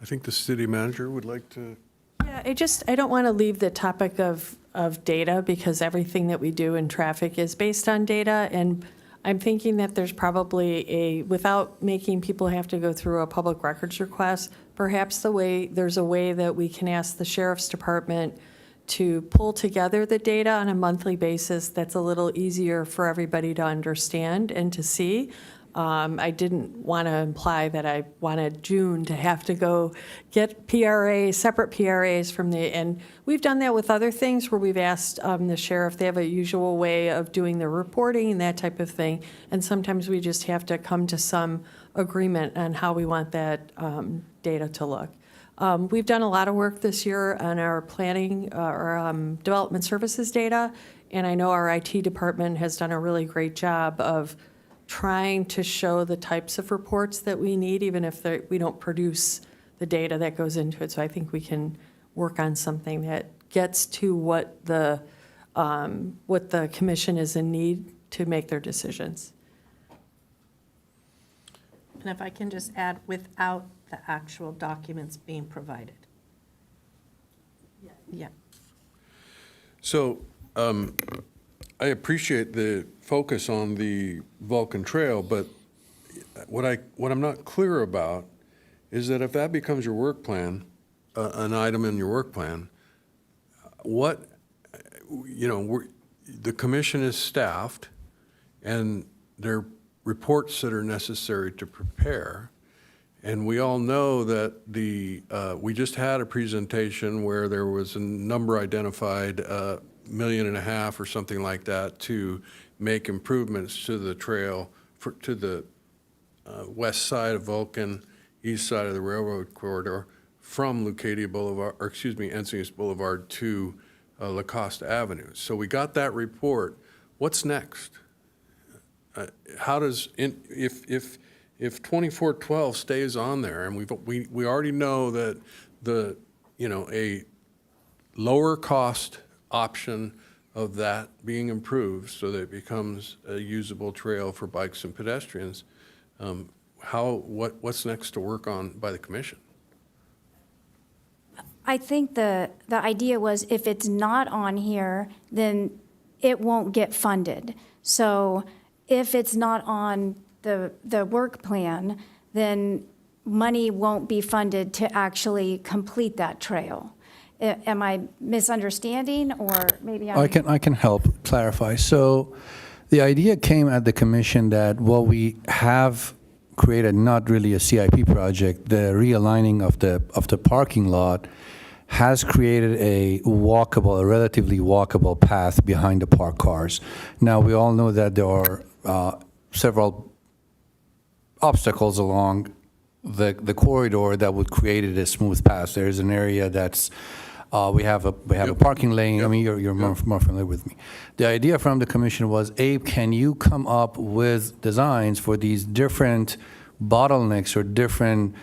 Speaker 1: I think the city manager would like to.
Speaker 18: Yeah, I don't want to leave the topic of data, because everything that we do in traffic is based on data. And I'm thinking that there's probably without making people have to go through a public records request, perhaps there's a way that we can ask the sheriff's department to pull together the data on a monthly basis that's a little easier for everybody to understand and to see. I didn't want to imply that I wanted June to have to go get separate PRAs and we've done that with other things where we've asked the sheriff, they have a usual way of doing their reporting and that type of thing. And sometimes we just have to come to some agreement on how we want that data to look. We've done a lot of work this year on our planning, our development services data, and I know our IT department has done a really great job of trying to show the types of reports that we need, even if we don't produce the data that goes into it. So I think we can work on something that gets to what the commission is in need to make their decisions.
Speaker 2: And if I can just add, without the actual documents being provided. Yeah.
Speaker 1: So I appreciate the focus on the Vulcan Trail, but what I'm not clear about is that if that becomes your work plan, an item in your work plan, the commission is staffed, and there are reports that are necessary to prepare. And we all know that we just had a presentation where there was a number identified, $1.5 million or something like that, to make improvements to the trail to the west side of Vulcan, east side of the railroad corridor, from Encinitas Boulevard to La Costa Avenue. So we got that report. What's next? How does if 2412 stays on there, and we already know that a lower cost option of that being improved so that it becomes a usable trail for bikes and pedestrians, what's next to work on by the commission?
Speaker 20: I think the idea was if it's not on here, then it won't get funded. So if it's not on the work plan, then money won't be funded to actually complete that trail. Am I misunderstanding, or maybe I'm...
Speaker 19: I can help clarify. So the idea came at the commission that while we have created not really a CIP project, the realigning of the parking lot has created a relatively walkable path behind the parked cars. Now, we all know that there are several obstacles along the corridor that would create it a smooth path. There's an area that's we have a parking lane. Yep. I mean, you're more familiar with me. The idea from the commission was, Abe, can you come up with designs for these different bottlenecks or different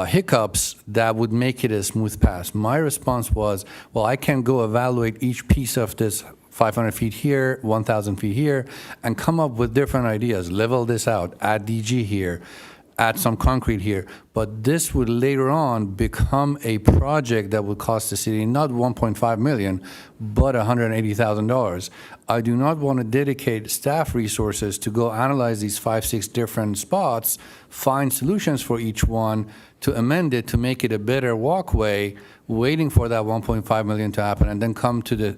Speaker 19: hiccups that would make it a smooth path? My response was, well, I can go evaluate each piece of this 500 feet here, 1,000 feet here, and come up with different ideas. Level this out, add DG here, add some concrete here. But this would later on become a project that would cost the city not 1.5 million, but $180,000. I do not want to dedicate staff resources to go analyze these 5-6 different spots, find solutions for each one, to amend it, to make it a better walkway, waiting for that 1.5 million to happen, and then come to the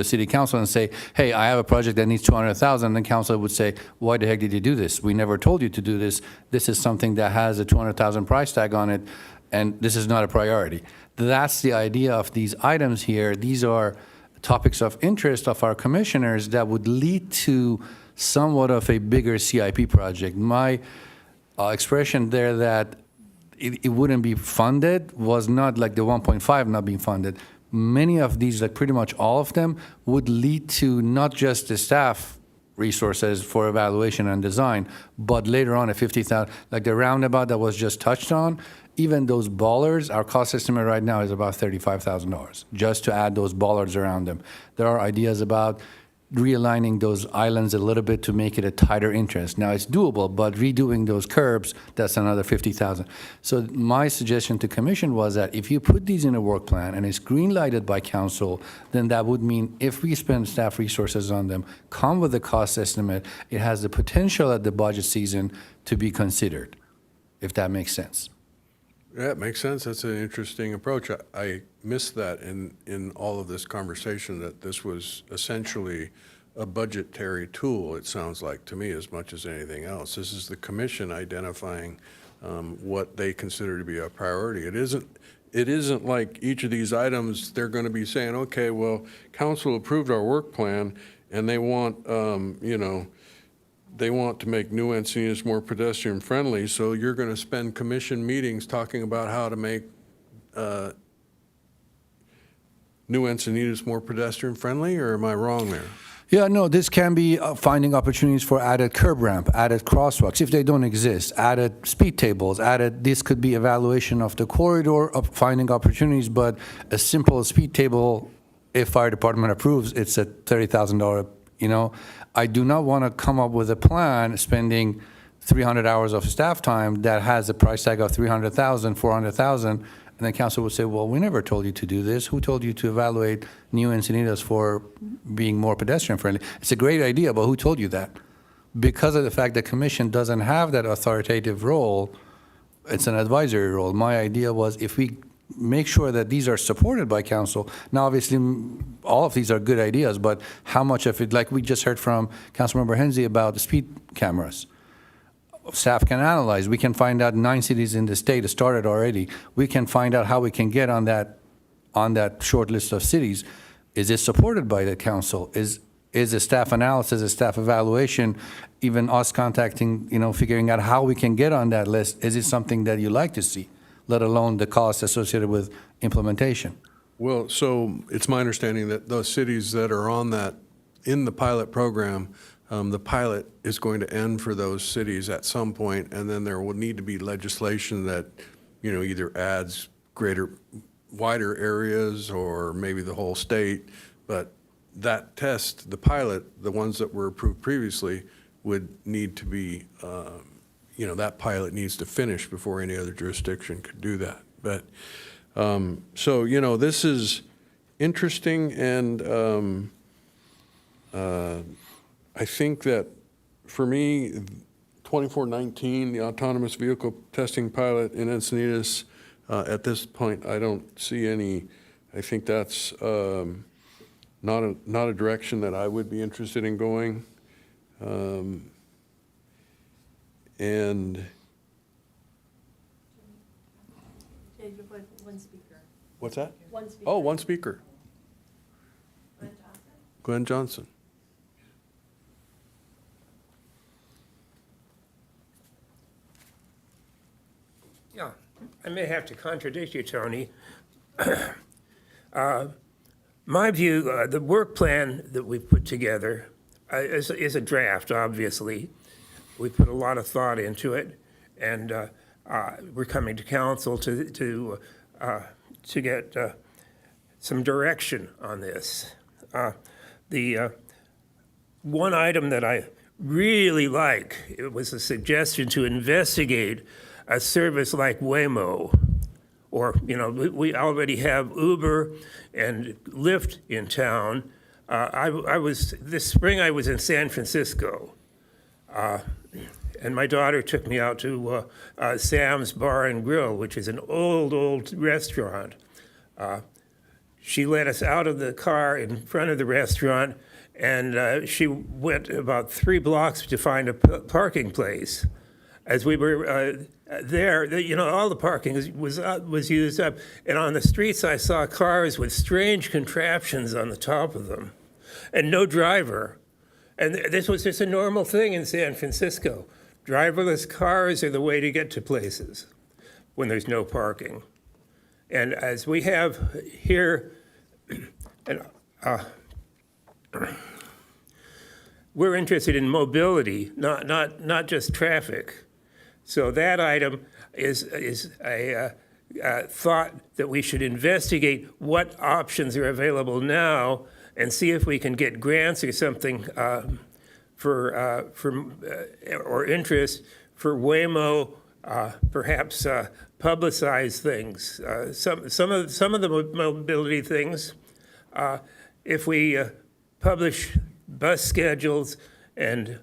Speaker 19: city council and say, hey, I have a project that needs 200,000, and the council would say, why the heck did you do this? We never told you to do this. This is something that has a 200,000 price tag on it, and this is not a priority. That's the idea of these items here. These are topics of interest of our commissioners that would lead to somewhat of a bigger CIP project. My expression there that it wouldn't be funded was not like the 1.5 not being funded. Many of these, like pretty much all of them, would lead to not just the staff resources for evaluation and design, but later on a 50,000, like the roundabout that was just touched on, even those bollards, our cost estimate right now is about $35,000 just to add those bollards around them. There are ideas about realigning those islands a little bit to make it a tighter entrance. Now it's doable, but redoing those curbs, that's another 50,000. So my suggestion to commission was that if you put these in a work plan and it's green lighted by council, then that would mean if we spend staff resources on them, come with a cost estimate, it has the potential at the budget season to be considered, if that makes sense.
Speaker 1: Yeah, it makes sense. That's an interesting approach. I missed that in all of this conversation, that this was essentially a budgetary tool, it sounds like to me, as much as anything else. This is the commission identifying what they consider to be a priority. It isn't like each of these items, they're going to be saying, okay, well, council approved our work plan, and they want, they want to make New Encinitas more pedestrian friendly, so you're going to spend commission meetings talking about how to make New Encinitas more pedestrian friendly, or am I wrong there?
Speaker 19: Yeah, no, this can be finding opportunities for added curb ramp, added crosswalks, if they don't exist, added speed tables, this could be evaluation of the corridor, of finding opportunities, but a simple speed table, if fire department approves, it's a $30,000, I do not want to come up with a plan spending 300 hours of staff time that has a price tag of 300,000, 400,000, and then council would say, well, we never told you to do this. Who told you to evaluate New Encinitas for being more pedestrian friendly? It's a great idea, but who told you that? Because of the fact the commission doesn't have that authoritative role, it's an advisory role. My idea was if we make sure that these are supported by council. Now, obviously, all of these are good ideas, but how much of it, like we just heard from Councilmember Hensley about the speed cameras. Staff can analyze. We can find out 9 cities in the state started already. We can find out how we can get on that short list of cities. Is it supported by the council? Is a staff analysis, a staff evaluation, even us contacting, figuring out how we can get on that list? Is it something that you like to see, let alone the costs associated with implementation?
Speaker 1: Well, so it's my understanding that those cities that are on that, in the pilot program, the pilot is going to end for those cities at some point, and then there will need to be legislation that, either adds wider areas or maybe the whole state. But that test, the pilot, the ones that were approved previously, would need to be, that pilot needs to finish before any other jurisdiction could do that. But, so, this is interesting, and I think that for me, 2419, the autonomous vehicle testing pilot in Encinitas, at this point, I don't see any. I think that's not a direction that I would be interested in going. And
Speaker 2: one speaker.
Speaker 1: what's that?
Speaker 2: One speaker.
Speaker 1: Oh, one speaker. Glenn Johnson.
Speaker 21: Yeah, I may have to contradict you, Tony. My view, the work plan that we've put together is a draft, obviously. We put a lot of thought into it, and we're coming to council to get some direction on this. The one item that I really like, it was a suggestion to investigate a service like Waymo. Or, we already have Uber and Lyft in town. This spring I was in San Francisco. And my daughter took me out to Sam's Bar and Grill, which is an old restaurant. She let us out of the car in front of the restaurant, and she went about 3 blocks to find a parking place. As we were there, all the parking was used up. And on the streets, I saw cars with strange contraptions on the top of them, and no driver. And this was just a normal thing in San Francisco. Driverless cars are the way to get to places when there's no parking. And as we have here, we're interested in mobility, not just traffic. So that item is a thought that we should investigate what options are available now and see if we can get grants or something or interest for Waymo, perhaps publicize things. Some of the mobility things, if we publish bus schedules and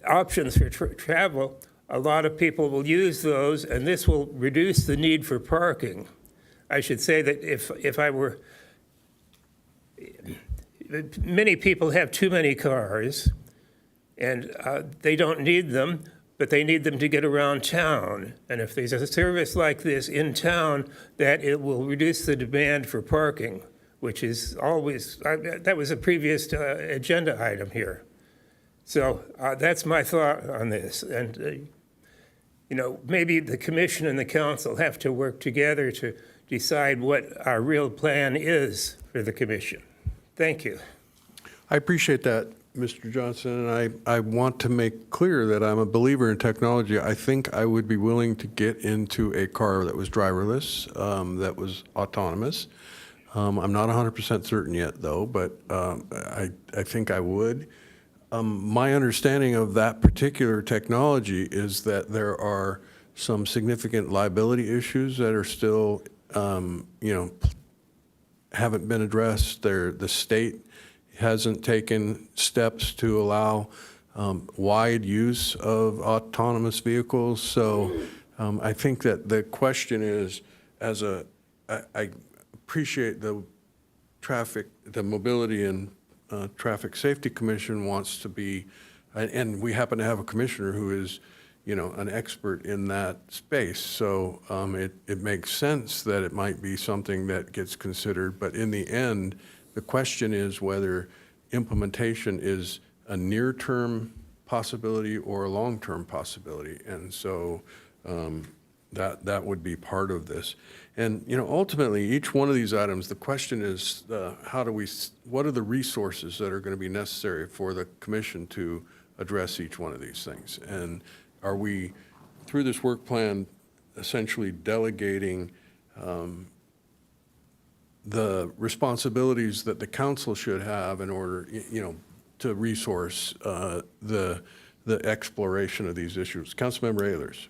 Speaker 21: options for travel, a lot of people will use those, and this will reduce the need for parking. I should say that if I were, many people have too many cars, and they don't need them, but they need them to get around town. And if there's a service like this in town, that it will reduce the demand for parking, which is always, that was a previous agenda item here. So that's my thought on this. And, maybe the commission and the council have to work together to decide what our real plan is for the commission. Thank you.
Speaker 1: I appreciate that, Mr. Johnson, and I want to make clear that I'm a believer in technology. I think I would be willing to get into a car that was driverless, that was autonomous. I'm not 100% certain yet, though, but I think I would. My understanding of that particular technology is that there are some significant liability issues that are still, haven't been addressed. The state hasn't taken steps to allow wide use of autonomous vehicles. So I think that the question is, I appreciate the Mobility and Traffic Safety Commission wants to be, and we happen to have a commissioner who is, an expert in that space. So it makes sense that it might be something that gets considered. But in the end, the question is whether implementation is a near-term possibility or a long-term possibility. And so that would be part of this. And ultimately, each one of these items, the question is, what are the resources that are going to be necessary for the commission to address each one of these things? And are we, through this work plan, essentially delegating the responsibilities that the council should have in order, to resource the exploration of these issues? Councilmember Ehlers.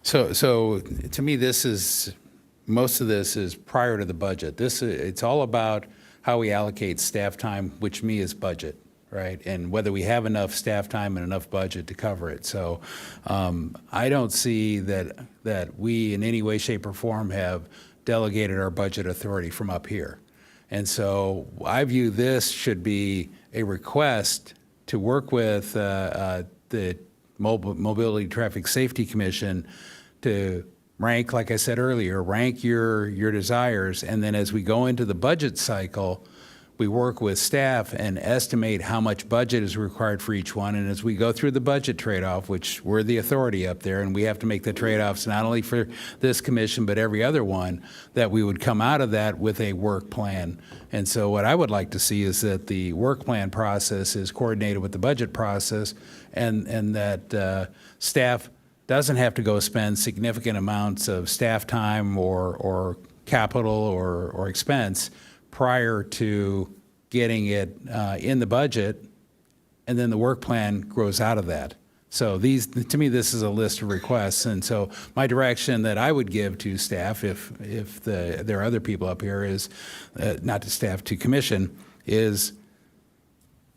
Speaker 14: So to me, most of this is prior to the budget. It's all about how we allocate staff time, which to me is budget, right? And whether we have enough staff time and enough budget to cover it. So I don't see that we in any way, shape, or form have delegated our budget authority from up here. And so I view this should be a request to work with the Mobility Traffic Safety Commission to rank, like I said earlier, rank your desires, and then as we go into the budget cycle, we work with staff and estimate how much budget is required for each one, and as we go through the budget trade-off, which we're the authority up there, and we have to make the trade-offs not only for this commission, but every other one, that we would come out of that with a work plan. And so what I would like to see is that the work plan process is coordinated with the budget process, and that staff doesn't have to go spend significant amounts of staff time or capital or expense prior to getting it in the budget, and then the work plan grows out of that. So to me, this is a list of requests, and so my direction that I would give to staff, if there are other people up here, is not to staff, to commission, is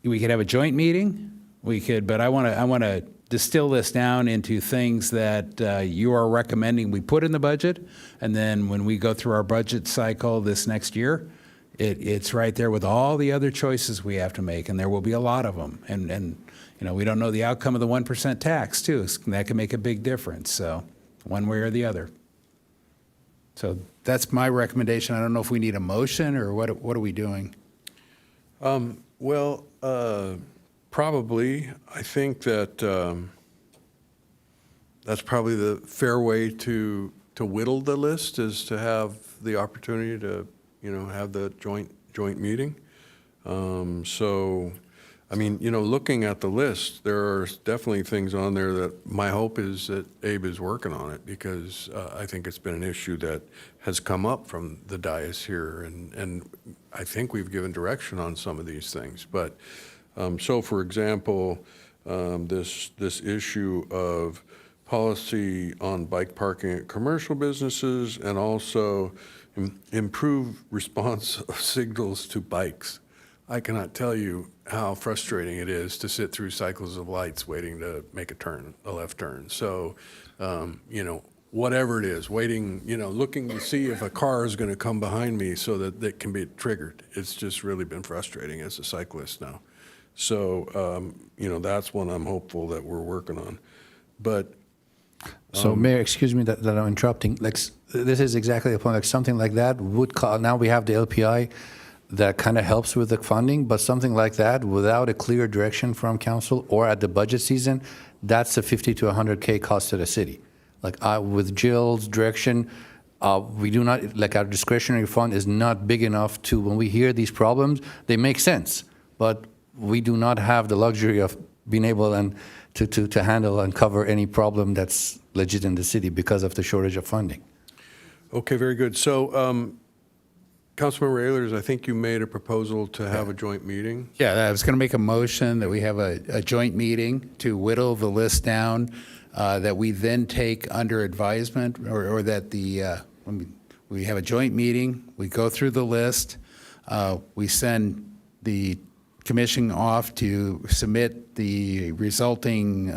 Speaker 14: we could have a joint meeting. But I want to distill this down into things that you are recommending we put in the budget, and then when we go through our budget cycle this next year, it's right there with all the other choices we have to make, and there will be a lot of them. And we don't know the outcome of the 1% tax, too. That can make a big difference, so one way or the other. So that's my recommendation. I don't know if we need a motion, or what are we doing?
Speaker 1: Probably. I think that that's probably the fair way to whittle the list, is to have the opportunity to, have the joint meeting. I mean, looking at the list, there are definitely things on there that my hope is that Abe is working on it, because I think it's been an issue that has come up from the dais here, and I think we've given direction on some of these things. But so, for example, this issue of policy on bike parking at commercial businesses, and also improve response of signals to bikes. I cannot tell you how frustrating it is to sit through cycles of lights waiting to make a left turn. So, whatever it is, waiting, looking to see if a car is going to come behind me so that it can be triggered. It's just really been frustrating as a cyclist now. So, that's one I'm hopeful that we're working on. But
Speaker 19: So, Mayor, excuse me that I'm interrupting. This is exactly the point. Something like that would call. Now we have the LPI that kind of helps with the funding, but something like that without a clear direction from council or at the budget season, that's a 50 to 100K cost to the city. With Jill's direction, we do not, our discretionary fund is not big enough to, when we hear these problems, they make sense, but we do not have the luxury of being able to handle and cover any problem that's legit in the city because of the shortage of funding.
Speaker 1: Okay, very good. So, Councilmember Ehlers, I think you made a proposal to have a joint meeting.
Speaker 14: Yeah, I was going to make a motion that we have a joint meeting to whittle the list down, that we then take under advisement, or that we have a joint meeting, we go through the list, we send the commission off to submit the resulting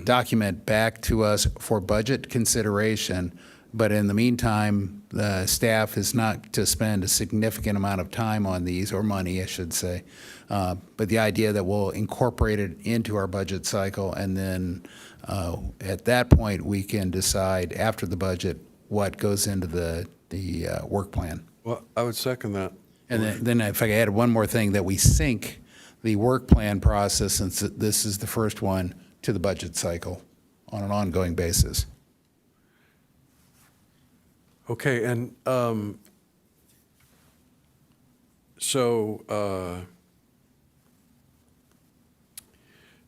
Speaker 14: document back to us for budget consideration. But in the meantime, the staff is not to spend a significant amount of time on these, or money, I should say. But the idea that we'll incorporate it into our budget cycle, and then at that point, we can decide after the budget what goes into the work plan.
Speaker 1: Well, I would second that.
Speaker 14: And then if I could add one more thing, that we sync the work plan process, since this is the first one, to the budget cycle on an ongoing basis.
Speaker 1: Okay, and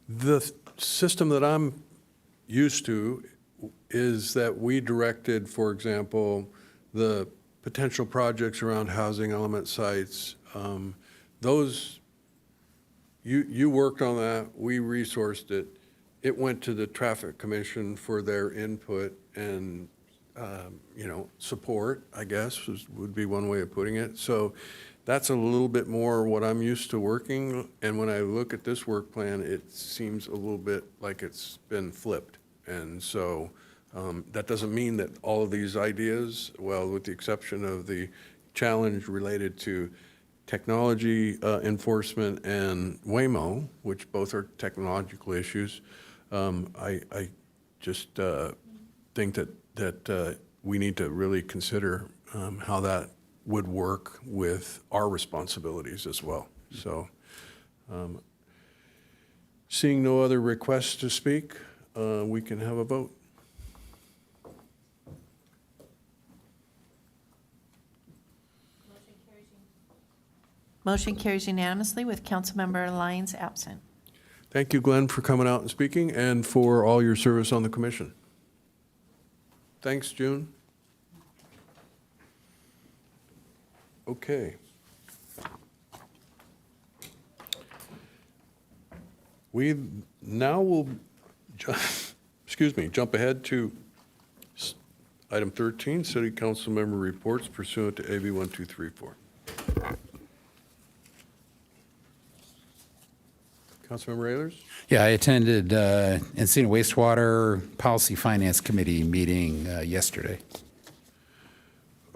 Speaker 1: the system that I'm used to is that we directed, for example, the potential projects around housing element sites. Those, you worked on that, we resourced it. It went to the Traffic Commission for their input and support, I guess, would be one way of putting it. So that's a little bit more what I'm used to working. And when I look at this work plan, it seems a little bit like it's been flipped. And so that doesn't mean that all of these ideas, well, with the exception of the challenge related to technology enforcement and Waymo, which both are technological issues, I just think that we need to really consider how that would work with our responsibilities as well. So, seeing no other requests to speak, we can have a vote.
Speaker 2: Motion carries unanimously with Councilmember Lyons absent.
Speaker 1: Thank you, Glenn, for coming out and speaking, and for all your service on the commission. Thanks, June. Okay. We now will, jump ahead to item 13, City Council Member Reports pursuant to AB 1234. Councilmember Ehlers?
Speaker 14: Yeah, I attended Encino Wastewater Policy Finance Committee meeting yesterday.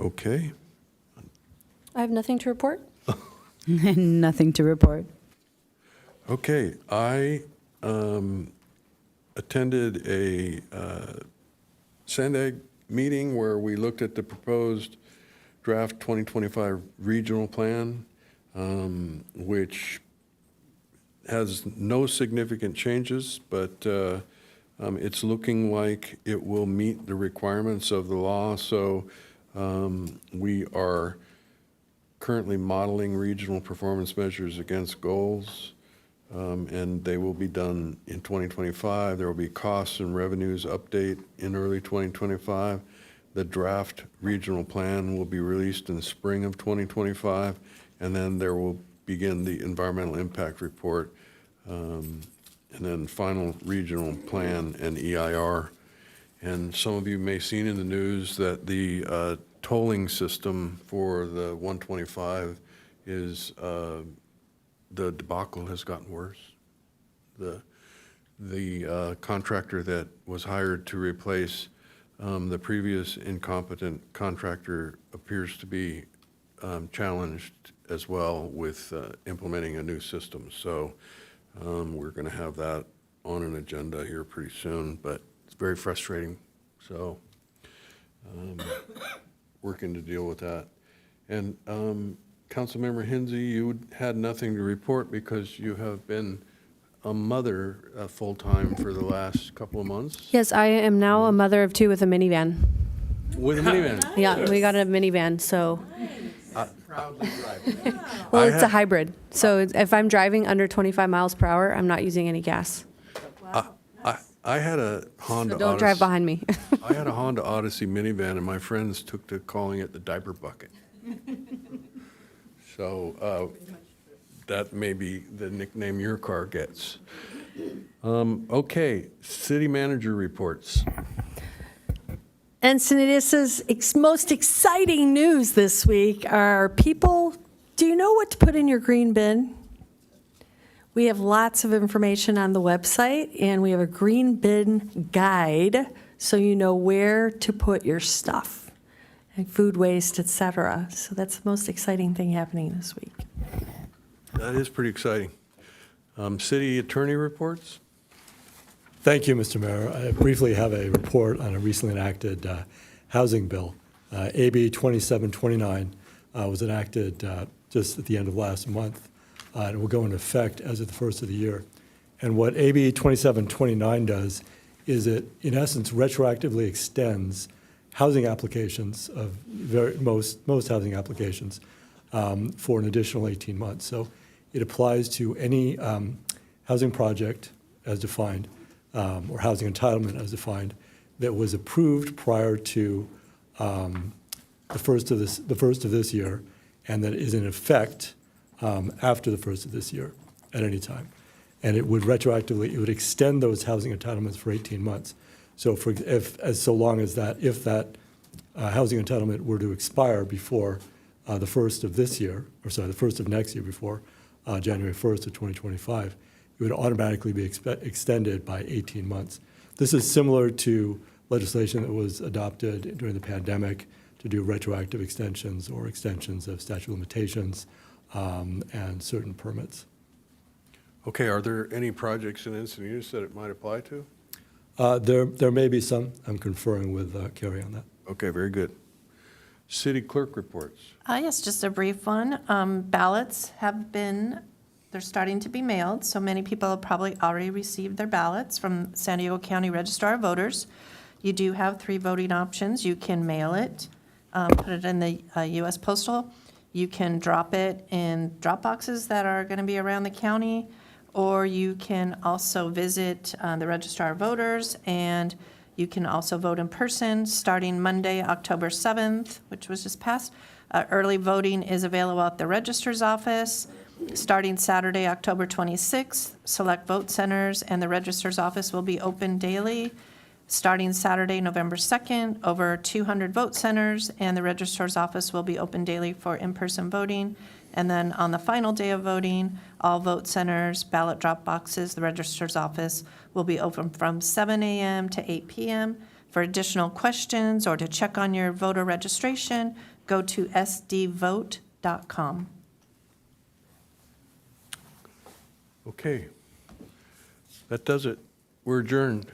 Speaker 1: Okay.
Speaker 4: I have nothing to report.
Speaker 5: Nothing to report.
Speaker 1: Okay, I attended a SANDAG meeting where we looked at the proposed draft 2025 regional plan, which has no significant changes, but it's looking like it will meet the requirements of the law. So we are currently modeling regional performance measures against goals, and they will be done in 2025. There will be costs and revenues update in early 2025. The draft regional plan will be released in the spring of 2025, and then there will begin the environmental impact report, and then final regional plan and EIR. And some of you may have seen in the news that the tolling system for the 125 is, the debacle has gotten worse. The contractor that was hired to replace the previous incompetent contractor appears to be challenged as well with implementing a new system. So we're going to have that on an agenda here pretty soon, but it's very frustrating. So working to deal with that. And Councilmember Hinsey, you had nothing to report because you have been a mother full-time for the last couple of months.
Speaker 4: Yes, I am now a mother of two with a minivan.
Speaker 1: With a minivan?
Speaker 4: Yeah, we got a minivan, so.
Speaker 1: Proudly driving.
Speaker 4: Well, it's a hybrid. So if I'm driving under 25 miles per hour, I'm not using any gas.
Speaker 1: I had a Honda
Speaker 4: So don't
Speaker 1: Odyssey.
Speaker 4: drive behind me.
Speaker 1: I had a Honda Odyssey minivan, and my friends took to calling it the diaper bucket. So that may be the nickname your car gets. Okay, city manager reports.
Speaker 18: Encinitas' most exciting news this week are people, do you know what to put in your green bin? We have lots of information on the website, and we have a green bin guide so you know where to put your stuff, and food waste, et cetera. So that's the most exciting thing happening this week.
Speaker 1: That is pretty exciting. City attorney reports?
Speaker 12: Thank you, Mr. Mayor. I briefly have a report on a recently enacted housing bill. AB 2729 was enacted just at the end of last month, and will go into effect as of the first of the year. And what AB 2729 does is it, in essence, retroactively extends housing applications of most housing applications for an additional 18 months. So it applies to any housing project as defined, or housing entitlement as defined, that was approved prior to the first of this year, and that is in effect after the first of this year at any time. And it would retroactively, it would extend those housing entitlements for 18 months. So if that housing entitlement were to expire before the first of this year, or sorry, the first of next year, before January 1st of 2025, it would automatically be extended by 18 months. This is similar to legislation that was adopted during the pandemic to do retroactive extensions or extensions of statute of limitations and certain permits.
Speaker 1: Okay, are there any projects in Encinitas that it might apply to?
Speaker 12: There may be some. I'm conferring with Carrie on that.
Speaker 1: Okay, very good. City clerk reports.
Speaker 2: Yes, just a brief one. Ballots they're starting to be mailed, so many people have probably already received their ballots from San Diego County Registrar of Voters. You do have 3 voting options. You can mail it, put it in the U.S. Postal. You can drop it in drop boxes that are going to be around the county, or you can also visit the Registrar of Voters, and you can also vote in person starting Monday, October 7th, which was just passed. Early voting is available at the registrar's office. Starting Saturday, October 26th, select vote centers and the registrar's office will be open daily. Starting Saturday, November 2nd, over 200 vote centers and the registrar's office will be open daily for in-person voting. And then on the final day of voting, all vote centers, ballot drop boxes, the registrar's office will be open from 7 a.m. to 8 p.m. For additional questions or to check on your voter registration, go to sdvote.com.
Speaker 1: Okay. That does it. We're adjourned.